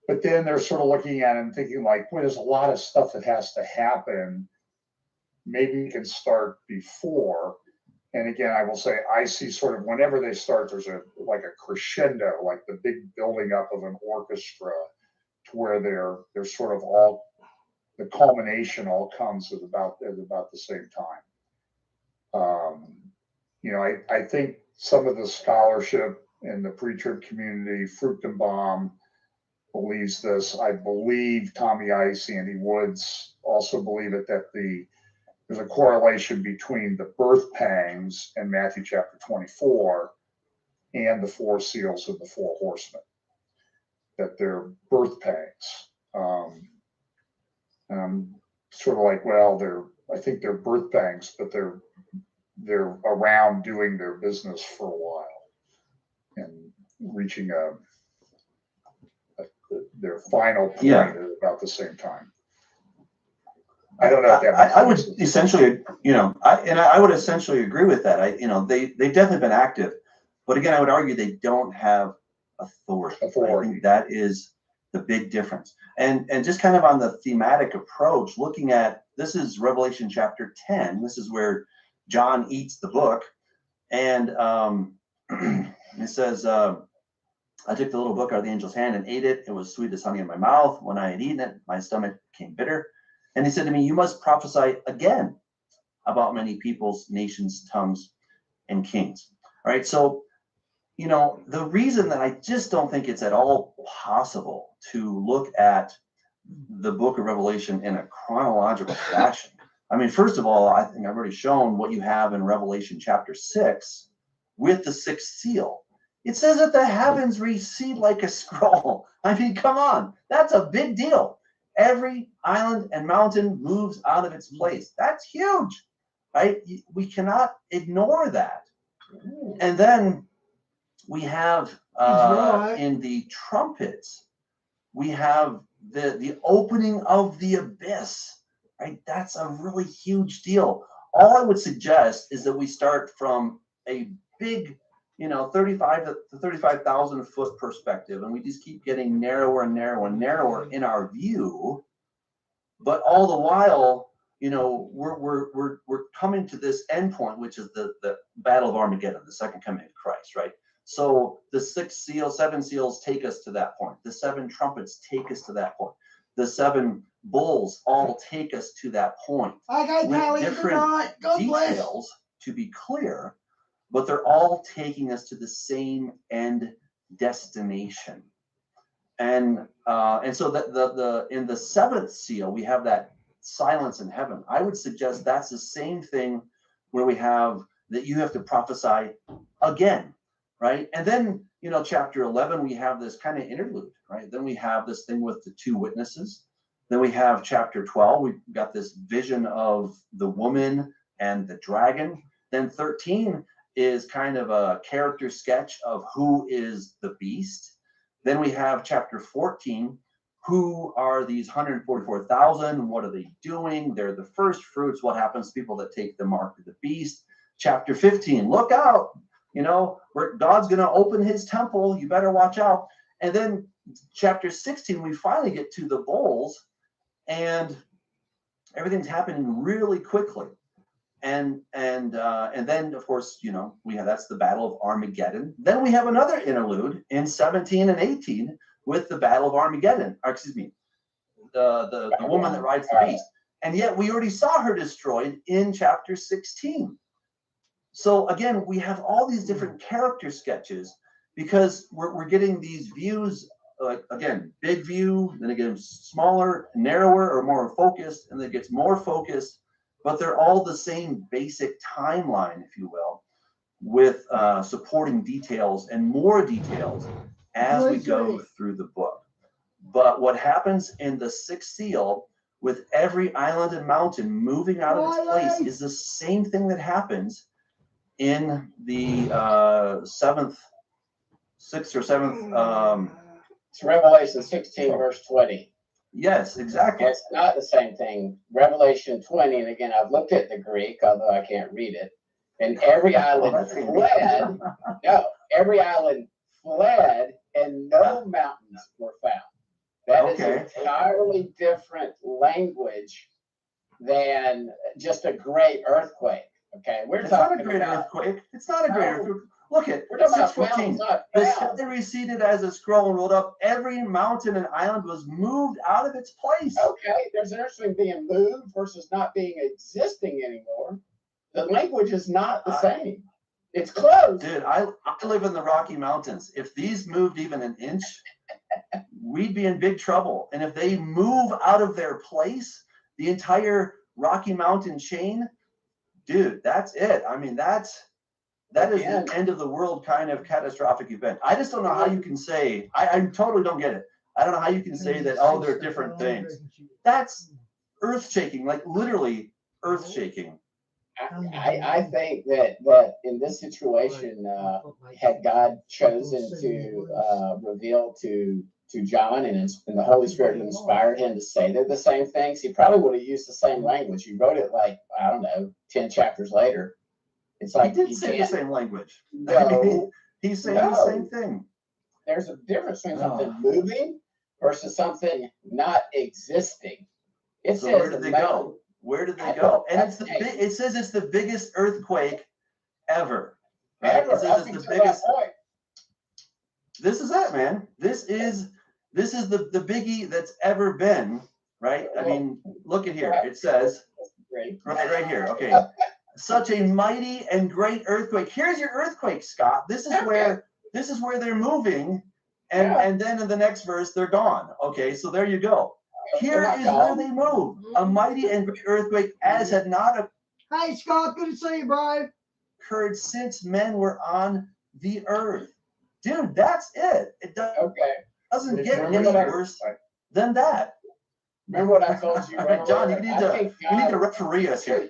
But then they're sort of looking at it and thinking, like, well, there's a lot of stuff that has to happen. Maybe we can start before. And again, I will say, I see sort of whenever they start, there's a crescendo, like the big building up of an orchestra, to where they're sort of all, the culmination all comes at about the same time. You know, I think some of the scholarship in the pre-trib community, Fruchtenbaum believes this. I believe Tommy Ice, Andy Woods also believe it, that there's a correlation between the birth pangs in Matthew chapter 24 and the four seals of the four horsemen, that they're birth pangs. And I'm sort of like, well, I think they're birth pangs, but they're around doing their business for a while and reaching a their final point Yeah. at about the same time. I don't know if that makes I would sense. essentially, I would essentially agree with that. They've definitely been active, but again, I would argue they don't have authority. I think that is the big difference. And just kind of on the thematic approach, looking at, this is Revelation chapter 10. This is where John eats the book, and it says, I took the little book out of the angel's hand and ate it. It was sweet as honey in my mouth. When I had eaten it, my stomach became bitter. And he said to me, you must prophesy again about many peoples, nations, tongues, and kings. All right. So, the reason that I just don't think it's at all possible to look at the book of Revelation in a chronological fashion. I mean, first of all, I think I've already shown what you have in Revelation chapter 6 with the sixth seal. It says that the heavens recede like a scroll. I mean, come on. That's a big deal. Every island and mountain moves out of its place. That's huge, right? We cannot ignore that. And then we have in the trumpets, we have the opening of the abyss, right? That's a really huge deal. All I would suggest is that we start from a big 35 to 35,000 foot perspective, and we just keep getting narrower and narrower and narrower in our view. But all the while, we're coming to this end point, which is the Battle of Armageddon, the second coming of Christ, right? So the seven seals take us to that point. The seven trumpets take us to that point. The seven bowls all take us to that point. Okay, with different details, to be clear, but they're all taking us to the same end destination. And so that in the seventh seal, we have that silence in heaven. I would suggest that's the same thing where we have that you have to prophesy again, right? And then, chapter 11, we have this kind of interlude, right? Then we have this thing with the two witnesses. Then we have chapter 12. We've got this vision of the woman and the dragon. Then 13 is kind of a character sketch of who is the beast. Then we have chapter 14. Who are these 144,000? What are they doing? They're the first fruits. What happens to people that take the mark of the beast? Chapter 15, look out. God's going to open his temple. You better watch out. And then chapter 16, we finally get to the bowls, and everything's happening really quickly. And then, of course, that's the Battle of Armageddon. Then we have another interlude in 17 and 18 with the Battle of Armageddon. Or excuse me, the woman that rides the beast. And yet we already saw her destroyed in chapter 16. So again, we have all these different character sketches because we're getting these views, again, big view, then it gets smaller, narrower, or more focused, and then it gets more focused. But they're all the same basic timeline, if you will, with supporting details and more details as we go through the book. But what happens in the sixth seal, with every island and mountain moving out of its place, is the same thing that happens in the sixth or seventh. It's Revelation 16, verse 20. Yes, exactly. It's not the same thing. Revelation 20, and again, I've looked at the Greek, although I can't read it. And every island fled. No, every island fled, and no mountains were found. That is an entirely different language than just a great earthquake. Okay, It's not a great earthquake. It's not a great earthquake. Look at 6:14. The sky receded as a scroll and rolled up. Every mountain and island was moved out of its place. Okay, there's an interesting being moved versus not being existing anymore. The language is not the same. It's close. Dude, I live in the Rocky Mountains. If these moved even an inch, we'd be in big trouble. And if they move out of their place, the entire Rocky Mountain chain, dude, that's it. I mean, that is the end of the world kind of catastrophic event. I just don't know how you can say, I totally don't get it. I don't know how you can say that, oh, they're different things. That's earth shaking, like literally earth shaking. I think that in this situation, had God chosen to reveal to John and the Holy Spirit inspired him to say they're the same things, he probably would have used the same language. He wrote it like, I don't know, 10 chapters later. It's like he did say the same language. No, he's saying the same thing. There's a difference between something moving versus something not existing. It So says where did they go? Where did they go? And it's it says it's the biggest earthquake ever. Right? Ever, it says it's the biggest. This is it, man. This is the biggie that's ever been, right? I mean, look at here. It says right here. Okay. Such a mighty and great earthquake. Here's your earthquake, Scott. This is where they're moving, and then in the next verse they're gone. Okay, so there you go. Here is where they move. A mighty and great earthquake, as had not Hey Scott, good to see you, bro. occurred since men were on the earth. Dude, that's it. It doesn't get any worse than that. Remember what I told you, right? John, you need to referee us here.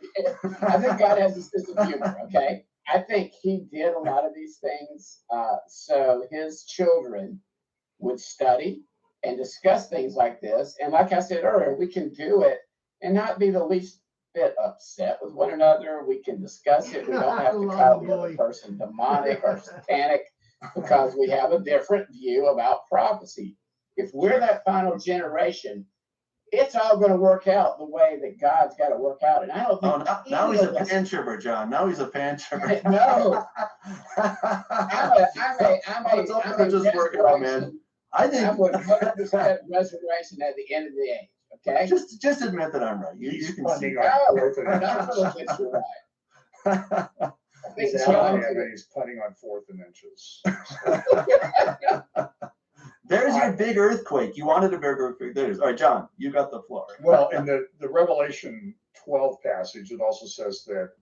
I think God has a sense of humor, okay? I think he did a lot of these things so his children would study and discuss things like this. And like I said earlier, we can do it and not be the least bit upset with one another. We can discuss it. We don't have to call the other person demonic or satanic because we have a different view about prophecy. If we're that final generation, it's all going to work out the way that God's got to work out. And I don't think now he's a pan-chipper, John. Now he's a pan-chipper. No. I'm just working out, man. I think I'm 100% resurrection at the end of the age. Okay. Just admit that I'm right. You can see. He's putting on fourth and inches. There's your big earthquake. You wanted a big earthquake. There's. All right, John, you got the floor. Well, in the Revelation 12 passage, it also says that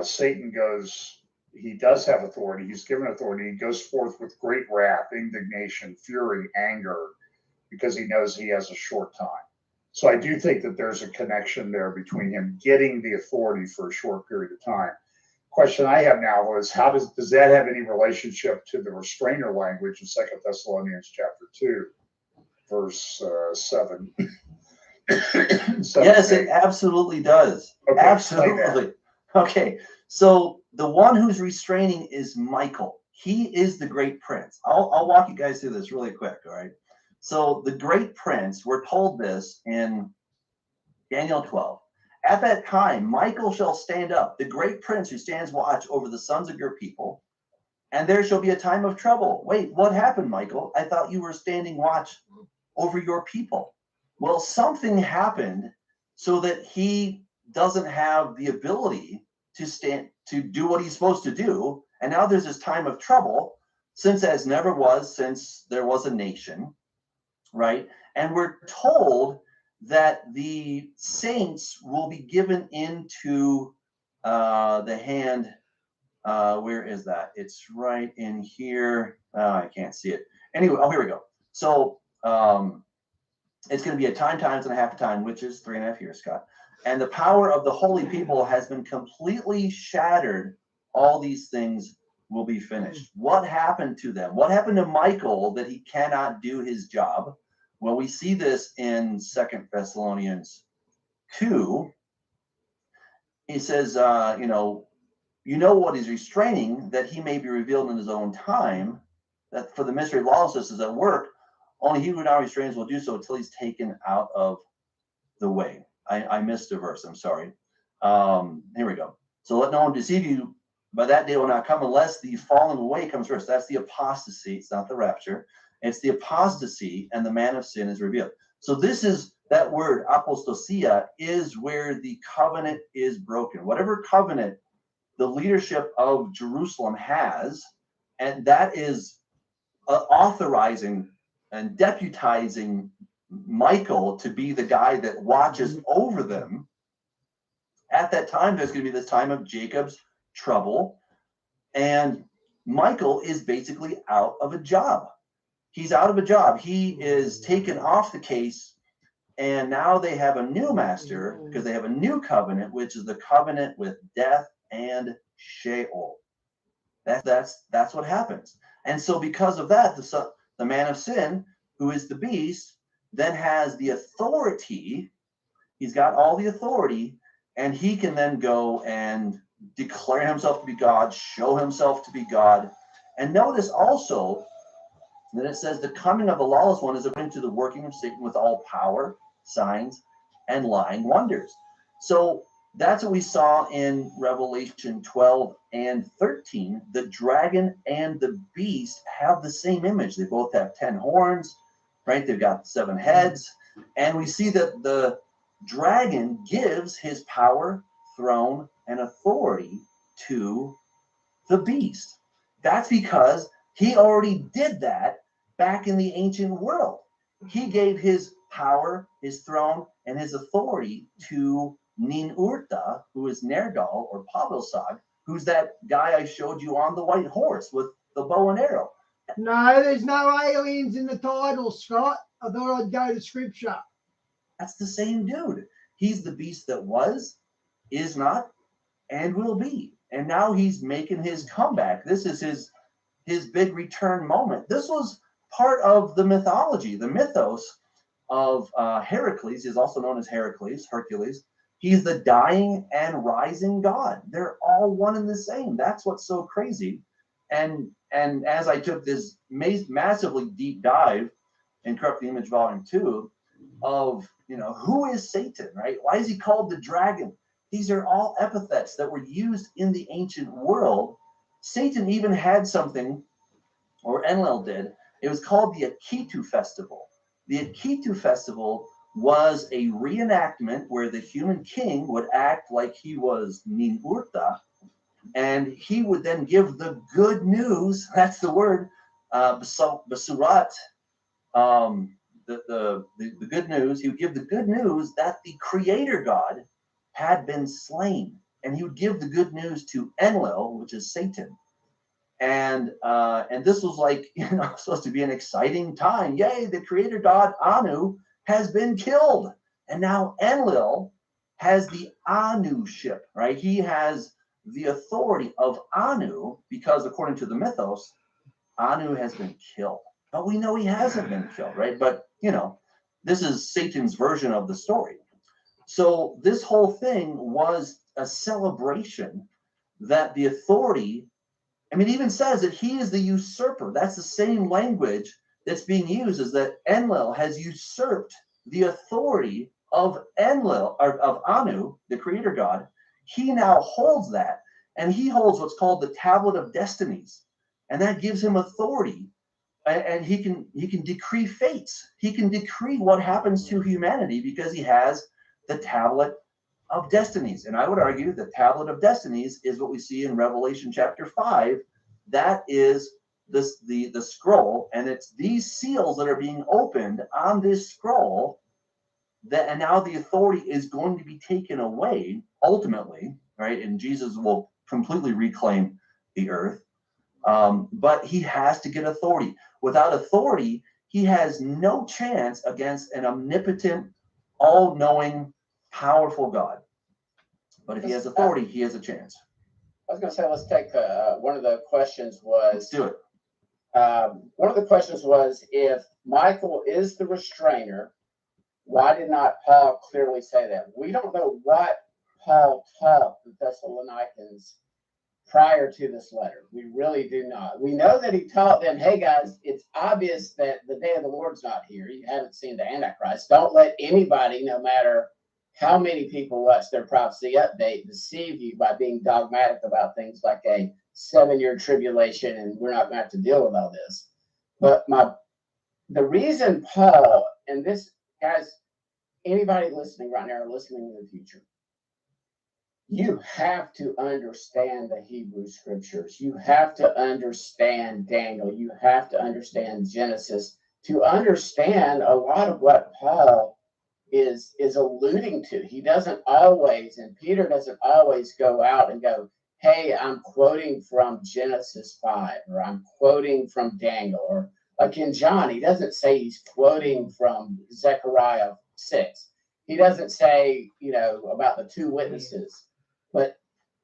Satan goes, he does have authority. He's given authority. He goes forth with great wrath, indignation, fury, anger, because he knows he has a short time. So I do think that there's a connection there between him getting the authority for a short period of time. Question I have now is, how does that have any relationship to the restrainer language in 2 Thessalonians chapter 2, verse 7? Yes, it absolutely does. Okay, absolutely. Okay, so the one who's restraining is Michael. He is the great prince. I'll walk you guys through this really quick, all right? So the great prince, we're told this in Daniel 12. At that time, Michael shall stand up, the great prince who stands watch over the sons of your people, and there shall be a time of trouble. Wait, what happened, Michael? I thought you were standing watch over your people. Well, something happened so that he doesn't have the ability to do what he's supposed to do. And now there's this time of trouble, since as never was since there was a nation, right? And we're told that the saints will be given into the hand. Where is that? It's right in here. I can't see it. Anyway, here we go. So it's going to be a time, times, and a half a time, which is 3.5 years, Scott. And the power of the holy people has been completely shattered. All these things will be finished. What happened to them? What happened to Michael that he cannot do his job? Well, we see this in 2 Thessalonians 2. He says, you know what he's restraining, that he may be revealed in his own time, that for the mystery of lawlessness is at work. Only he who now restrains will do so until he's taken out of the way. I missed a verse. I'm sorry. Here we go. So let no one deceive you, but that day will not come unless the falling away comes first. That's the apostasy. It's not the rapture. It's the apostasy, and the man of sin is revealed. So this is that word apostasia is where the covenant is broken. Whatever covenant the leadership of Jerusalem has, and that is authorizing and deputizing Michael to be the guy that watches over them. At that time, there's going to be this time of Jacob's trouble, and Michael is basically out of a job. He's out of a job. He is taken off the case And now they have a new master because they have a new covenant, which is the covenant with death and Sheol. That's what happens. And so because of that, the man of sin, who is the beast, then has the authority. He's got all the authority, and he can then go and declare himself to be God, show himself to be God. And notice also that it says the coming of the lawless one is according to the working of Satan with all power, signs, and lying wonders. So that's what we saw in Revelation 12 and 13. The dragon and the beast have the same image. They both have 10 horns, right? They've got 7 heads. And we see that the dragon gives his power, throne, and authority to the beast. That's because he already did that back in the ancient world. He gave his power, his throne, and his authority to Ninurta, who is Nergal or Pavelsag, who's that guy I showed you on the white horse with the bow and arrow. No, there's no aliens in the title, Scott. I thought I'd go to scripture. That's the same dude. He's the beast that was, is not, and will be. And now he's making his comeback. This is his big return moment. This was part of the mythology, the mythos of Heracles. Is also known as Hercules. He's the dying and rising god. They're all one and the same. That's what's so crazy. And as I took this massively deep dive in Corrupt the Image Volume 2 of, who is Satan, right? Why is he called the dragon? These are all epithets that were used in the ancient world. Satan even had something, or Enlil did. It was called the Akitu Festival. The Akitu Festival was a reenactment where the human king would act like he was Ninurta, and he would then give the good news. That's the word, basurat, the good news. He would give the good news that the creator god had been slain, and he would give the good news to Enlil, which is Satan. And this was like, supposed to be an exciting time. Yay, the creator god Anu has been killed. And now Enlil has the Anu-ship, right? He has the authority of Anu because according to the mythos, Anu has been killed. But we know he hasn't been killed, right? But, this is Satan's version of the story. So this whole thing was a celebration that the authority, it even says that he is the usurper. That's the same language that's being used, is that Enlil has usurped the authority of Enlil, or of Anu, the creator god. He now holds that, and he holds what's called the Tablet of Destinies, and that gives him authority. And he can decree fates. He can decree what happens to humanity because he has the Tablet of Destinies. And I would argue the Tablet of Destinies is what we see in Revelation chapter 5. That is the scroll, and it's these seals that are being opened on this scroll, and now the authority is going to be taken away ultimately, right? And Jesus will completely reclaim the earth. But he has to get authority. Without authority, he has no chance against an omnipotent, all-knowing, powerful God. But if he has authority, he has a chance. I was going to say, let's take one of the questions was. Let's do it. One of the questions was, if Michael is the restrainer, why did not Paul clearly say that? We don't know what Paul taught the Thessalonians prior to this letter. We really do not. We know that he taught them, hey guys, it's obvious that the day of the Lord's not here. You haven't seen the Antichrist. Don't let anybody, no matter how many people watch their prophecy update, deceive you by being dogmatic about things like a 7-year tribulation and we're not going to have to deal with all this. But the reason Paul, and this, guys, anybody listening right now or listening in the future, you have to understand the Hebrew scriptures. You have to understand Daniel. You have to understand Genesis to understand a lot of what Paul is alluding to. He doesn't always, and Peter doesn't always go out and go, hey, I'm quoting from Genesis 5, or I'm quoting from Daniel, or like in John, he doesn't say he's quoting from Zechariah 6. He doesn't say, about the 2 witnesses, but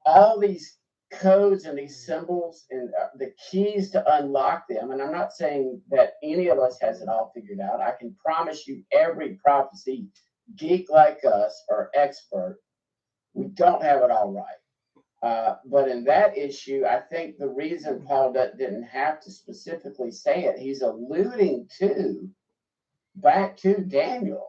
all these codes and these symbols and the keys to unlock them. And I'm not saying that any of us has it all figured out. I can promise you every prophecy geek like us or expert, we don't have it all right. But in that issue, I think the reason Paul didn't have to specifically say it, he's alluding back to Daniel,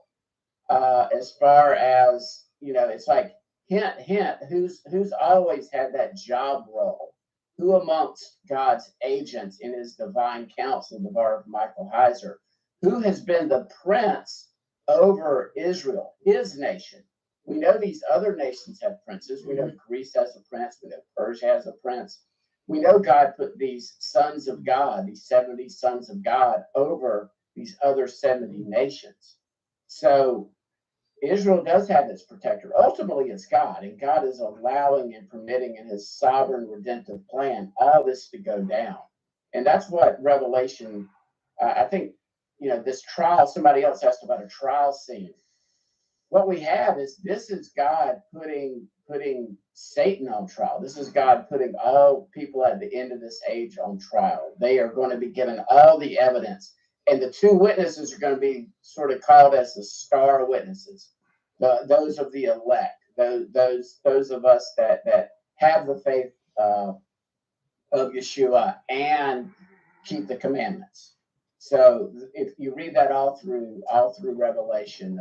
as far as, it's like, hint, hint, who's always had that job role? Who amongst God's agents in his divine council, the bar of Michael Heiser, who has been the prince over Israel, his nation? We know these other nations have princes. We know Greece has a prince. We know Persia has a prince. We know God put these sons of God, these 70 sons of God, over these other 70 nations. So Israel does have its protector. Ultimately, it's God, and God is allowing and permitting in his sovereign redemptive plan all this to go down. And that's what Revelation, I think, this trial, somebody else asked about a trial scene. What we have is, this is God putting Satan on trial. This is God putting all people at the end of this age on trial. They are going to be given all the evidence. And the 2 witnesses are going to be sort of called as the star witnesses, those of the elect, those of us that have the faith of Yeshua and keep the commandments. So if you read that all through Revelation,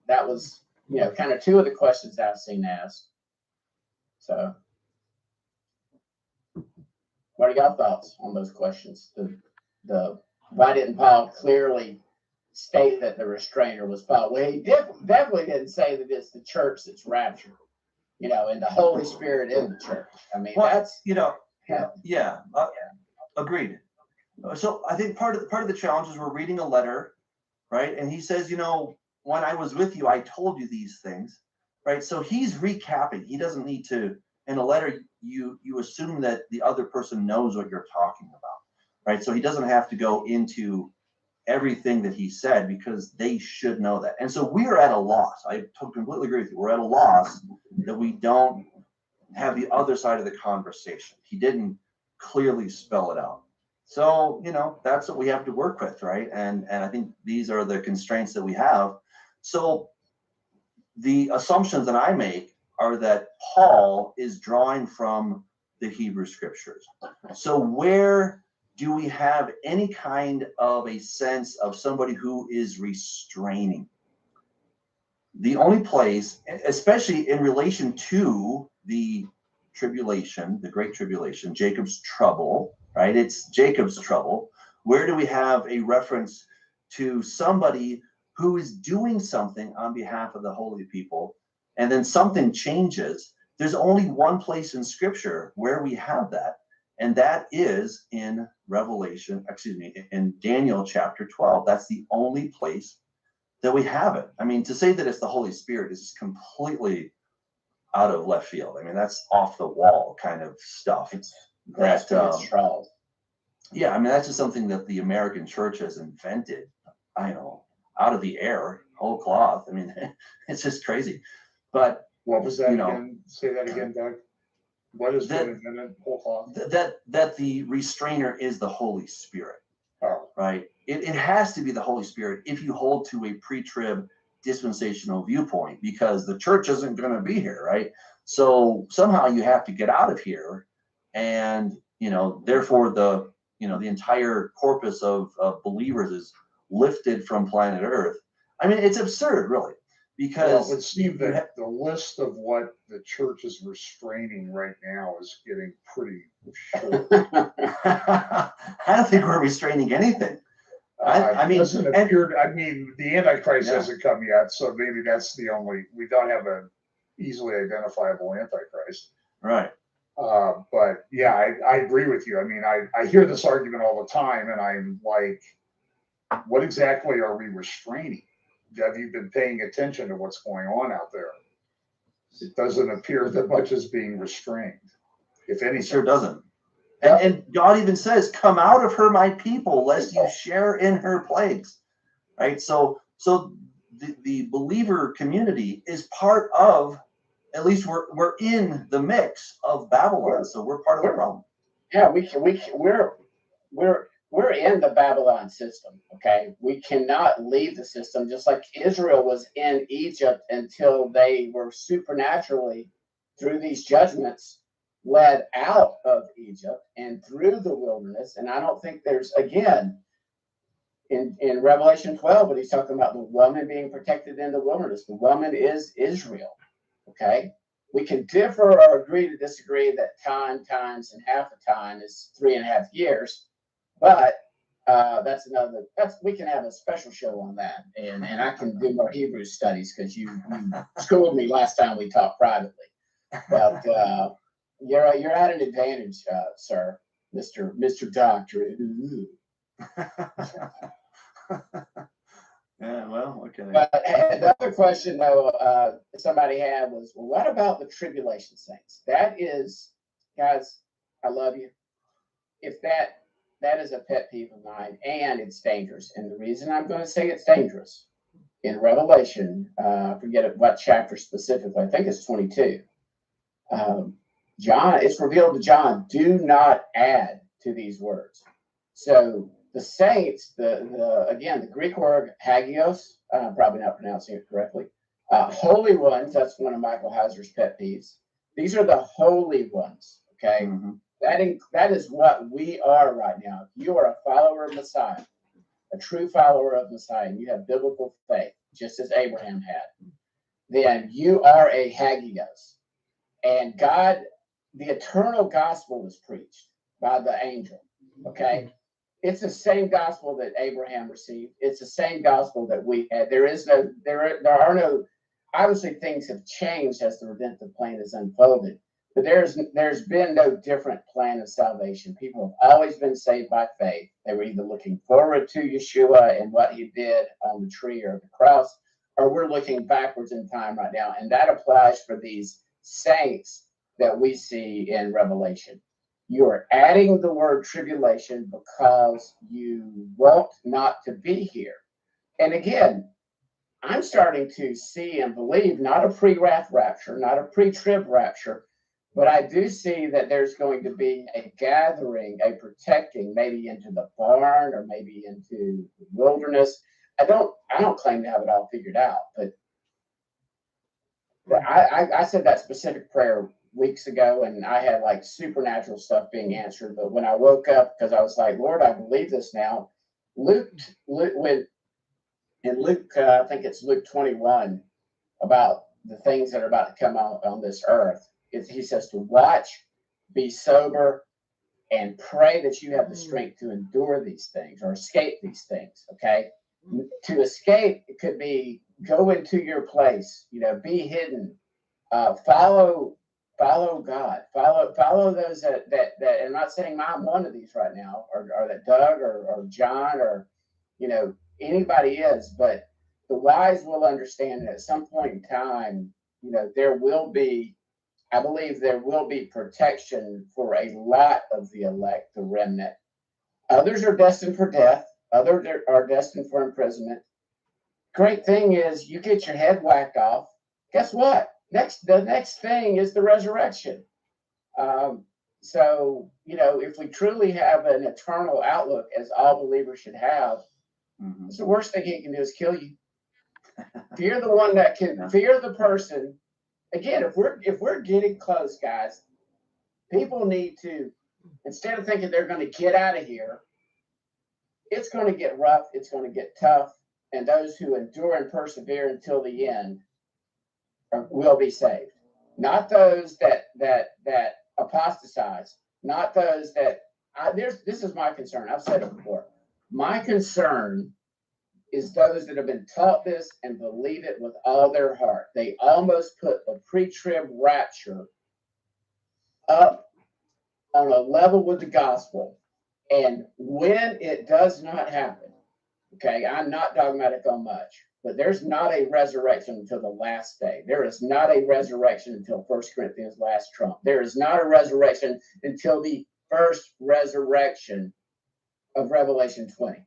that was kind of 2 of the questions I've seen asked. So, what are y'all thoughts on those questions? Why didn't Paul clearly state that the restrainer was Paul? Well, he definitely didn't say that it's the church that's raptured, and the Holy Spirit in the church. I mean, that's agreed. So I think part of the challenge is we're reading a letter, right? And he says, when I was with you, I told you these things, right? So he's recapping. He doesn't need to. In a letter, you assume that the other person knows what you're talking about, right? So he doesn't have to go into everything that he said, because they should know that. And so we're at a loss. I completely agree with you. We're at a loss that we don't have the other side of the conversation. He didn't clearly spell it out. So, that's what we have to work with, right? And I think these are the constraints that we have. So the assumptions that I make are that Paul is drawing from the Hebrew scriptures. So where do we have any kind of a sense of somebody who is restraining? The only place, especially in relation to the tribulation, the great tribulation, Jacob's trouble, right? It's Jacob's trouble. Where do we have a reference to somebody who is doing something on behalf of the holy people, and then something changes? There's only one place in scripture where we have that, and that is in in Daniel chapter 12. That's the only place that we have it. I mean, to say that it's the Holy Spirit is completely out of left field. I mean, that's off the wall kind of stuff. Yeah, I mean, that's just something that the American church has invented. I know, out of the air, whole cloth. I mean, it's just crazy. But what was that again? Say that again, Doug. What is that invented? Whole cloth. That the restrainer is the Holy Spirit. Oh, right. It has to be the Holy Spirit if you hold to a pre-trib dispensational viewpoint, because the church isn't going to be here, right? So somehow you have to get out of here, and therefore the entire corpus of believers is lifted from planet Earth. I mean, it's absurd, really, because it would seem that the list of what the church is restraining right now is getting pretty short. I don't think we're restraining anything. I mean, doesn't appear. I mean, the Antichrist hasn't come yet, so maybe that's the only. We don't have an easily identifiable Antichrist, right? But yeah, I agree with you. I mean, I hear this argument all the time, and I'm like, what exactly are we restraining? Have you been paying attention to what's going on out there? It doesn't appear that much is being restrained, if anything. It sure doesn't. And God even says, "Come out of her, my people, lest you share in her plagues." Right. So the believer community is part of, at least we're in the mix of Babylon, so we're part of the problem. Yeah, we're in the Babylon system. Okay, we cannot leave the system, just like Israel was in Egypt until they were supernaturally, through these judgments, led out of Egypt and through the wilderness. And I don't think there's, again, in Revelation 12, when he's talking about the woman being protected in the wilderness, the woman is Israel. Okay, we can differ or agree to disagree that times and half a time is 3.5 years, but we can have a special show on that, and I can do more Hebrew studies because you schooled me last time we talked privately. But you're at an advantage, sir, Mr. Doctor. Yeah, well, okay. But another question, though, somebody had was, well, what about the tribulation saints? That is, guys, I love you. If that is a pet peeve of mine, and it's dangerous. And the reason I'm going to say it's dangerous, in Revelation, I forget what chapter specifically, I think it's 22. John, it's revealed to John, do not add to these words. So the saints, again, the Greek word hagios, I'm probably not pronouncing it correctly. Holy ones, that's one of Michael Heiser's pet peeves. These are the holy ones, okay? Mm-hmm. That is what we are right now. If you are a follower of Messiah, a true follower of Messiah, and you have biblical faith, just as Abraham had, then you are a hagios. And God, the eternal gospel is preached by the angel, okay? It's the same gospel that Abraham received. It's the same gospel that we had. There are no, obviously things have changed as the redemptive plan is unfolded, but there's been no different plan of salvation. People have always been saved by faith. They were either looking forward to Yeshua and what he did on the tree or the cross, or we're looking backwards in time right now. And that applies for these saints that we see in Revelation. You are adding the word tribulation because you want not to be here. And again, I'm starting to see and believe not a pre-wrath rapture, not a pre-trib rapture, but I do see that there's going to be a gathering, a protecting, maybe into the barn or maybe into the wilderness. I don't claim to have it all figured out, but I said that specific prayer weeks ago, and I had like supernatural stuff being answered. But when I woke up, because I was like, Lord, I believe this now. Luke, I think it's Luke 21, about the things that are about to come on this earth. He says to watch, be sober, and pray that you have the strength to endure these things or escape these things. Okay, to escape, it could be go into your place, be hidden, follow God, follow those that I'm not saying I'm one of these right now, or that Doug or John or anybody is, but the wise will understand that at some point in time, there will be, I believe there will be protection for a lot of the elect, the remnant. Others are destined for death. Others are destined for imprisonment. Great thing is you get your head whacked off. Guess what? The next thing is the resurrection. So, if we truly have an eternal outlook, as all believers should have, it's the worst thing he can do is kill you. Fear the one that can, fear the person. Again, if we're getting close, guys, people need to, instead of thinking they're going to get out of here, it's going to get rough, it's going to get tough, and those who endure and persevere until the end will be saved. Not those that apostatize, not those that this is my concern. I've said it before. My concern is those that have been taught this and believe it with all their heart. They almost put the pre-trib rapture up on a level with the gospel. And when it does not happen, okay, I'm not dogmatic on much, but there's not a resurrection until the last day. There is not a resurrection until 1 Corinthians last trump. There is not a resurrection until the first resurrection of Revelation 20.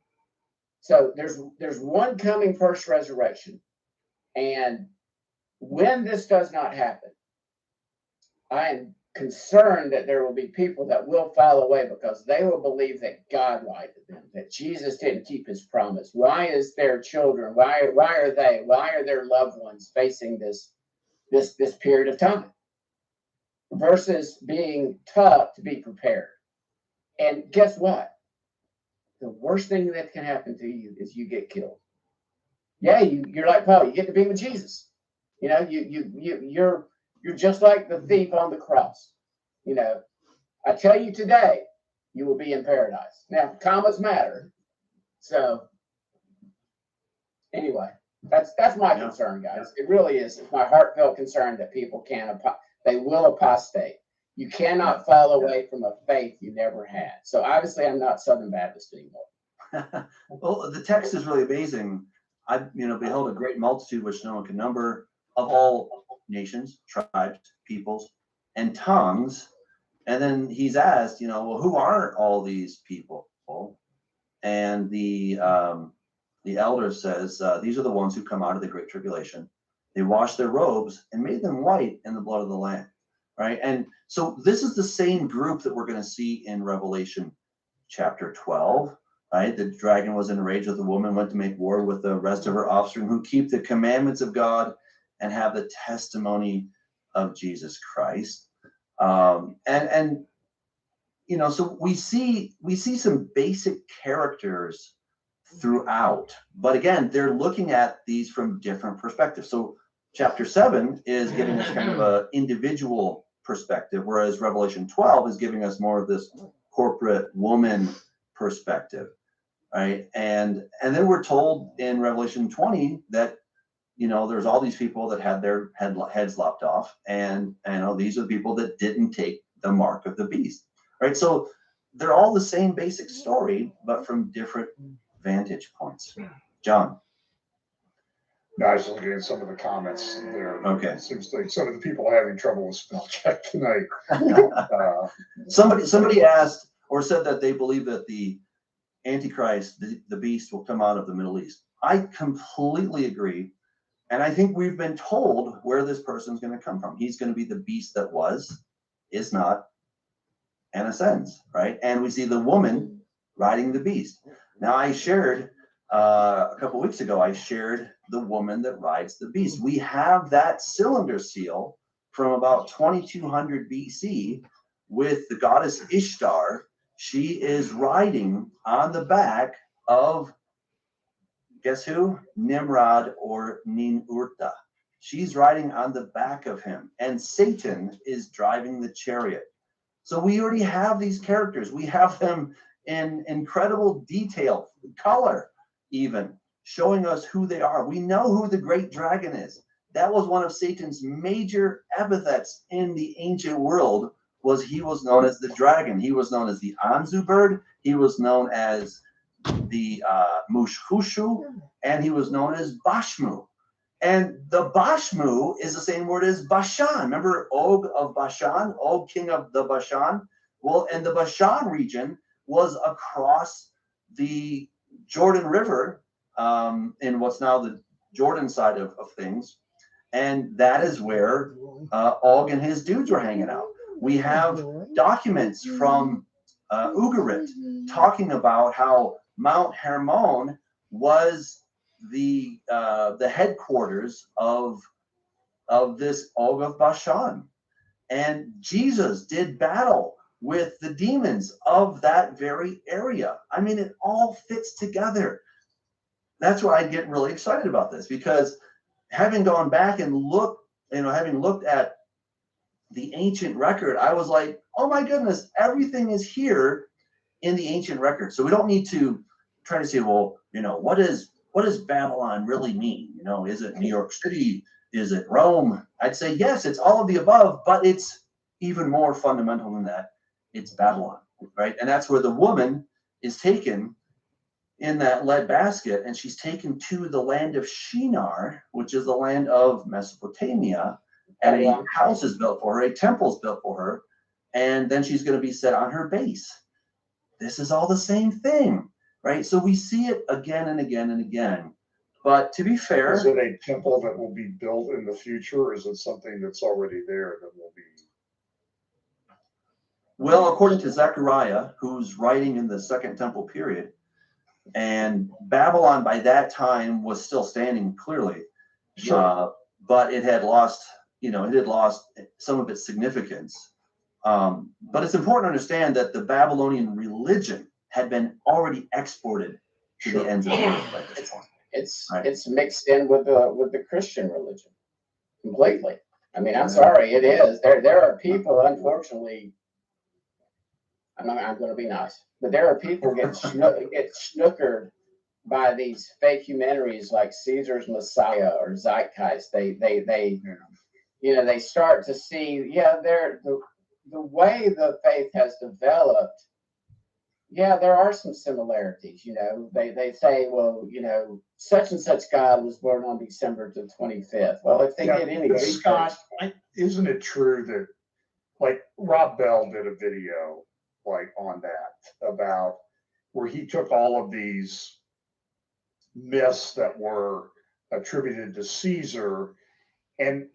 So there's one coming first resurrection. And when this does not happen, I am concerned that there will be people that will fall away because they will believe that God lied to them, that Jesus didn't keep his promise. Why is their children, why are their loved ones facing this period of time? Versus being taught to be prepared. And guess what? The worst thing that can happen to you is you get killed. Yeah, you're like Paul, you get to be with Jesus. You know, you're just like the thief on the cross. You know, I tell you today, you will be in paradise. Now, commas matter. So anyway, that's my concern, guys. It really is. It's my heartfelt concern that people they will apostate. You cannot fall away from a faith you never had. So obviously, I'm not Southern Baptist anymore. Well, the text is really amazing. I, beheld a great multitude which no one can number, of all nations, tribes, peoples, and tongues. And then he's asked, well, who are all these people? And the elder says, these are the ones who come out of the great tribulation. They washed their robes and made them white in the blood of the Lamb. Right. And so this is the same group that we're going to see in Revelation chapter 12. Right. The dragon was enraged with the woman, went to make war with the rest of her offspring who keep the commandments of God and have the testimony of Jesus Christ. So we see some basic characters throughout, but again, they're looking at these from different perspectives. So chapter 7 is giving us kind of an individual perspective, whereas Revelation 12 is giving us more of this corporate woman perspective, right? And then we're told in Revelation 20 that there's all these people that had their heads lopped off, and these are the people that didn't take the mark of the beast, right? So they're all the same basic story, but from different vantage points. John. No, I was looking at some of the comments there. Okay. It seems like some of the people are having trouble with spell check tonight. Somebody asked or said that they believe that the Antichrist, the beast, will come out of the Middle East. I completely agree. And I think we've been told where this person's going to come from. He's going to be the beast that was, is not, and ascends, right? And we see the woman riding the beast. Now, I shared a couple weeks ago, I shared the woman that rides the beast. We have that cylinder seal from about 2200 BC with the goddess Ishtar. She is riding on the back of, guess who? Nimrod or Ninurta. She's riding on the back of him, and Satan is driving the chariot. So we already have these characters. We have them in incredible detail, color even, showing us who they are. We know who the great dragon is. That was one of Satan's major epithets in the ancient world. He was known as the dragon. He was known as the Anzu bird. He was known as the Mushkushu, and he was known as Bashmu. And the Bashmu is the same word as Bashan. Remember Og of Bashan, Og king of the Bashan? Well, and the Bashan region was across the Jordan River in what's now the Jordan side of things. And that is where Og and his dudes were hanging out. We have documents from Ugarit talking about how Mount Hermon was the headquarters of this Og of Bashan. And Jesus did battle with the demons of that very area. I mean, it all fits together. That's why I get really excited about this, because having gone back and having looked at the ancient record, I was like, oh my goodness, everything is here in the ancient record. So we don't need to try to say, well, what does Babylon really mean? Is it New York City? Is it Rome? I'd say, yes, it's all of the above, but it's even more fundamental than that. It's Babylon, right? And that's where the woman is taken in that lead basket, and she's taken to the land of Shinar, which is the land of Mesopotamia, and a house is built for her, a temple is built for her, and then she's going to be set on her base. This is all the same thing, right? So we see it again and again and again But to be fair, Is it a temple that will be built in the future, or is it something that's already there that will be? well, according to Zechariah, who's writing in the Second Temple period, and Babylon by that time was still standing clearly, but it had lost, some of its significance. But it's important to understand that the Babylonian religion had been already exported to the ends of the earth by this point. It's mixed in with the Christian religion completely. I mean, I'm sorry, it is. There are people, unfortunately. I'm going to be nice, but there are people get snookered by these fake humanities like Caesar's Messiah or Zeitgeist. They start to see, the way the faith has developed. Yeah, there are some similarities. They say, well, such and such God was born on December the 25th. Well, if they did any research, Scott, isn't it true that, like, Rob Bell did a video on that about where he took all of these myths that were attributed to Caesar, and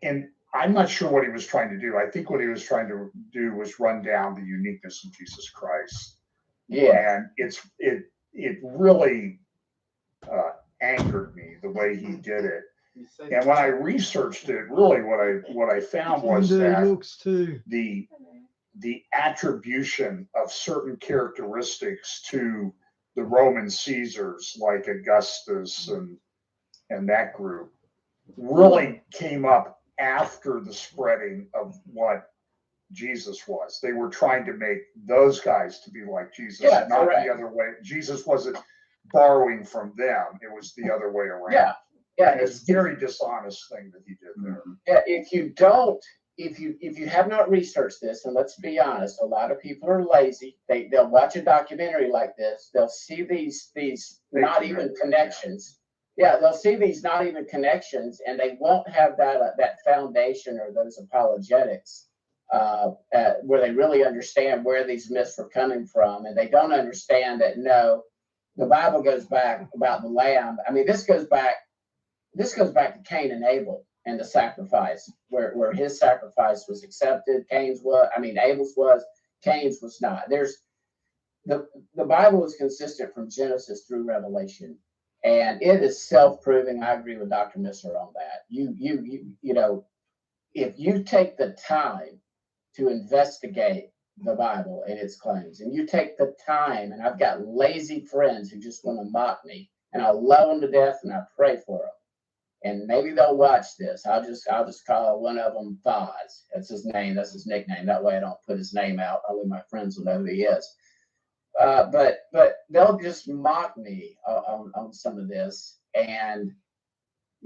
I'm not sure what he was trying to do. I think what he was trying to do was run down the uniqueness of Jesus Christ. Yeah, and it really angered me the way he did it. And when I researched it, really what I found was that the attribution of certain characteristics to the Roman Caesars, like Augustus and that group, really came up after the spreading of what Jesus was. They were trying to make those guys to be like Jesus, not the other way. Jesus wasn't borrowing from them; it was the other way around. Yeah, and it's a very dishonest thing that he did there. Yeah, if you have not researched this, and let's be honest, a lot of people are lazy. They'll watch a documentary like this. They'll see these not even connections. Yeah, they'll see these not even connections, and they won't have that foundation or those apologetics where they really understand where these myths were coming from, and they don't understand that the Bible goes back about the lamb. I mean, this goes back to Cain and Abel and the sacrifice, where his sacrifice was accepted. Abel's was, Cain's was not. The Bible is consistent from Genesis through Revelation, and it is self-proving. I agree with Dr. Misser on that. If you take the time to investigate the Bible and its claims, and you take the time, and I've got lazy friends who just want to mock me, and I love them to death, and I pray for them. And maybe they'll watch this. I'll just call one of them Foz. That's his name. That's his nickname. That way I don't put his name out. Only my friends will know who he is. But they'll just mock me on some of this. And,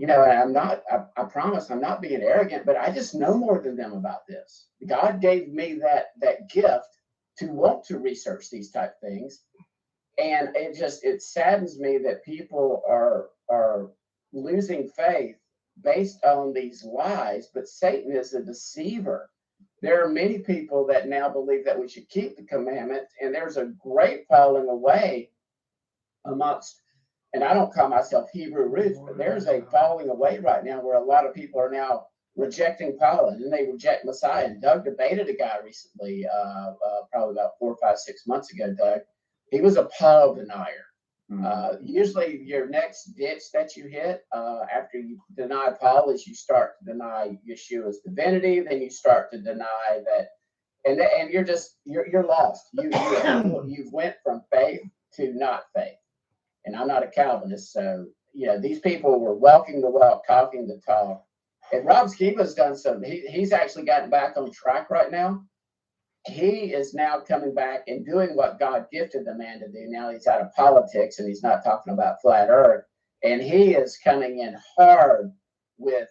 I'm not, I promise I'm not being arrogant, but I just know more than them about this. God gave me that gift to want to research these type things. And it saddens me that people are losing faith based on these lies, but Satan is a deceiver. There are many people that now believe that we should keep the commandments, and there's a great falling away amongst, and I don't call myself Hebrew roots, but there's a falling away right now where a lot of people are now rejecting Paul, and then they reject Messiah. And Doug debated a guy recently, probably about 4, 5, 6 months ago, Doug. He was a Paul denier. Usually your next ditch that you hit after you deny Paul is you start to deny Yeshua's divinity, then you start to deny that, and you're lost. You've went from faith to not faith. And I'm not a Calvinist, so these people were walking the walk, talking the talk. And Rob Skiba's done something. He's actually gotten back on track right now. He is now coming back and doing what God gifted the man to do. Now he's out of politics and he's not talking about flat earth. And he is coming in hard with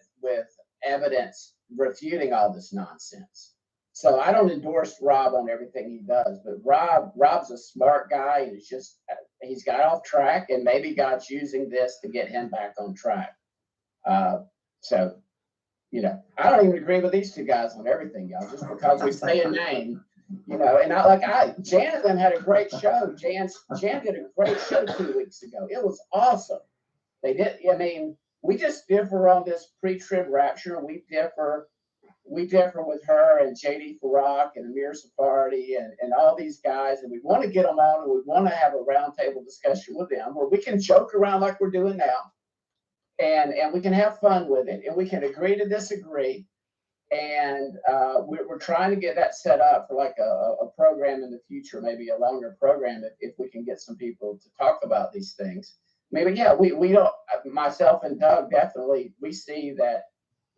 evidence refuting all this nonsense. So I don't endorse Rob on everything he does, but Rob's a smart guy, and he's got off track, and maybe God's using this to get him back on track. So I don't even agree with these two guys on everything, y'all, just because we say a name, and Jan and them had a great show. Jan did a great show 2 weeks ago. It was awesome. They did. I mean, we just differ on this pre-trib rapture. We differ with her and JD Farrak and Amir Sephardi and all these guys, and we want to get them on, and we want to have a roundtable discussion with them where we can joke around like we're doing now, and we can have fun with it, and we can agree to disagree, and we're trying to get that set up for like a program in the future, maybe a longer program if we can get some people to talk about these things. Maybe, yeah, we don't, myself and Doug definitely, we see that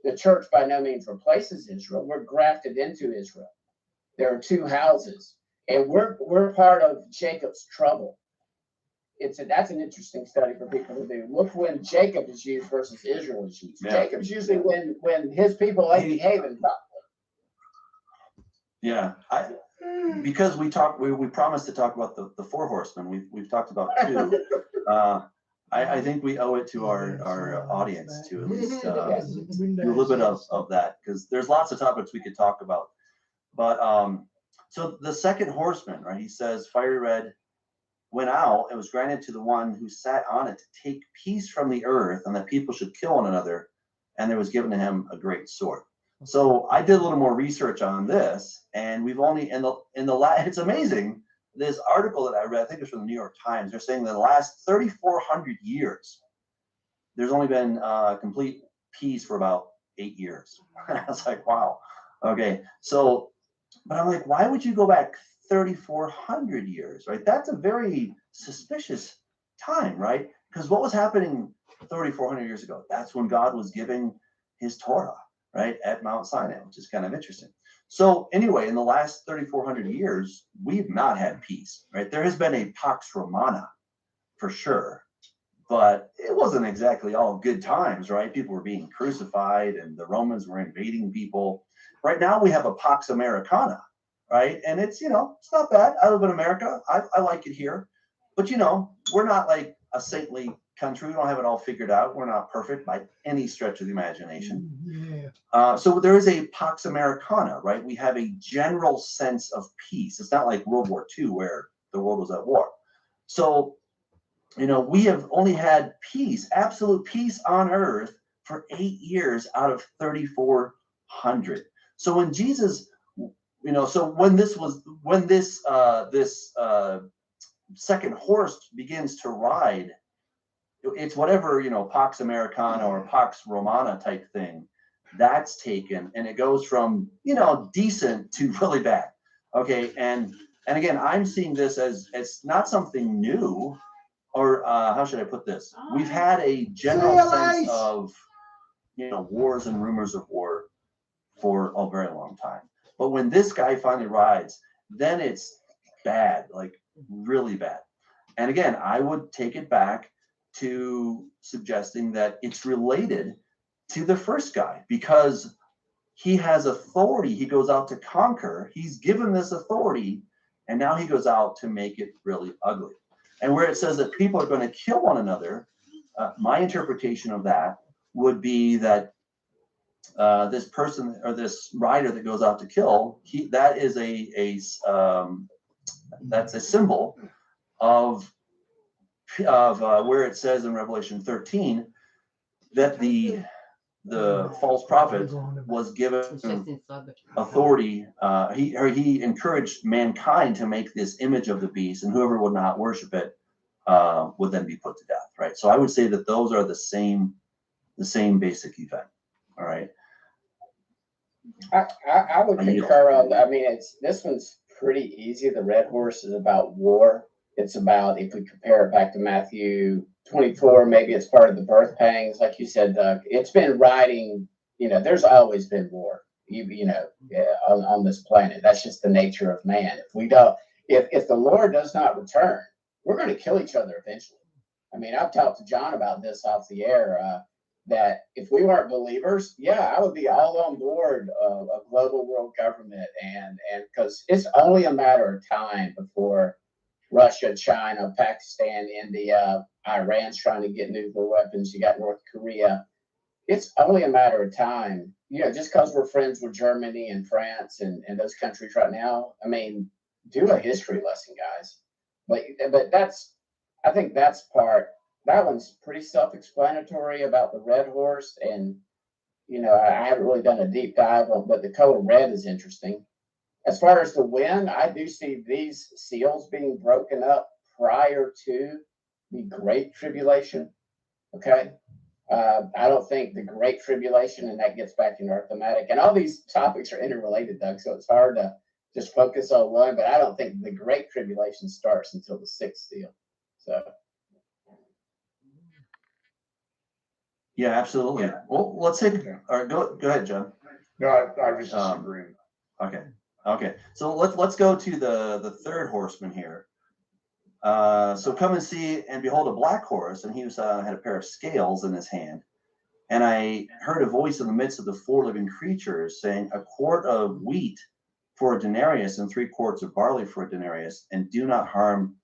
the church by no means replaces Israel. We're grafted into Israel. There are two houses, and we're part of Jacob's trouble. That's an interesting study for people to do. Look when Jacob is used versus Israel is used. Yeah. Jacob's usually when his people ain't behaving properly. Yeah, because we promised to talk about the four horsemen. We've talked about two. I think we owe it to our audience to at least do a little bit of that, because there's lots of topics we could talk about. But so the second horseman, right? He says, fiery red went out and was granted to the one who sat on it to take peace from the earth, and that people should kill one another, and there was given to him a great sword. So I did a little more research on this, and we've only it's amazing. This article that I read, I think it's from the New York Times, they're saying that in the last 3,400 years, there's only been complete peace for about 8 years. I was like, wow. Okay, so, but I'm like, why would you go back 3,400 years, right? That's a very suspicious time, right? Because what was happening 3,400 years ago? That's when God was giving his Torah, right, at Mount Sinai, which is kind of interesting. So anyway, in the last 3,400 years, we've not had peace, right? There has been a Pax Romana, for sure, but it wasn't exactly all good times, right? People were being crucified and the Romans were invading people. Right now we have a Pax Americana, right? And it's, it's not bad. I live in America. I like it here. But, we're not like a saintly country. We don't have it all figured out. We're not perfect by any stretch of the imagination. Yeah. So there is a Pax Americana, right? We have a general sense of peace. It's not like World War II where the world was at war. So, we have only had peace, absolute peace on earth for 8 years out of 3,400. So when Jesus, so when this second horse begins to ride, it's whatever, Pax Americana or Pax Romana type thing, that's taken, and it goes from, decent to really bad. Okay, and again, I'm seeing this as not something new, or how should I put this? We've had a general sense of, wars and rumors of war for a very long time. But when this guy finally rides, then it's bad, like really bad. And again, I would take it back to suggesting that it's related to the first guy, because he has authority. He goes out to conquer. He's given this authority, and now he goes out to make it really ugly. And where it says that people are going to kill one another, my interpretation of that would be that this person or this rider that goes out to kill, that is that's a symbol of where it says in Revelation 13 that the false prophet was given authority. He encouraged mankind to make this image of the beast, and whoever would not worship it would then be put to death, right? So I would say that those are the same basic event. All right. I would concur on. I mean, this one's pretty easy. The red horse is about war. It's about, if we compare it back to Matthew 24, maybe it's part of the birth pangs, like you said, Doug. It's been riding. There's always been war. On this planet. That's just the nature of man. If we don't, if the Lord does not return, we're going to kill each other eventually. I mean, I've talked to John about this off the air. That if we weren't believers, I would be all on board of a global world government, and because it's only a matter of time before Russia, China, Pakistan, India, Iran's trying to get nuclear weapons. You got North Korea. It's only a matter of time. Just because we're friends with Germany and France and those countries right now, I mean, do a history lesson, guys. But I think that's part that one's pretty self-explanatory about the red horse, and I haven't really done a deep dive on, but the color red is interesting. As far as the wind, I do see these seals being broken up prior to the Great Tribulation. Okay. I don't think the Great Tribulation, and that gets back into our thematic, and all these topics are interrelated, Doug, so it's hard to just focus on one, but I don't think the Great Tribulation starts until the sixth seal. So. Yeah, absolutely. Well, let's take. All right, go ahead, John. No, I was just agreeing. Okay. So let's go to the third horseman here. So come and see and behold a black horse, and he was had a pair of scales in his hand. And I heard a voice in the midst of the four living creatures saying, "A quart of wheat for a denarius and 3 quarts of barley for a denarius, and do not harm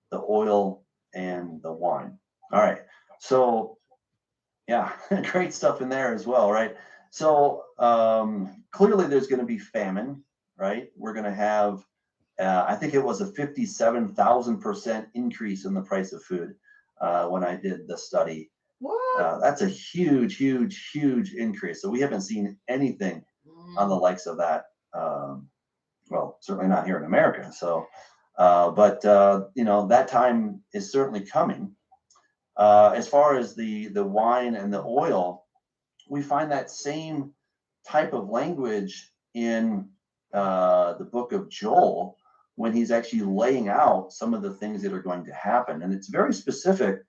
the oil and the wine." All right. So yeah, great stuff in there as well, right? So clearly there's going to be famine, right? We're going to have, I think it was a 57,000% increase in the price of food when I did the study. What? That's a huge, huge, huge increase. So we haven't seen anything on the likes of that. Well, certainly not here in America. So, but that time is certainly coming. As far as the wine and the oil, we find that same type of language in the book of Joel when he's actually laying out some of the things that are going to happen. And it's very specific,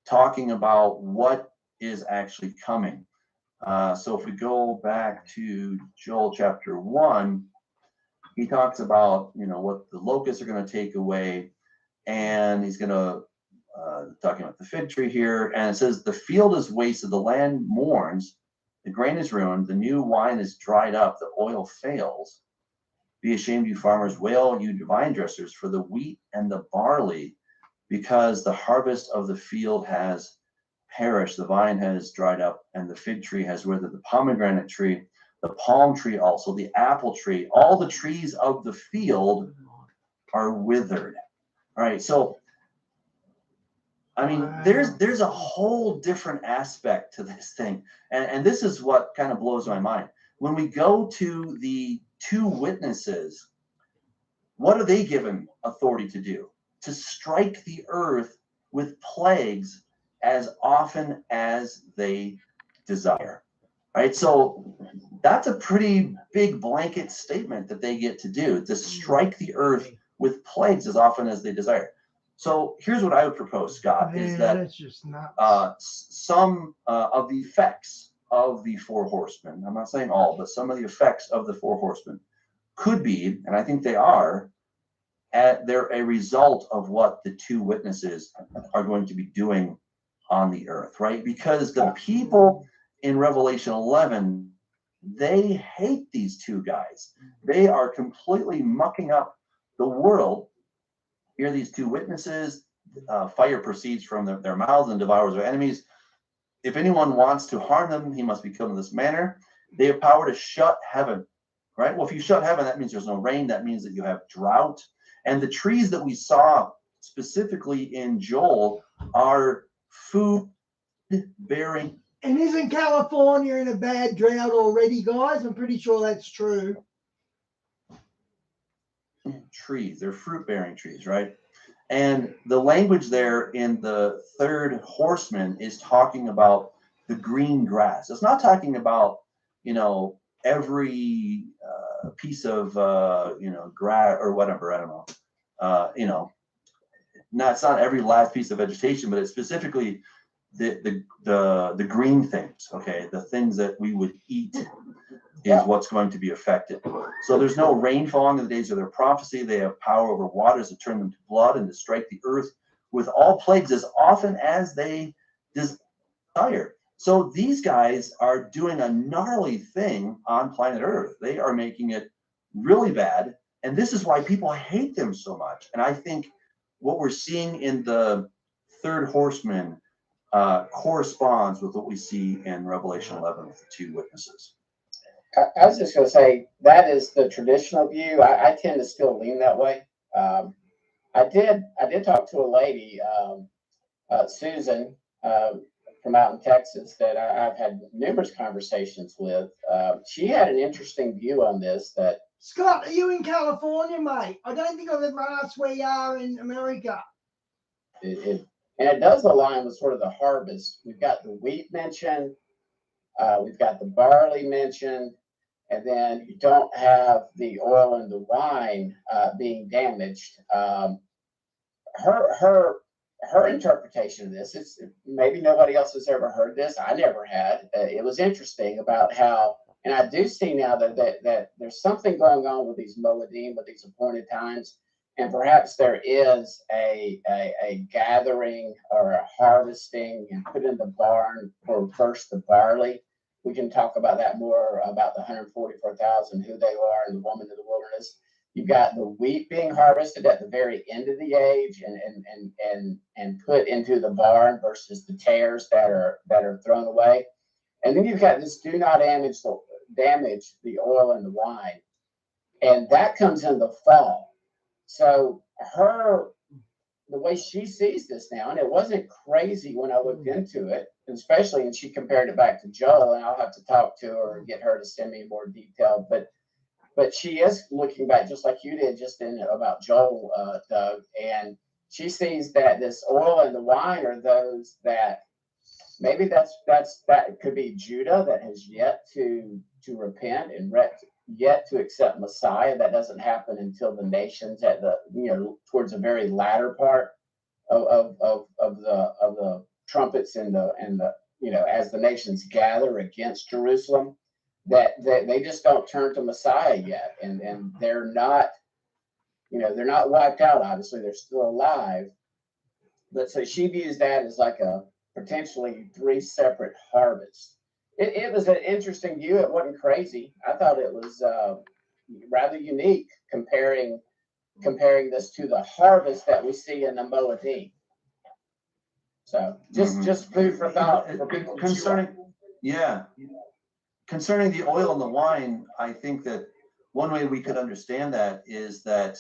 talking about what is actually coming. So if we go back to Joel chapter 1, he talks about, what the locusts are going to take away, and he's going to talking about the fig tree here, and it says, "The field is wasted, the land mourns, the grain is ruined, the new wine is dried up, the oil fails. Be ashamed, you farmers, wail, you vine dressers, for the wheat and the barley, because the harvest of the field has perished, the vine has dried up, and the fig tree has withered, the pomegranate tree, the palm tree also, the apple tree, all the trees of the field are withered." All right, so I mean, there's a whole different aspect to this thing. And this is what kind of blows my mind. When we go to the 2 witnesses, what are they given authority to do? To strike the earth with plagues as often as they desire. Right? So that's a pretty big blanket statement that they get to do, to strike the earth with plagues as often as they desire. So here's what I would propose, Scott, is that that's just some of the effects of the 4 horsemen, I'm not saying all, but some of the effects of the 4 horsemen could be, and I think they are, they're a result of what the 2 witnesses are going to be doing on the earth, right? Because the people in Revelation 11, they hate these 2 guys. They are completely mucking up the world. Here are these 2 witnesses. Fire proceeds from their mouths and devours their enemies. If anyone wants to harm them, he must be killed in this manner. They have power to shut heaven, right? Well, if you shut heaven, that means there's no rain. That means that you have drought. And the trees that we saw specifically in Joel are food-bearing. And isn't California in a bad drought already, guys? I'm pretty sure that's true. Trees, they're fruit-bearing trees, right? And the language there in the 3rd horseman is talking about the green grass. It's not talking about, every piece of, grass or whatever, I don't know. It's not every last piece of vegetation, but it's specifically the green things, okay? The things that we would eat is what's going to be affected. So there's no rainfall in the days of their prophecy. They have power over waters to turn them to blood and to strike the earth with all plagues as often as they desire. So these guys are doing a gnarly thing on planet Earth. They are making it really bad. And this is why people hate them so much. And I think what we're seeing in the 3rd horseman corresponds with what we see in Revelation 11 with the 2 witnesses. I was just going to say that is the traditional view. I tend to still lean that way. I did talk to a lady, Susan, from out in Texas that I've had numerous conversations with. She had an interesting view on this. That Scott, are you in California, mate? I don't think I've ever asked where you are in America. and it does align with sort of the harvest. We've got the wheat mentioned, we've got the barley mentioned, and then you don't have the oil and the wine being damaged. Her interpretation of this, it's maybe nobody else has ever heard this. I never had. It was interesting about how, and I do see now that there's something going on with these Moedim, with these appointed times, and perhaps there is a gathering or a harvesting and put in the barn for first the barley. We can talk about that more, about the 144,000, who they are, and the woman in the wilderness. You've got the wheat being harvested at the very end of the age and put into the barn versus the tares that are thrown away. And then you've got this do not damage the oil and the wine. And that comes in the fall. So the way she sees this now, and it wasn't crazy when I looked into it, especially, and she compared it back to Joel, and I'll have to talk to her and get her to send me more detail. But she is looking back just like you did just in about Joel, Doug, and she sees that this oil and the wine are those that maybe that could be Judah that has yet to repent and yet to accept Messiah. That doesn't happen until the nations at the towards the very latter part of the trumpets and the as the nations gather against Jerusalem. That they just don't turn to Messiah yet, and they're not, they're not wiped out. Obviously, they're still alive, but so she views that as like a potentially 3 separate harvests. It was an interesting view. It wasn't crazy. I thought it was rather unique comparing this to the harvest that we see in the Moedim. So just food for thought for people concerning the oil and the wine. I think that one way we could understand that is that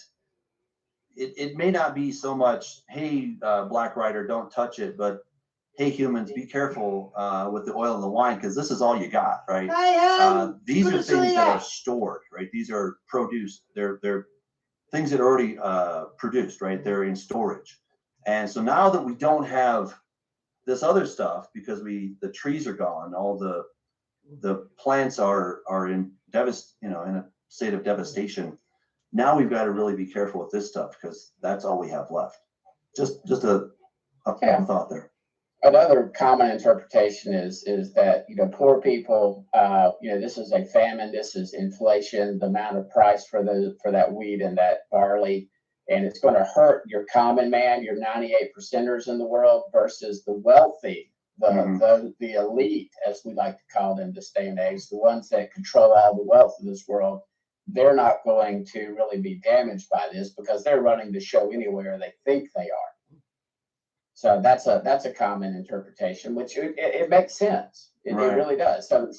it may not be so much, hey, Black Rider, don't touch it, but hey, humans, be careful with the oil and the wine, because this is all you got, right? These are things that are stored, right? These are produced. They're things that are already produced, right? They're in storage. And so now that we don't have this other stuff, because the trees are gone, all the plants are in in a state of devastation. Now we've got to really be careful with this stuff, because that's all we have left. Just a thought there. Another common interpretation is that poor people, this is a famine, this is inflation, the amount of price for that wheat and that barley, and it's going to hurt your common man, your 98%ers in the world, versus the wealthy, the elite, as we like to call them this day and age, the ones that control all the wealth of this world. They're not going to really be damaged by this because they're running the show anywhere they think they are. So that's a common interpretation, which it makes sense. It really does. So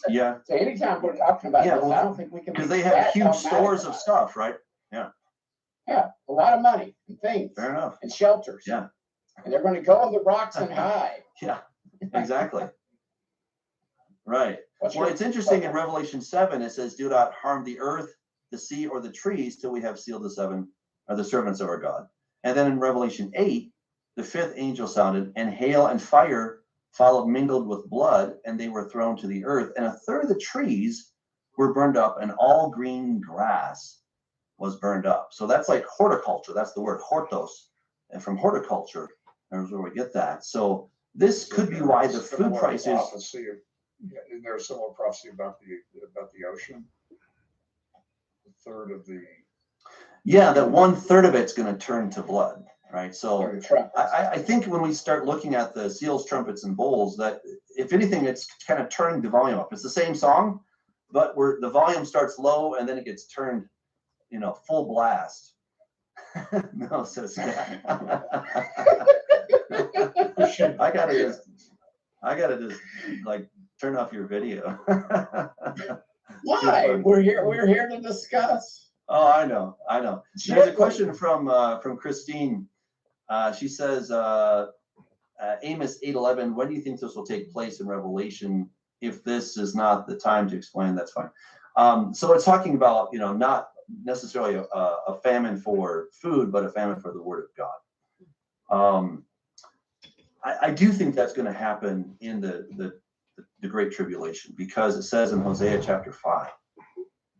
anytime we're talking about this, I don't think we can, because they have huge stores of stuff, right? Yeah, a lot of money and things. Fair enough. And shelters. Yeah, and they're going to go on the rocks and hide. Yeah, exactly. Right. Well, it's interesting in Revelation 7. It says, "Do not harm the earth, the sea, or the trees till we have sealed the 7, or the servants of our God." And then in Revelation 8. The 5th angel sounded, and hail and fire followed, mingled with blood, and they were thrown to the earth. And 1/3 of the trees were burned up, and all green grass was burned up. So that's like horticulture. That's the word hortos. And from horticulture, there's where we get that. So this could be why the food prices. Isn't there a similar prophecy about the ocean? 1/3 of the. Yeah, that 1/3 of it's going to turn to blood. Right. So I think when we start looking at the seals, trumpets, and bowls, that if anything, it's kind of turning the volume up. It's the same song, but the volume starts low and then it gets turned, full blast. No, says Scott. I gotta just like turn off your video. Why? We're here to discuss. Oh, I know. There's a question from Christine. She says, Amos 8:11. When do you think this will take place in Revelation? If this is not the time to explain, that's fine. So it's talking about, not necessarily a famine for food, but a famine for the word of God. I do think that's going to happen in the Great Tribulation, because it says in Hosea chapter 5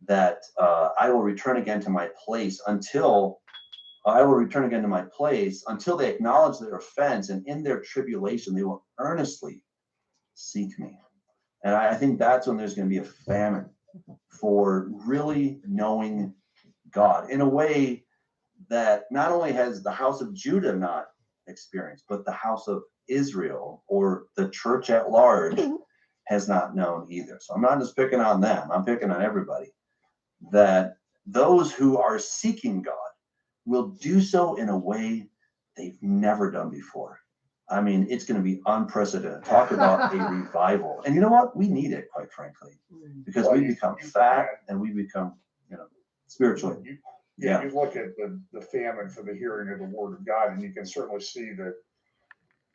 that I will return again to my place until they acknowledge their offense, and in their tribulation they will earnestly seek me. And I think that's when there's going to be a famine for really knowing God in a way that not only has the house of Judah not experienced, but the house of Israel or the church at large has not known either. So I'm not just picking on them, I'm picking on everybody. That those who are seeking God will do so in a way they've never done before. I mean, it's going to be unprecedented. Talk about a revival. And you know what? We need it, quite frankly, because we become fat and we become, spiritually. You look at the famine for the hearing of the word of God, and you can certainly see that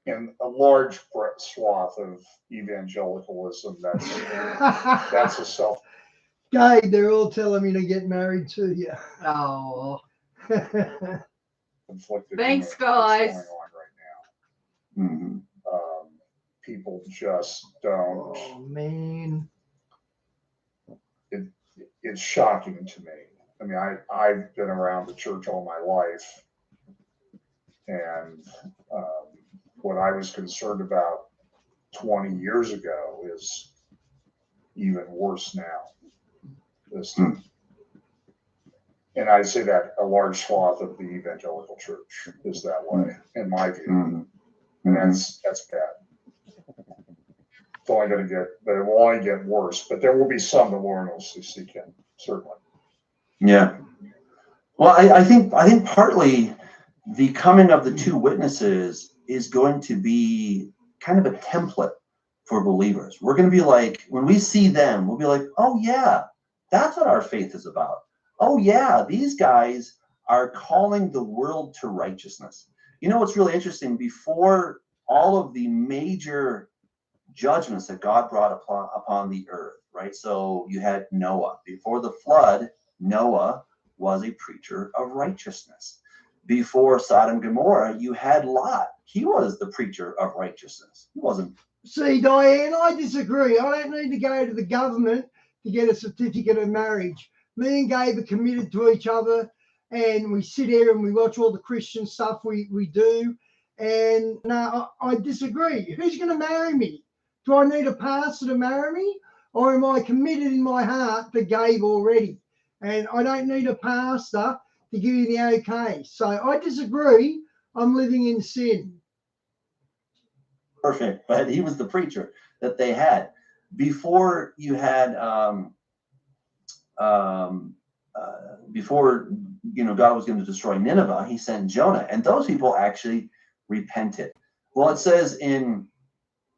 in a large swath of evangelicalism, that's a self. Guy, they're all telling me to get married to you. Oh. Thanks, guys. Going on right now. Mm-hmm. People just don't. Oh man, it's shocking to me. I mean, I've been around the church all my life, and what I was concerned about 20 years ago is even worse now. And I'd say that a large swath of the evangelical church is that way, in my view, and that's bad. It's only going to get, but it will only get worse. But there will be some the Lord will seek Him, certainly. Yeah. Well, I think partly the coming of the two witnesses is going to be kind of a template for believers. We're going to be like, when we see them, we'll be like, oh yeah, that's what our faith is about. Oh yeah, these guys are calling the world to righteousness. You know what's really interesting? Before all of the major judgments that God brought upon the earth, right? So you had Noah. Before the flood, Noah was a preacher of righteousness. Before Sodom and Gomorrah, you had Lot. He was the preacher of righteousness. He wasn't. See, Diane, I disagree. I don't need to go to the government to get a certificate of marriage. Me and Gabe are committed to each other, and we sit here and we watch all the Christian stuff we do. And no, I disagree. Who's going to marry me? Do I need a pastor to marry me? Or am I committed in my heart to Gabe already? And I don't need a pastor to give you the okay. So I disagree. I'm living in sin. Perfect. But he was the preacher that they had. Before you had, before, God was going to destroy Nineveh, he sent Jonah. And those people actually repented. Well, it says in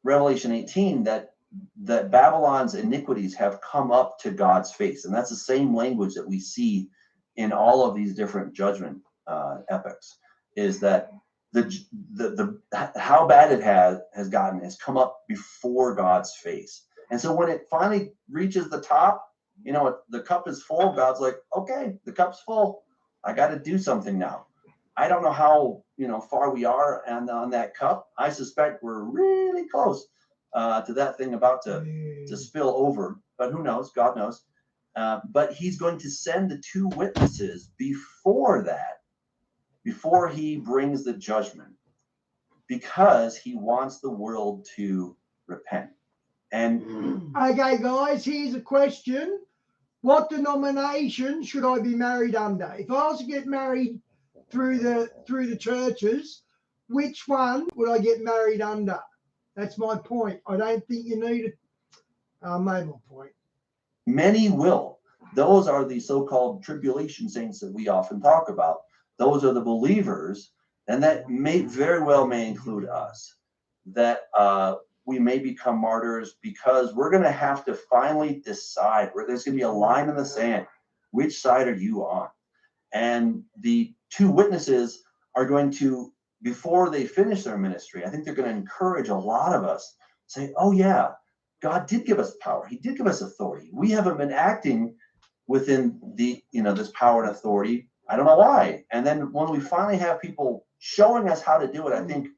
Revelation 18 that Babylon's iniquities have come up to God's face. And that's the same language that we see in all of these different judgment epics, is that the how bad it has gotten has come up before God's face. And so when it finally reaches the top, the cup is full. God's like, okay, the cup's full. I got to do something now. I don't know how far we are on that cup. I suspect we're really close to that thing about to spill over, but who knows? God knows. But he's going to send the two witnesses before that, before he brings the judgment, because he wants the world to repent. And okay, guys, here's a question. What denomination should I be married under? If I was to get married through the churches, which one would I get married under? That's my point. I don't think you need it. I made my point. Many will. Those are the so-called tribulation saints that we often talk about. Those are the believers, and that may include us, that we may become martyrs, because we're going to have to finally decide where there's going to be a line in the sand. Which side are you on? And the two witnesses are going to before they finish their ministry, I think they're going to encourage a lot of us, say, oh yeah, God did give us power. He did give us authority. We haven't been acting within the, this power and authority. I don't know why. And then when we finally have people showing us how to do it, I think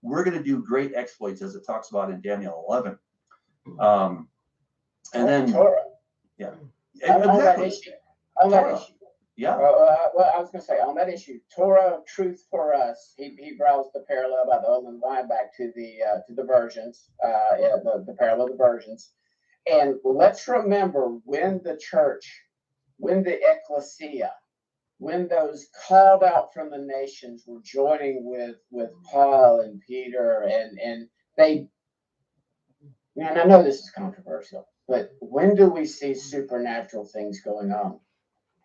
we're going to do great exploits, as it talks about in Daniel 11. And then, Torah. Yeah. On that issue. Yeah. Well, I was going to say, on that issue, Torah, truth for us. He draws the parallel about the old and wine back to the virgins, the parallel of the virgins. And let's remember when the church, when the ecclesia, when those called out from the nations were joining with Paul and Peter, and they, and I know this is controversial, but when do we see supernatural things going on?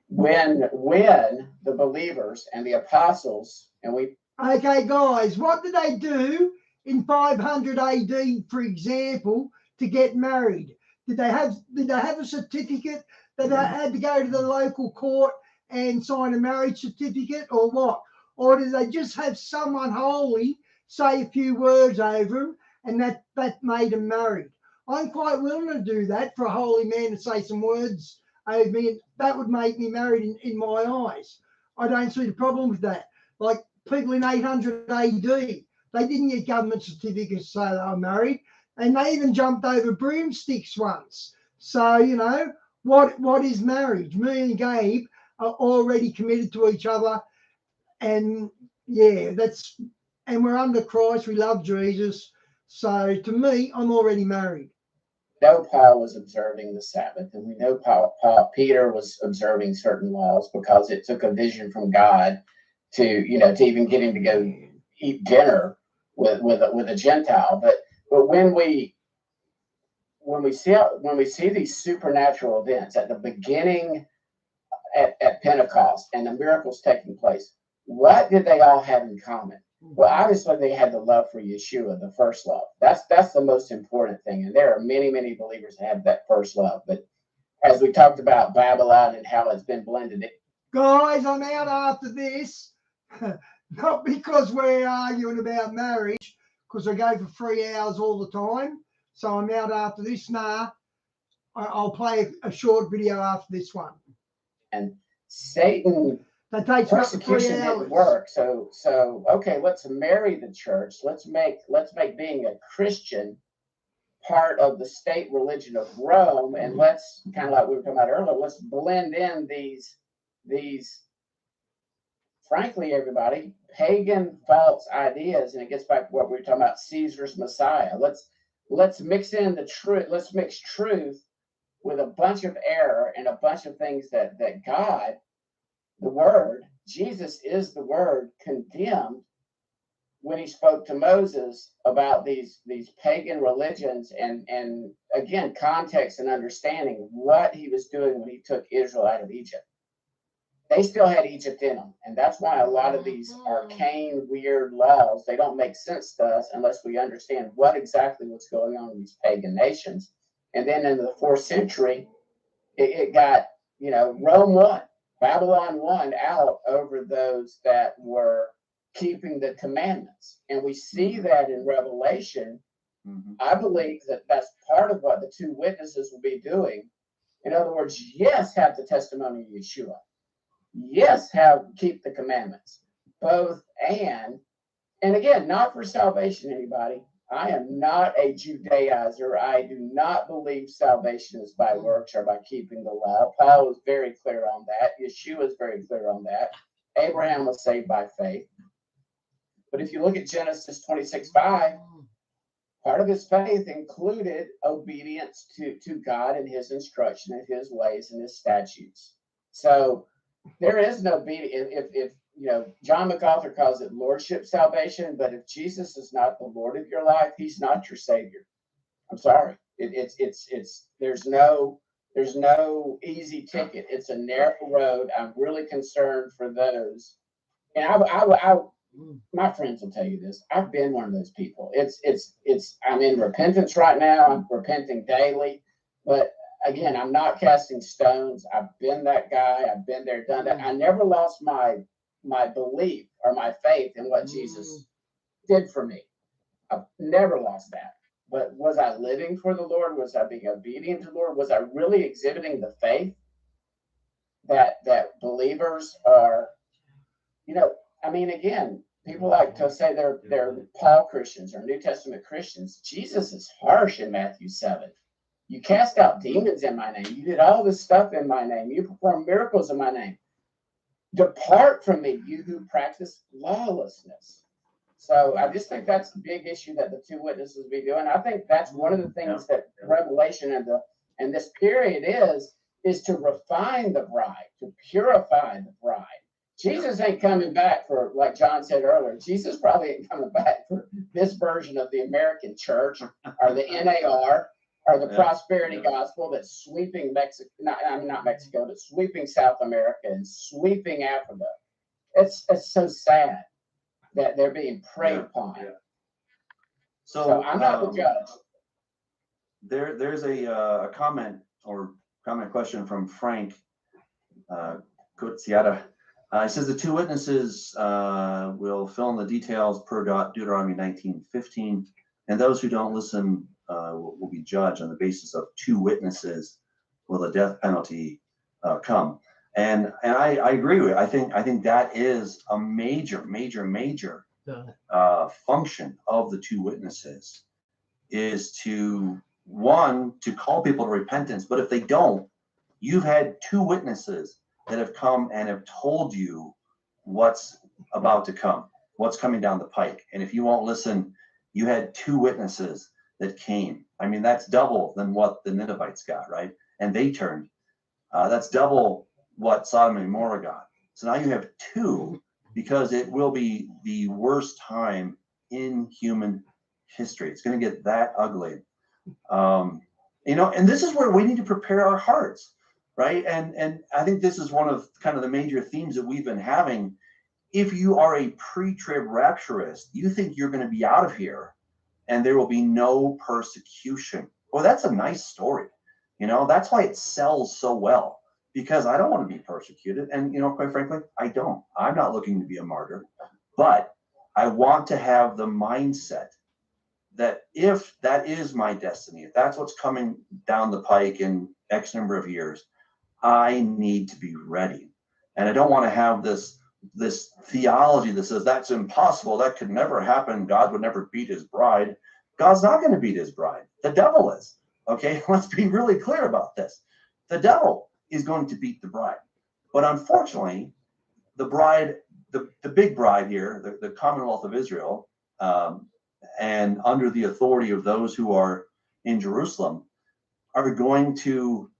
When the believers and the apostles, and we... Okay, guys, what did they do in 500 AD, for example, to get married? Did they have a certificate that they had to go to the local court and sign a marriage certificate, or what? Or did they just have someone holy say a few words over them, and that made them married? I'm quite willing to do that for a holy man to say some words over me, and that would make me married in my eyes. I don't see the problem with that. Like people in 800 AD, they didn't get government certificates to say they were married, and they even jumped over broomsticks once. So, what is marriage? Me and Gabe are already committed to each other, and yeah, and we're under Christ. We love Jesus. So to me, I'm already married. Know Paul was observing the Sabbath, and we know Peter was observing certain laws because it took a vision from God to even get him to go eat dinner with a Gentile. But when we see these supernatural events at the beginning at Pentecost and the miracles taking place, what did they all have in common? Well, obviously they had the love for Yeshua, the first love. That's the most important thing. And there are many, many believers that have that first love. But as we talked about Babylon and how it's been blended. Guys, I'm out after this. Not because we're arguing about marriage, because I go for 3 hours all the time. So I'm out after this. Nah, I'll play a short video after this one. And Satan... That takes persecution didn't work. So okay, let's marry the church. Let's make being a Christian part of the state religion of Rome, and let's, kind of like we were talking about earlier, let's blend in these frankly, everybody, pagan false ideas. And it gets back to what we were talking about, Caesar's Messiah. Let's mix in the truth. Let's mix truth with a bunch of error and a bunch of things that God, the Word, Jesus is the Word, condemned when he spoke to Moses about these pagan religions, and again, context and understanding what he was doing when he took Israel out of Egypt. They still had Egypt in them, and that's why a lot of these arcane, weird laws, they don't make sense to us unless we understand what exactly was going on in these pagan nations. And then in the 4th century, it got, Rome won. Babylon won out over those that were keeping the commandments. And we see that in Revelation. I believe that that's part of what the 2 witnesses will be doing. In other words, yes, have the testimony of Yeshua. Yes, keep the commandments. Both and again, not for salvation, anybody. I am not a Judaizer. I do not believe salvation is by works or by keeping the law. Paul is very clear on that. Yeshua is very clear on that. Abraham was saved by faith. But if you look at Genesis 26:5, part of his faith included obedience to God and his instruction and his ways and his statutes. So there is no obedience. If John MacArthur calls it lordship salvation, but if Jesus is not the Lord of your life, he's not your Savior. I'm sorry. There's no easy ticket. It's a narrow road. I'm really concerned for those. And my friends will tell you this. I've been one of those people. I'm in repentance right now. I'm repenting daily, but again, I'm not casting stones. I've been that guy. I've been there, done that. I never lost my belief or my faith in what Jesus did for me. I've never lost that. But was I living for the Lord? Was I being obedient to the Lord? Was I really exhibiting the faith that believers are? I mean, again, people like to say they're Paul Christians or New Testament Christians. Jesus is harsh in Matthew 7. You cast out demons in my name. You did all this stuff in my name. You perform miracles in my name. Depart from me, you who practice lawlessness. So I just think that's the big issue that the two witnesses be doing. I think that's one of the things that Revelation and this period is to refine the bride, to purify the bride. Jesus ain't coming back for, like John said earlier, Jesus probably ain't coming back for this version of the American church or the NAR or the prosperity gospel that's sweeping Mexico, not Mexico, but sweeping South America and sweeping Africa. It's so sad that they're being preyed upon. So I'm not the judge. There's a comment question from Frank Kutziata. He says the two witnesses will fill in the details per Deuteronomy 19:15, and those who don't listen will be judged on the basis of two witnesses. Will the death penalty come? And I agree with it. I think that is a major function of the two witnesses, is to call people to repentance. But if they don't, you've had two witnesses that have come and have told you what's about to come, what's coming down the pike. And if you won't listen, you had two witnesses that came. I mean, that's double than what the Ninevites got, right? And they turned. That's double what Sodom and Gomorrah got. So now you have two, because it will be the worst time in human history. It's going to get that ugly. And this is where we need to prepare our hearts, right? And I think this is one of kind of the major themes that we've been having. If you are a pre-trib rapturist, you think you're going to be out of here and there will be no persecution. Well, that's a nice story. That's why it sells so well, because I don't want to be persecuted. And, quite frankly, I don't. I'm not looking to be a martyr, but I want to have the mindset that if that is my destiny, if that's what's coming down the pike in X number of years, I need to be ready. And I don't want to have this theology that says that's impossible, that could never happen, God would never beat his bride. God's not going to beat his bride. The devil is. Okay, let's be really clear about this. The devil is going to beat the bride. But unfortunately, the bride, the big bride here, the Commonwealth of Israel, and under the authority of those who are in Jerusalem, are going to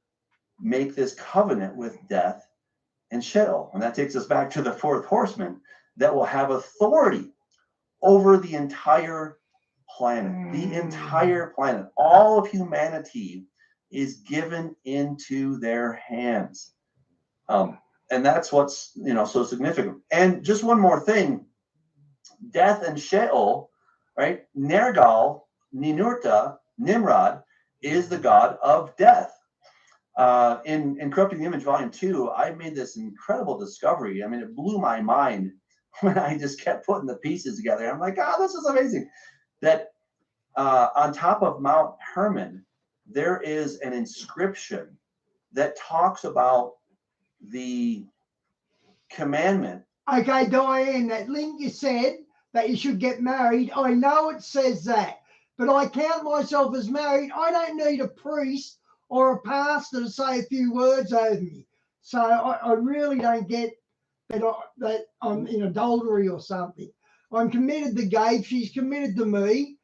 make this covenant with death and Sheol. And that takes us back to the fourth horseman that will have authority over the entire planet. The entire planet. All of humanity is given into their hands. And that's what's so significant. And just one more thing, death and Sheol, right? Nergal, Ninurta, Nimrod is the god of death. In Corrupting the Image, Volume 2, I made this incredible discovery. I mean, it blew my mind when I just kept putting the pieces together. I'm like, this is amazing. That on top of Mount Hermon, there is an inscription that talks about the commandment. Okay, Diane, that link you said that you should get married, I know it says that, but I count myself as married. I don't need a priest or a pastor to say a few words over me. So I really don't get that I'm in adultery or something. I'm committed to Gabe. She's committed to me.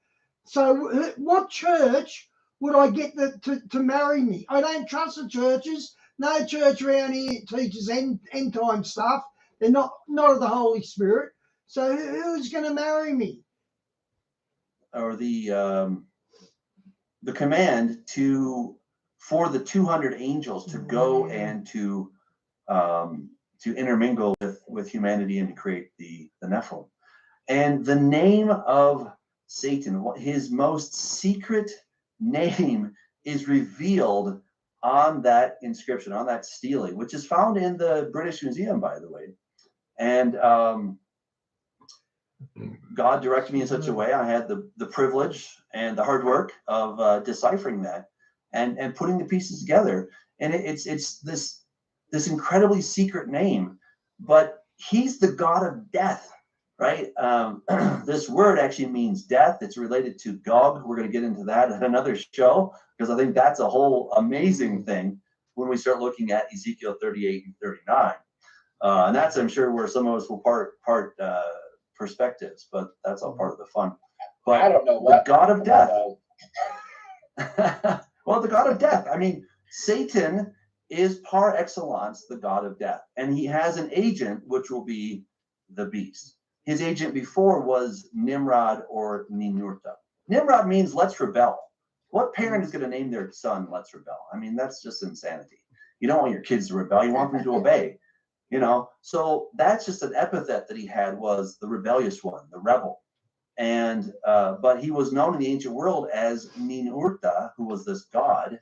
So what church would I get to marry me? I don't trust the churches. No church around here teaches end time stuff. They're not of the Holy Spirit. So who's going to marry me? Or the command for the 200 angels to go and to intermingle with humanity and to create the Nephilim. And the name of Satan, his most secret name, is revealed on that inscription, on that stele, which is found in the British Museum, by the way. And God directed me in such a way. I had the privilege and the hard work of deciphering that and putting the pieces together. And it's this incredibly secret name, but he's the God of death, right? This word actually means death. It's related to Gog. We're going to get into that at another show, because I think that's a whole amazing thing when we start looking at Ezekiel 38 and 39. And that's, I'm sure, where some of us will part perspectives, but that's all part of the fun. But I don't know what the God of death. Well, the God of death. I mean, Satan is par excellence the God of death, and he has an agent, which will be the beast. His agent before was Nimrod or Ninurta. Nimrod means let's rebel. What parent is going to name their son let's rebel? I mean, that's just insanity. You don't want your kids to rebel. You want them to obey. You know, so that's just an epithet that he had, was the rebellious one, the rebel. And but he was known in the ancient world as Ninurta, who was this god,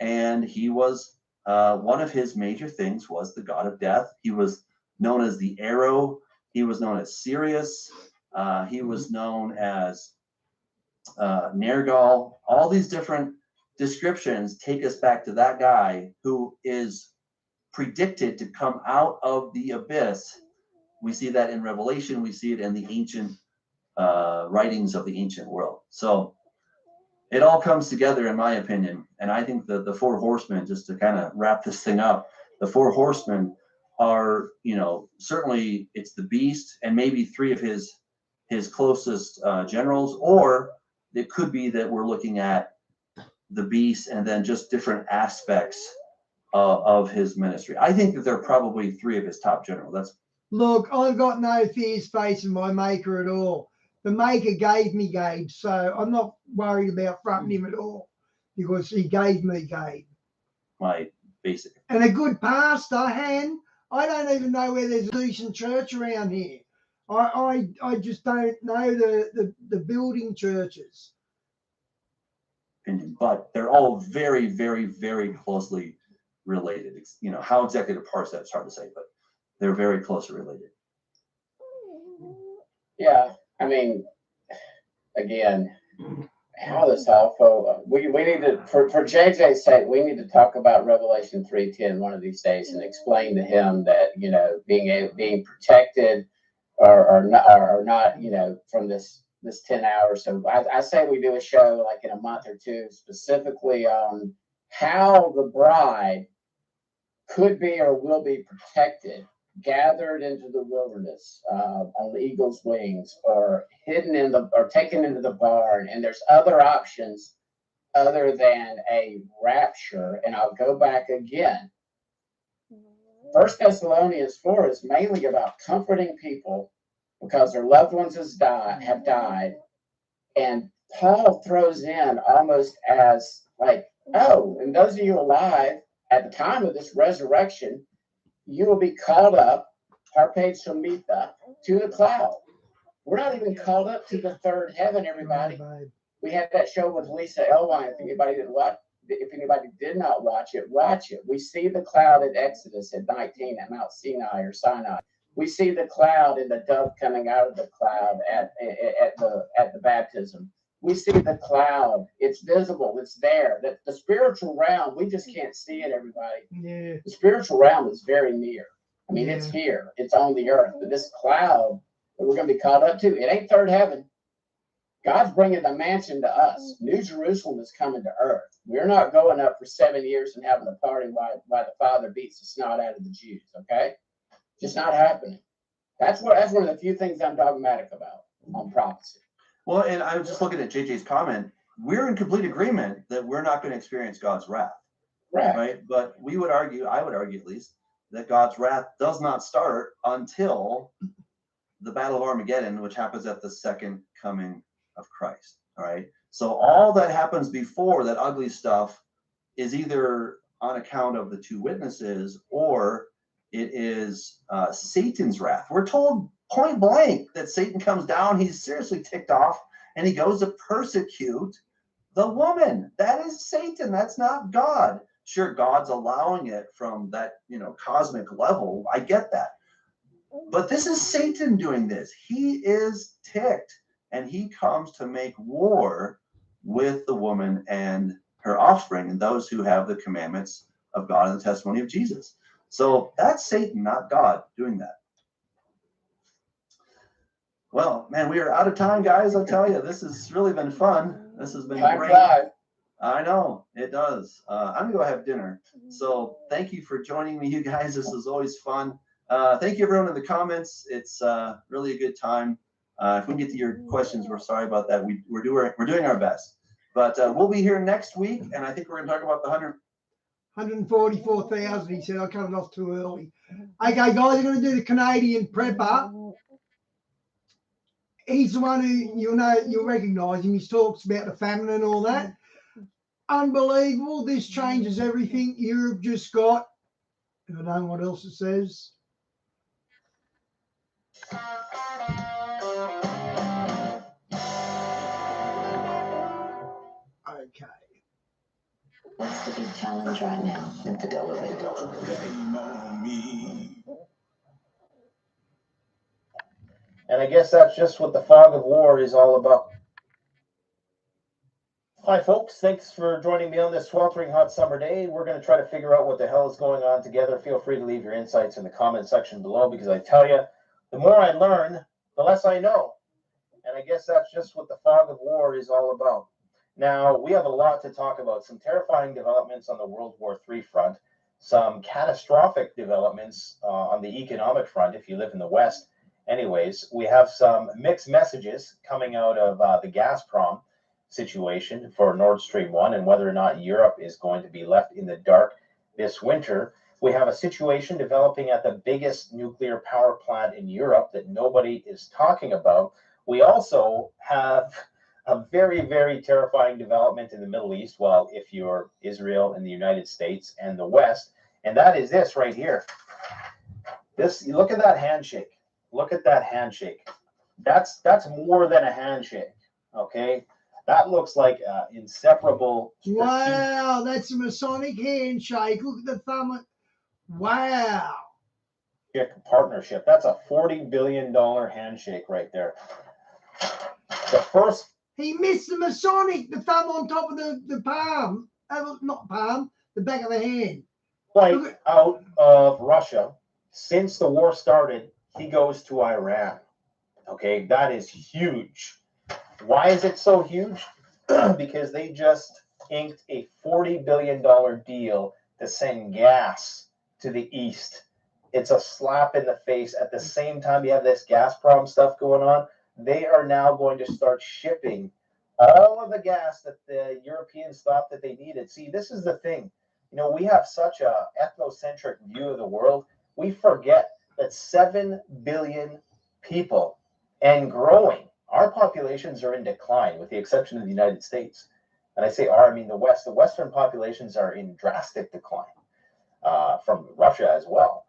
and he was one of his major things was the god of death. He was known as the arrow. He was known as Sirius. He was known as Nergal. All these different descriptions take us back to that guy who is predicted to come out of the abyss. We see that in Revelation. We see it in the ancient writings of the ancient world. So it all comes together, in my opinion. And I think that the four horsemen, just to kind of wrap this thing up, the four horsemen are, you know, certainly it's the beast and maybe three of his closest generals, or it could be that we're looking at the beast and then just different aspects of his ministry. I think that they're probably three of his top generals. Look, I've got no fears facing my maker at all. The maker gave me Gabe, so I'm not worried about fronting him at all, because he gave me Gabe. My basic. And a good pastor, Han. I don't even know where there's a decent church around here. I just don't know the building churches. But they're all very, very, very closely related. It's, you know, how exactly to parse that, it's hard to say, but they're very closely related. Yeah, I mean, again, how this all we need to, for JJ's sake, we need to talk about Revelation 3:10 one of these days and explain to him that, you know, being protected or not, you know, from this 10 hours. So I say we do a show like in a month or two specifically on how the bride could be or will be protected, gathered into the wilderness on the eagle's wings, or hidden in the, or taken into the barn. And there's other options other than a rapture. And I'll go back again. 1 Thessalonians 4 is mainly about comforting people because their loved ones have died. And Paul throws in almost as like, oh, and those of you alive at the time of this resurrection, you will be called up, harpage somitha, to the cloud. We're not even called up to the third heaven, everybody. We had that show with Lisa Elwine. If anybody did not watch it, watch it. We see the cloud at Exodus at 19 at Mount Sinai or Sinai. We see the cloud and the dove coming out of the cloud at the baptism. We see the cloud. It's visible. It's there. That the spiritual realm, we just can't see it, everybody. Yeah. The spiritual realm is very near. I mean, it's here. It's on the earth. But this cloud that we're going to be caught up to, it ain't third heaven. God's bringing the mansion to us. New Jerusalem is coming to earth. We're not going up for 7 years and having a party while the Father beats the snot out of the Jews, okay? Just not happening. That's one of the few things I'm dogmatic about on prophecy. Well, and I was just looking at JJ's comment. We're in complete agreement that we're not going to experience God's wrath. Right? But we would argue, I would argue at least, that God's wrath does not start until the Battle of Armageddon, which happens at the second coming of Christ. All right. So all that happens before that ugly stuff is either on account of the two witnesses or it is Satan's wrath. We're told point blank that Satan comes down. He's seriously ticked off and he goes to persecute the woman. That is Satan. That's not God. Sure, God's allowing it from that, you know, cosmic level. I get that. But this is Satan doing this. He is ticked, and he comes to make war with the woman and her offspring and those who have the commandments of God and the testimony of Jesus. So that's Satan, not God, doing that. Well, man, we are out of time, guys. I'll tell you, this has really been fun. This has been great. I know it does. I'm gonna go have dinner. So thank you for joining me, you guys. This is always fun. Thank you, everyone in the comments. It's really a good time. If we can get to your questions, we're sorry about that. We're doing our best. But we'll be here next week, and I think we're going to talk about the 144,000. He said I cut it off too early. Okay, guys, I'm going to do the Canadian prepper. He's the one who you'll recognise him. He talks about the famine and all that. Unbelievable. This changes everything. Europe just got, I don't know what else it says. Okay. What's the big challenge right now? Infidelity. And I guess that's just what the fog of war is all about. Hi, folks. Thanks for joining me on this sweltering hot summer day. We're going to try to figure out what the hell is going on together. Feel free to leave your insights in the comment section below, because I tell you, the more I learn, the less I know. And I guess that's just what the fog of war is all about. Now, we have a lot to talk about. Some terrifying developments on the World War III front, some catastrophic developments on the economic front if you live in the West. Anyways, we have some mixed messages coming out of the Gazprom situation for Nord Stream 1 and whether or not Europe is going to be left in the dark this winter. We have a situation developing at the biggest nuclear power plant in Europe that nobody is talking about. We also have a very, very terrifying development in the Middle East. Well, if you're Israel and the United States and the West, and that is this right here. This, look at that handshake. Look at that handshake. That's more than a handshake. Okay, that looks like inseparable. Wow, that's a Masonic handshake. Look at the thumb. Wow. Partnership. That's a $40 billion handshake right there. The first. He missed the Masonic, the thumb on top of the palm. Not palm, the back of the hand. Flight out of Russia. Since the war started, he goes to Iran. Okay, that is huge. Why is it so huge? Because they just inked a $40 billion deal to send gas to the east. It's a slap in the face. At the same time, you have this Gazprom stuff going on. They are now going to start shipping all of the gas that the Europeans thought that they needed. See, this is the thing. You know, we have such a ethnocentric view of the world. We forget that 7 billion people and growing, our populations are in decline with the exception of the United States. And I say our, I mean the West. The Western populations are in drastic decline from Russia as well.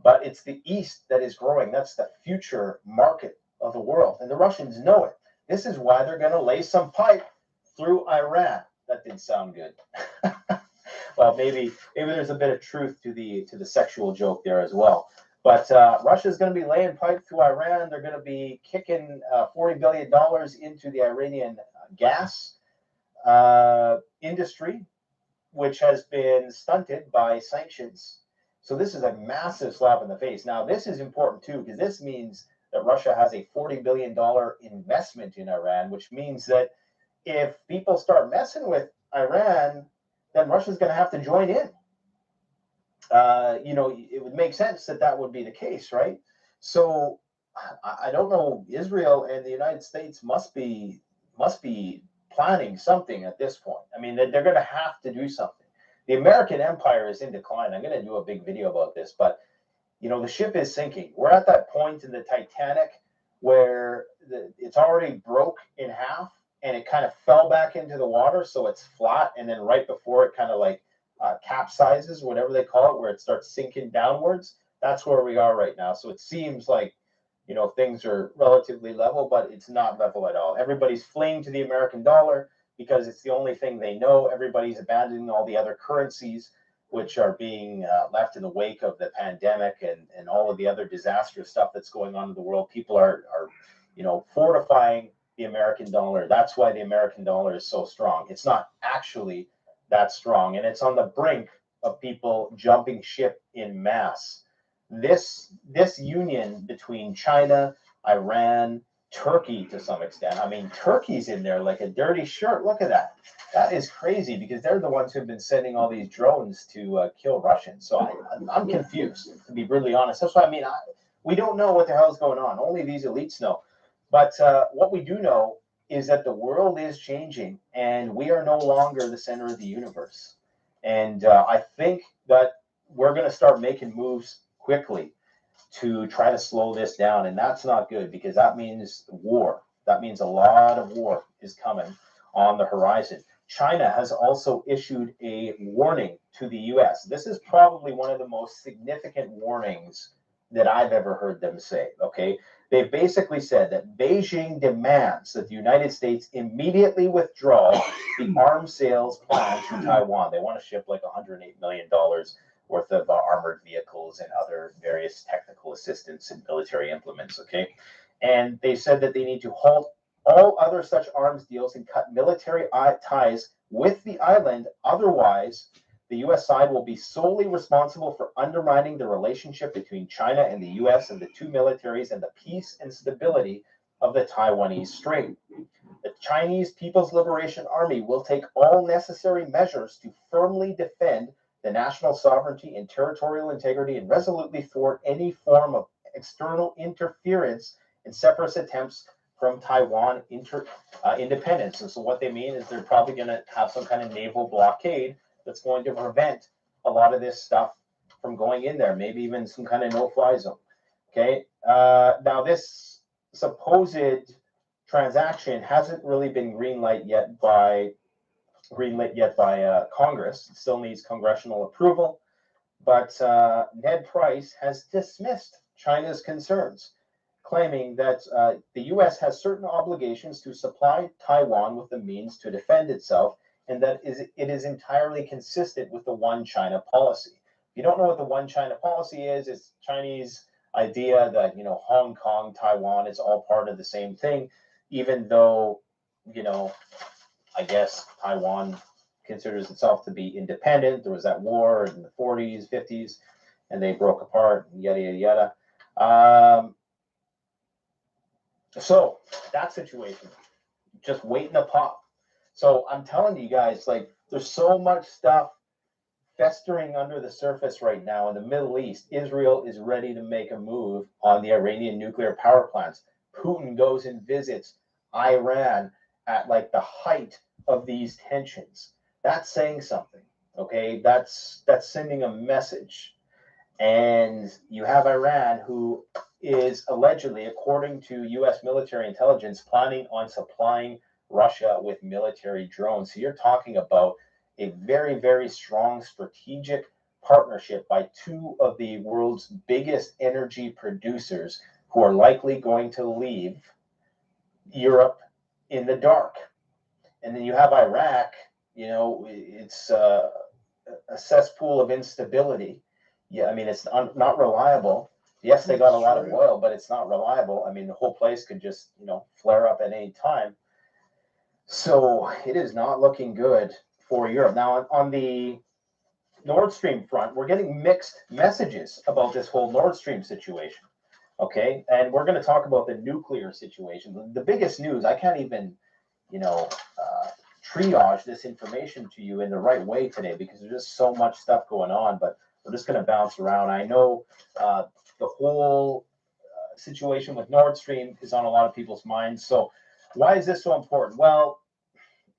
But it's the East that is growing. That's the future market of the world. And the Russians know it. This is why they're going to lay some pipe through Iran. That didn't sound good. Well, maybe there's a bit of truth to the sexual joke there as well. But Russia is going to be laying pipe through Iran. They're going to be kicking $40 billion into the Iranian gas industry, which has been stunted by sanctions. So this is a massive slap in the face. Now, this is important too, because this means that Russia has a $40 billion investment in Iran, which means that if people start messing with Iran, then Russia's going to have to join in. You know, it would make sense that that would be the case, right? So I don't know. Israel and the United States must be planning something at this point. I mean, they're going to have to do something. The American empire is in decline. I'm going to do a big video about this, but you know, the ship is sinking. We're at that point in the Titanic where it's already broke in half and it kind of fell back into the water, so it's flat, and then right before it kind of like capsizes, whatever they call it, where it starts sinking downwards. That's where we are right now. So it seems like, you know, things are relatively level, but it's not level at all. Everybody's fleeing to the American dollar because it's the only thing they know. Everybody's abandoning all the other currencies. which are being left in the wake of the pandemic and all of the other disastrous stuff that's going on in the world. People are fortifying the American dollar. That's why the American dollar is so strong. It's not actually that strong, and it's on the brink of people jumping ship in mass. This union between China, Iran, Turkey to some extent. I mean, Turkey's in there like a dirty shirt. Look at that. That is crazy because they're the ones who've been sending all these drones to kill Russians. So I'm confused, to be brutally honest. That's what I mean. We don't know what the hell is going on. Only these elites know. But what we do know is that the world is changing, and we are no longer the center of the universe. And I think that we're going to start making moves quickly to try to slow this down. And that's not good because that means war. That means a lot of war is coming on the horizon. China has also issued a warning to the US. This is probably one of the most significant warnings that I've ever heard them say, okay? They've basically said that Beijing demands that the United States immediately withdraw the arms sales plan to Taiwan. They want to ship like $108 million worth of armored vehicles and other various technical assistance and military implements, okay? And they said that they need to halt all other such arms deals and cut military ties with the island. Otherwise, the U.S. side will be solely responsible for undermining the relationship between China and the U.S. and the two militaries and the peace and stability of the Taiwanese Strait. The Chinese People's Liberation Army will take all necessary measures to firmly defend the national sovereignty and territorial integrity and resolutely thwart any form of external interference in separatist attempts from Taiwan independence. And so what they mean is they're probably going to have some kind of naval blockade that's going to prevent a lot of this stuff from going in there, maybe even some kind of no-fly zone. Okay. Now this supposed transaction hasn't really been greenlit yet by Congress. It still needs congressional approval, but Ned Price has dismissed China's concerns, claiming that the U.S. has certain obligations to supply Taiwan with the means to defend itself, and that it is entirely consistent with the One China policy. If you don't know what the One China policy is, it's Chinese idea that, Hong Kong, Taiwan, it's all part of the same thing, even though, I guess Taiwan considers itself to be independent. There was that war in the 40s, 50s, and they broke apart, yada, yada, yada. So that situation, just waiting to pop. So I'm telling you guys, there's so much stuff festering under the surface right now in the Middle East. Israel is ready to make a move on the Iranian nuclear power plants. Putin goes and visits Iran at the height of these tensions. That's saying something, okay? That's sending a message. And you have Iran, who is allegedly, according to U.S. military intelligence, planning on supplying Russia with military drones. So you're talking about a very, very strong strategic partnership by two of the world's biggest energy producers who are likely going to leave Europe in the dark. And then you have Iraq, it's a cesspool of instability. Yeah, I mean, it's not reliable. Yes, they got a lot of oil, but it's not reliable. I mean, the whole place could just, flare up at any time. So it is not looking good for Europe. Now, on the Nord Stream front, we're getting mixed messages about this whole Nord Stream situation. Okay, and we're going to talk about the nuclear situation. The biggest news, I can't even, triage this information to you in the right way today because there's just so much stuff going on, but we're just going to bounce around. I know the whole situation with Nord Stream is on a lot of people's minds. So why is this so important? Well,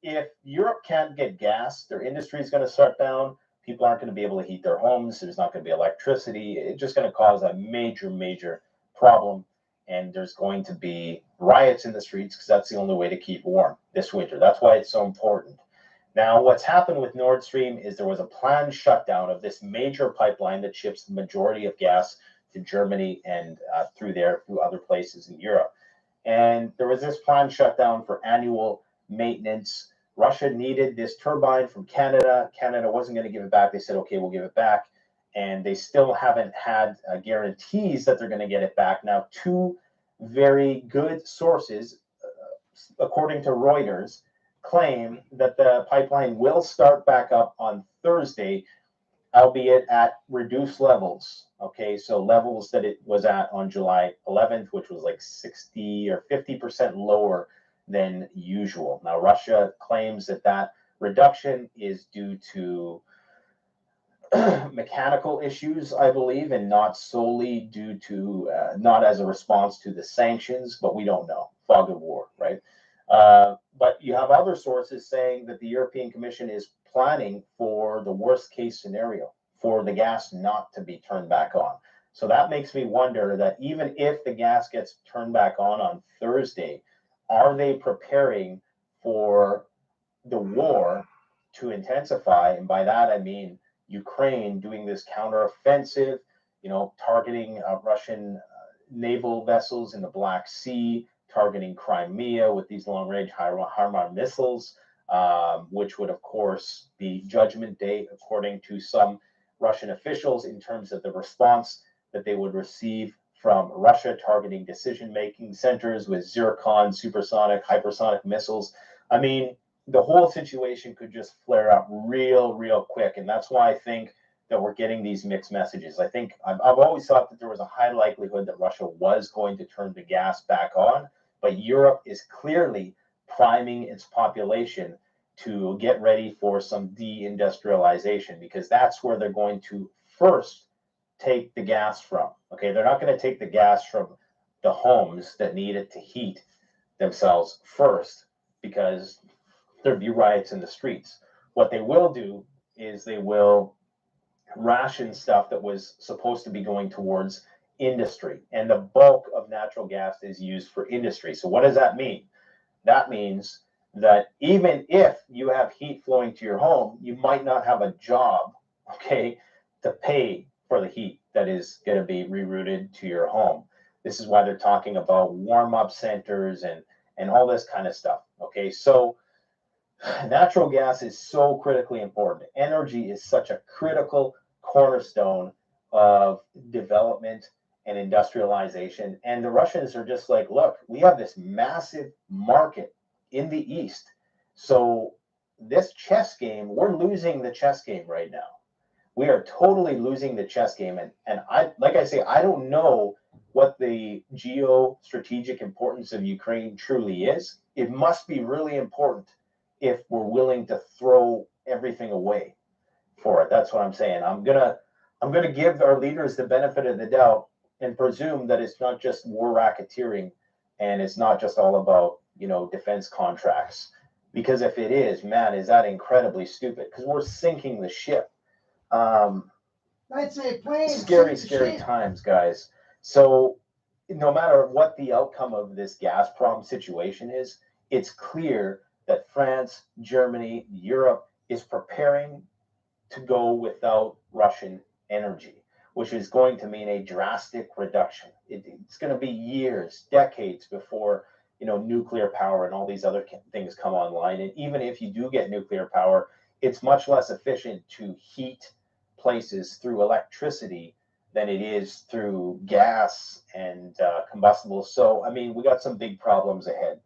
if Europe can't get gas, their industry is going to shut down. People aren't going to be able to heat their homes. There's not going to be electricity. It's just going to cause a major, major problem. And there's going to be riots in the streets because that's the only way to keep warm this winter. That's why it's so important. Now, what's happened with Nord Stream is there was a planned shutdown of this major pipeline that ships the majority of gas to Germany and through other places in Europe. And there was this planned shutdown for annual maintenance, Russia needed this turbine from Canada. Canada wasn't going to give it back. They said, okay, we'll give it back. And they still haven't had guarantees that they're going to get it back. Now, two very good sources, according to Reuters, claim that the pipeline will start back up on Thursday, albeit at reduced levels. Okay, so levels that it was at on July 11th, which was like 60 or 50% lower than usual. Now, Russia claims that that reduction is due to mechanical issues, I believe, and not solely due to, not as a response to the sanctions, but we don't know. Fog of war, right? But you have other sources saying that the European Commission is planning for the worst case scenario, for the gas not to be turned back on. So that makes me wonder that even if the gas gets turned back on Thursday, are they preparing for the war to intensify? And by that, I mean Ukraine doing this counteroffensive, you know, targeting Russian naval vessels in the Black Sea, targeting Crimea with these long-range HIMARS missiles, which would, of course, be Judgment Day, according to some Russian officials, in terms of the response that they would receive from Russia, targeting decision-making centers with zircon, supersonic, hypersonic missiles. I mean, the whole situation could just flare up real quick. And that's why I think that we're getting these mixed messages. I think I've always thought that there was a high likelihood that Russia was going to turn the gas back on, but Europe is clearly priming its population to get ready for some deindustrialization, because that's where they're going to first take the gas from. Okay, they're not going to take the gas from the homes that need it to heat themselves first, because there'd be riots in the streets. What they will do is they will ration stuff that was supposed to be going towards industry, and the bulk of natural gas is used for industry. So what does that mean? That means that even if you have heat flowing to your home, you might not have a job, okay, to pay for the heat that is going to be rerouted to your home. This is why they're talking about warm-up centers and all this kind of stuff. Okay, so natural gas is so critically important. Energy is such a critical cornerstone of development and industrialization. And the Russians are just like, look, we have this massive market in the East. So this chess game, we're losing the chess game right now. We are totally losing the chess game. And I, like I say, I don't know what the geostrategic importance of Ukraine truly is. It must be really important if we're willing to throw everything away for it. That's what I'm saying. I'm gonna give our leaders the benefit of the doubt and presume that it's not just war racketeering, and it's not just all about, you know, defense contracts. Because if it is, man, is that incredibly stupid? Because we're sinking the ship. That's a plan. Scary times, guys. So no matter what the outcome of this Gazprom situation is, it's clear that France, Germany, Europe is preparing to go without Russian energy, which is going to mean a drastic reduction. It's going to be years, decades before, you know, nuclear power and all these other things come online. And even if you do get nuclear power, it's much less efficient to heat places through electricity than it is through gas and combustibles. So, I mean, we got some big problems ahead.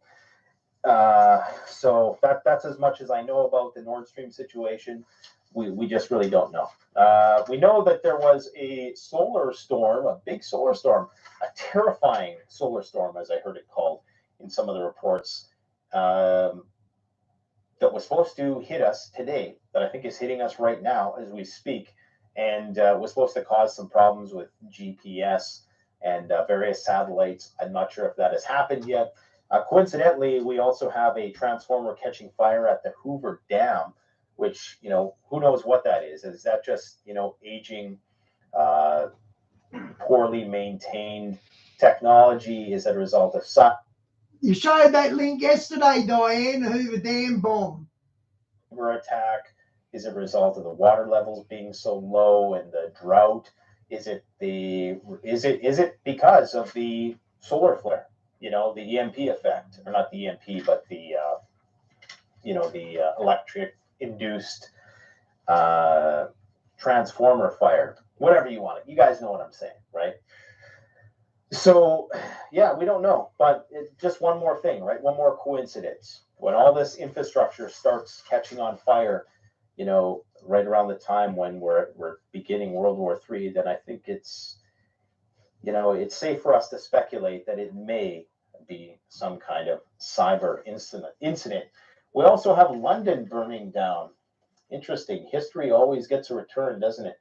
So that's as much as I know about the Nord Stream situation. We just really don't know. We know that there was a solar storm, a big solar storm, a terrifying solar storm, as I heard it called in some of the reports, that was supposed to hit us today, that I think is hitting us right now as we speak, and was supposed to cause some problems with GPS and various satellites. I'm not sure if that has happened yet. Coincidentally, we also have a transformer catching fire at the Hoover Dam, which, you know, who knows what that is? Is that just, you know, aging, poorly maintained technology? Is it a result of You showed that link yesterday, Diane, the Hoover Dam bomb. cyber attack? Is it a result of the water levels being so low and the drought? Is it because of the solar flare? You know, the EMP effect, or not the EMP, but the the electric induced transformer fire, whatever you want it. You guys know what I'm saying, right? So, yeah, we don't know, but it's just one more thing, right? One more coincidence. When all this infrastructure starts catching on fire, right around the time when we're beginning World War III, then I think it's safe for us to speculate that it may be some kind of cyber incident. We also have London burning down. Interesting. History always gets a return, doesn't it?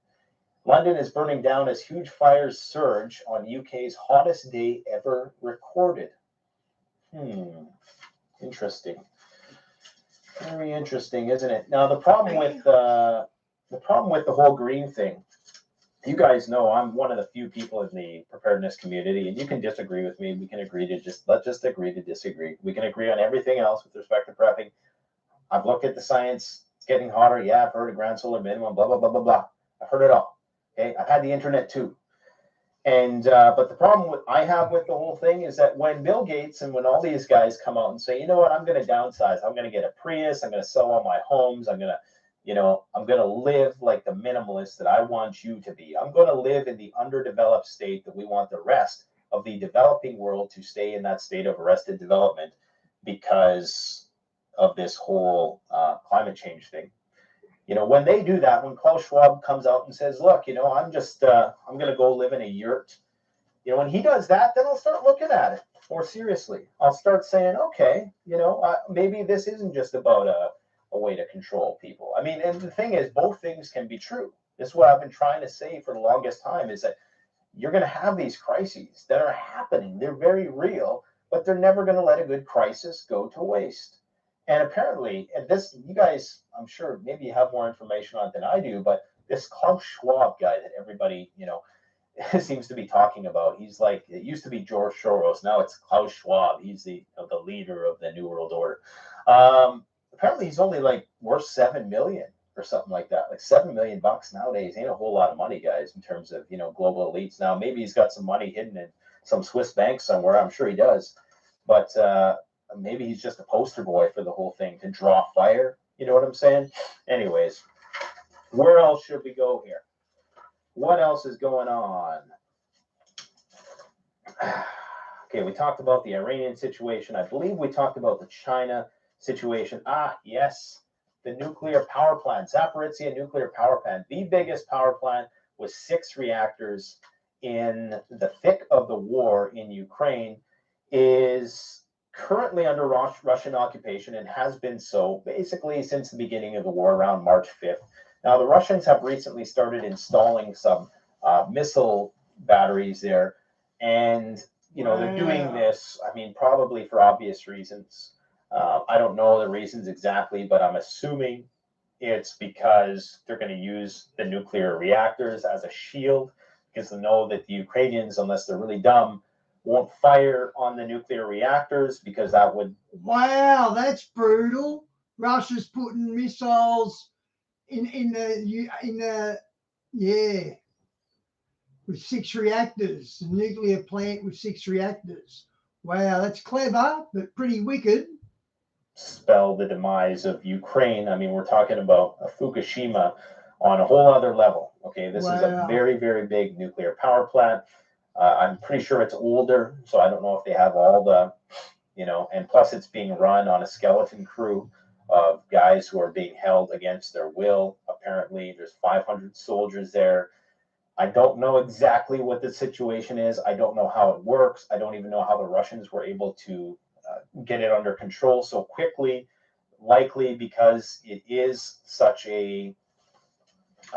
London is burning down as huge fires surge on UK's hottest day ever recorded. Interesting. Very interesting, isn't it? Now the problem with the whole green thing, you guys know I'm one of the few people in the preparedness community, and you can disagree with me. We can agree to let's just agree to disagree. We can agree on everything else with respect to prepping. I've looked at the science. It's getting hotter. Yeah, I've heard of grand solar minimum. Blah blah blah blah blah. I've heard it all. Okay, I've had the internet too. And but the problem I have with the whole thing is that when Bill Gates and when all these guys come out and say, you know what, I'm going to downsize. I'm going to get a Prius. I'm going to sell all my homes. I'm going to live like the minimalist that I want you to be. I'm going to live in the underdeveloped state that we want the rest of the developing world to stay in that state of arrested development because of this whole climate change thing. When they do that, when Klaus Schwab comes out and says, look, I'm going to go live in a yurt. When he does that, then I'll start looking at it more seriously. I'll start saying, okay, maybe this isn't just about a way to control people. I mean, and the thing is, both things can be true. This is what I've been trying to say for the longest time is that you're going to have these crises that are happening. They're very real, but they're never going to let a good crisis go to waste. And apparently, you guys, I'm sure maybe you have more information on it than I do, but this Klaus Schwab guy that everybody, seems to be talking about, he's like, it used to be George Soros, now it's Klaus Schwab. He's the leader of the New World Order. Apparently, he's only like worth $7 million or something like that. Like $7 million nowadays ain't a whole lot of money, guys, in terms of global elites. Now maybe he's got some money hidden in some Swiss bank somewhere. I'm sure he does, but maybe he's just a poster boy for the whole thing to draw fire. You know what I'm saying? Anyways, where else should we go here? What else is going on? Okay, we talked about the Iranian situation. I believe we talked about the China situation. Yes, the nuclear power plant, Zaporizhzhia nuclear power plant, the biggest power plant with 6 reactors in the thick of the war in Ukraine, is currently under Russian occupation and has been so basically since the beginning of the war around March 5th. Now, the Russians have recently started installing some missile batteries there, and they're doing this, I mean, probably for obvious reasons. I don't know the reasons exactly, but I'm assuming it's because they're going to use the nuclear reactors as a shield, because they know that the Ukrainians, unless they're really dumb, won't fire on the nuclear reactors because that would... Wow, that's brutal. Russia's putting missiles in the with 6 reactors, a nuclear plant with 6 reactors. Wow, that's clever, but pretty wicked. Spell the demise of Ukraine. I mean, we're talking about a Fukushima on a whole other level. Okay, this is a very, very big nuclear power plant. I'm pretty sure it's older, so I don't know if they have all the, and plus it's being run on a skeleton crew of guys who are being held against their will. Apparently, there's 500 soldiers there. I don't know exactly what the situation is. I don't know how it works. I don't even know how the Russians were able to get it under control so quickly, likely because it is such a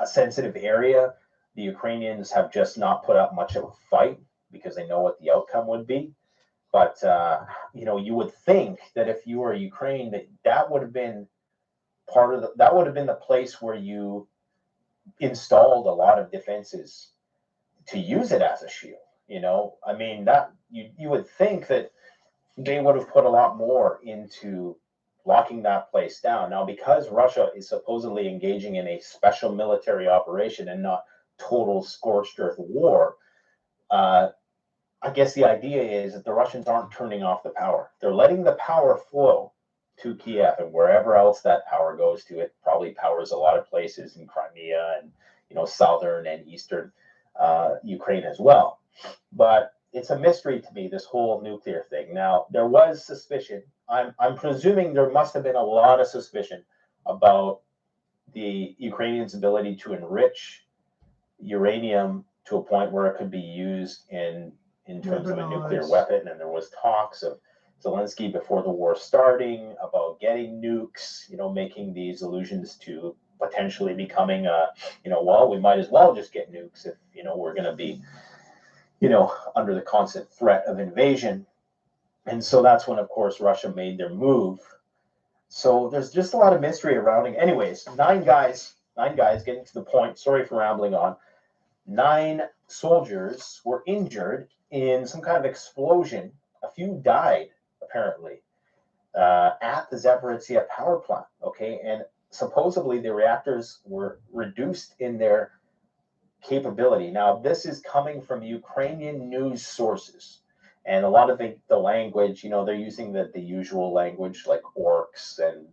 sensitive area. The Ukrainians have just not put up much of a fight because they know what the outcome would be. But, you would think that if you were Ukraine, that would have been that would have been the place where you installed a lot of defenses to use it as a shield. I mean, that you would think that they would have put a lot more into locking that place down. Now, because Russia is supposedly engaging in a special military operation and not total scorched earth war, I guess the idea is that the Russians aren't turning off the power. They're letting the power flow, to Kiev, and wherever else that power goes to, it probably powers a lot of places in Crimea and southern and eastern Ukraine as well. But it's a mystery to me, this whole nuclear thing. Now, there was suspicion. I'm presuming there must have been a lot of suspicion about the Ukrainians' ability to enrich uranium to a point where it could be used in terms of a nuclear weapon. And there was talks of Zelensky before the war starting about getting nukes, making these allusions to potentially becoming well, we might as well just get nukes if, we're going to be, under the constant threat of invasion. And so that's when, of course, Russia made their move. So there's just a lot of mystery around it. Anyways, nine guys, getting to the point, sorry for rambling on. 9 soldiers were injured in some kind of explosion. A few died, apparently, at the Zaporizhzhia power plant, okay? And supposedly the reactors were reduced in their capability. Now, this is coming from Ukrainian news sources. And a lot of the language, they're using the usual language like orcs and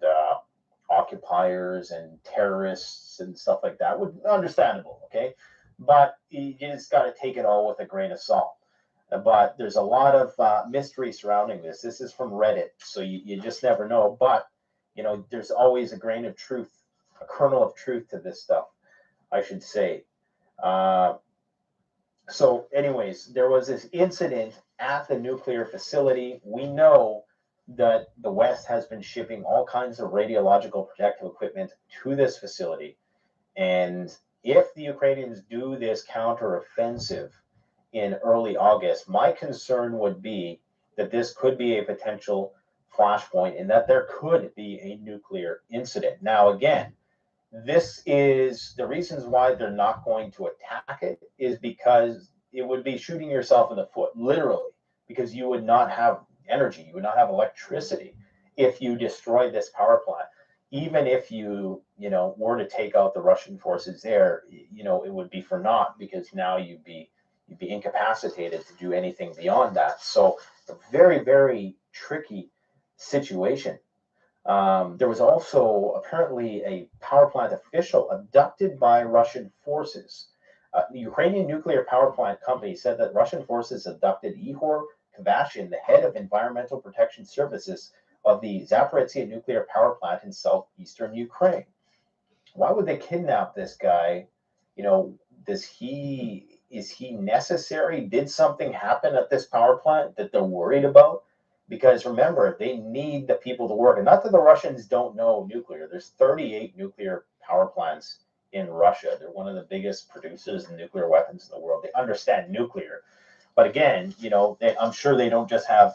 occupiers and terrorists and stuff like that. Understandable, okay? But you just got to take it all with a grain of salt. But there's a lot of mystery surrounding this. This is from Reddit, so you just never know. But, there's always a grain of truth, a kernel of truth to this stuff, I should say. So anyways, there was this incident at the nuclear facility. We know that the West has been shipping all kinds of radiological protective equipment to this facility. And if the Ukrainians do this counteroffensive in early August, my concern would be that this could be a potential flashpoint and that there could be a nuclear incident. Now, again, this is the reasons why they're not going to attack it is because it would be shooting yourself in the foot, literally, because you would not have energy, you would not have electricity if you destroyed this power plant. Even if you were to take out the Russian forces there, it would be for naught because now you'd be incapacitated to do anything beyond that. So a very, very tricky situation. There was also apparently a power plant official abducted by Russian forces. The Ukrainian nuclear power plant company said that Russian forces abducted Ihor Kavashin, the head of Environmental Protection Services of the Zaporizhzhia nuclear power plant in southeastern Ukraine. Why would they kidnap this guy? Is he necessary? Did something happen at this power plant that they're worried about? Because remember, they need the people to work. And not that the Russians don't know nuclear. There's 38 nuclear power plants in Russia. They're one of the biggest producers of nuclear weapons in the world. They understand nuclear. But again, I'm sure they don't just have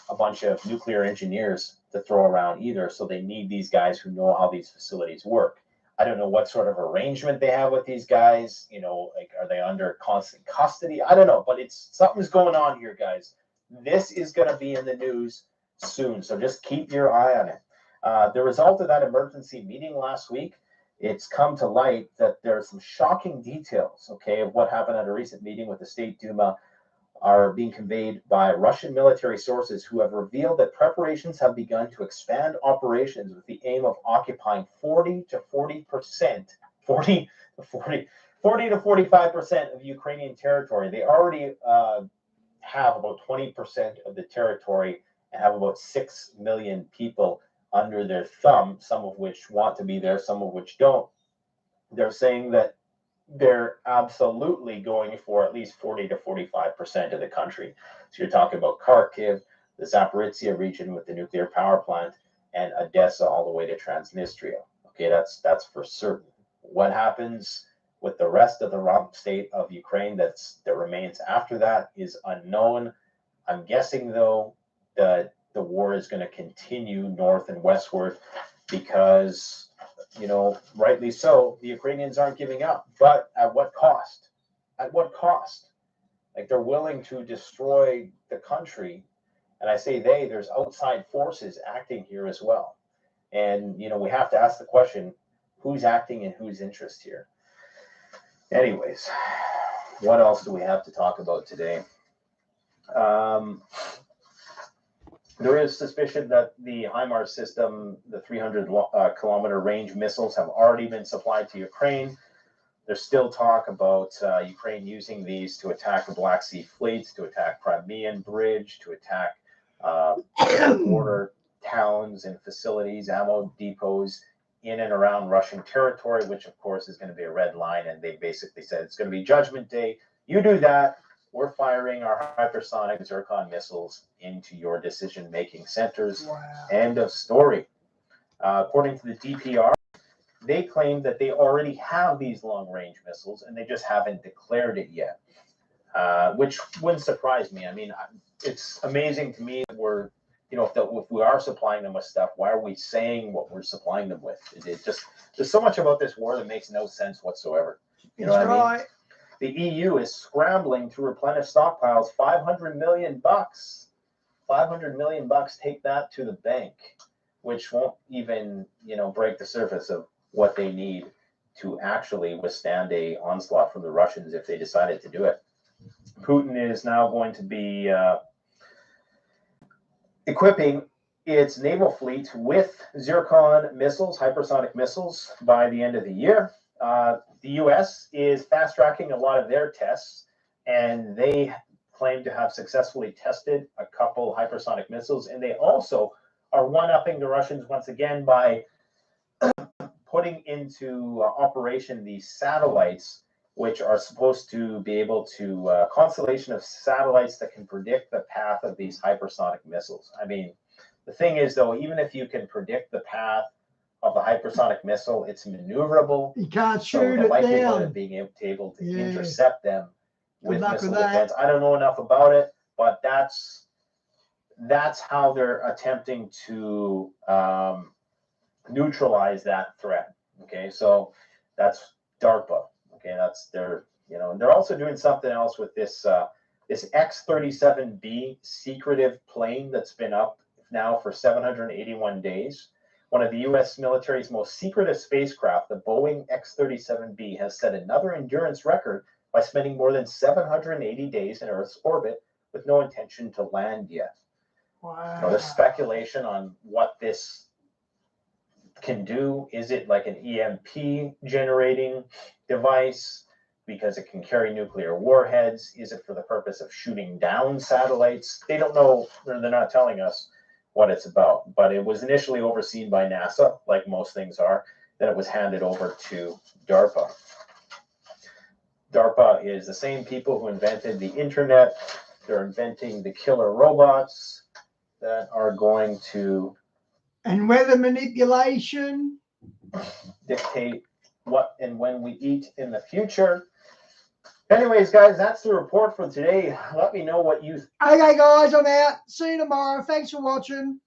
a bunch of nuclear engineers to throw around either. So they need these guys who know how these facilities work. I don't know what sort of arrangement they have with these guys. Are they under constant custody? I don't know, but something's going on here, guys. This is going to be in the news soon, so just keep your eye on it. The result of that emergency meeting last week, it's come to light that there are some shocking details, okay, of what happened at a recent meeting with the State Duma are being conveyed by Russian military sources who have revealed that preparations have begun to expand operations with the aim of occupying 40 to 45% of Ukrainian territory. They already have about 20% of the territory and have about 6 million people under their thumb, some of which want to be there, some of which don't. They're saying that they're absolutely going for at least 40 to 45% of the country. So you're talking about Kharkiv, the Zaporizhzhia region with the nuclear power plant, and Odessa all the way to Transnistria. Okay, that's for certain. What happens with the rest of the rump state of Ukraine that remains after that is unknown. I'm guessing, though, that the war is going to continue north and westward because, rightly so, the Ukrainians aren't giving up. But at what cost? At what cost? Like, they're willing to destroy the country. And I say there's outside forces acting here as well. And, we have to ask the question, who's acting in whose interest here? Anyways, what else do we have to talk about today? There is suspicion that the HIMARS system, the 300-kilometer range missiles, have already been supplied to Ukraine. There's still talk about Ukraine using these to attack the Black Sea fleets, to attack Crimean Bridge, to attack border towns and facilities, ammo depots in and around Russian territory, which of course is going to be a red line. And they basically said it's going to be Judgment Day. You do that, we're firing our hypersonic Zircon missiles into your decision-making centers. Wow. End of story. According to the DPR, they claim that they already have these long-range missiles and they just haven't declared it yet, which wouldn't surprise me. I mean, it's amazing to me that we're, if we are supplying them with stuff, why are we saying what we're supplying them with? It just, there's so much about this war that makes no sense whatsoever. You know what I mean? The EU is scrambling to replenish stockpiles. $500 million. $500 million. Take that to the bank, which won't even, break the surface of what they need to actually withstand a onslaught from the Russians if they decided to do it. Putin is now going to be equipping its naval fleet with Zircon missiles, hypersonic missiles, by the end of the year. The U.S. is fast-tracking a lot of their tests, and they claim to have successfully tested a couple hypersonic missiles, and they also are one-upping the Russians once again by putting into operation these satellites, which are supposed to be able to, constellation of satellites that can predict the path of these hypersonic missiles. I mean, the thing is, though, even if you can predict the path of the hypersonic missile, it's maneuverable. You can't So shoot the it likelihood down. of being able to Yeah. intercept them with Good luck missile with that. defense, I don't know enough about it, but that's how they're attempting to neutralize that threat. Okay, so that's DARPA. Okay, that's they're also doing something else with this this X-37B secretive plane that's been up now for 781 days. One of the U.S. military's most secretive spacecraft, the Boeing X-37B, has set another endurance record by spending more than 780 days in Earth's orbit with no intention to land yet. Wow. There's speculation on what this can do. Is it like an EMP generating device because it can carry nuclear warheads? Is it for the purpose of shooting down satellites? They don't know, or they're not telling us what it's about, but it was initially overseen by NASA, like most things are. Then it was handed over to DARPA. DARPA is the same people who invented the internet. They're inventing the killer robots that are going to And weather manipulation. dictate what and when we eat in the future. Anyways, guys, that's the report for today. Let me know what you Okay, guys, I'm out. See you tomorrow. Thanks for watching.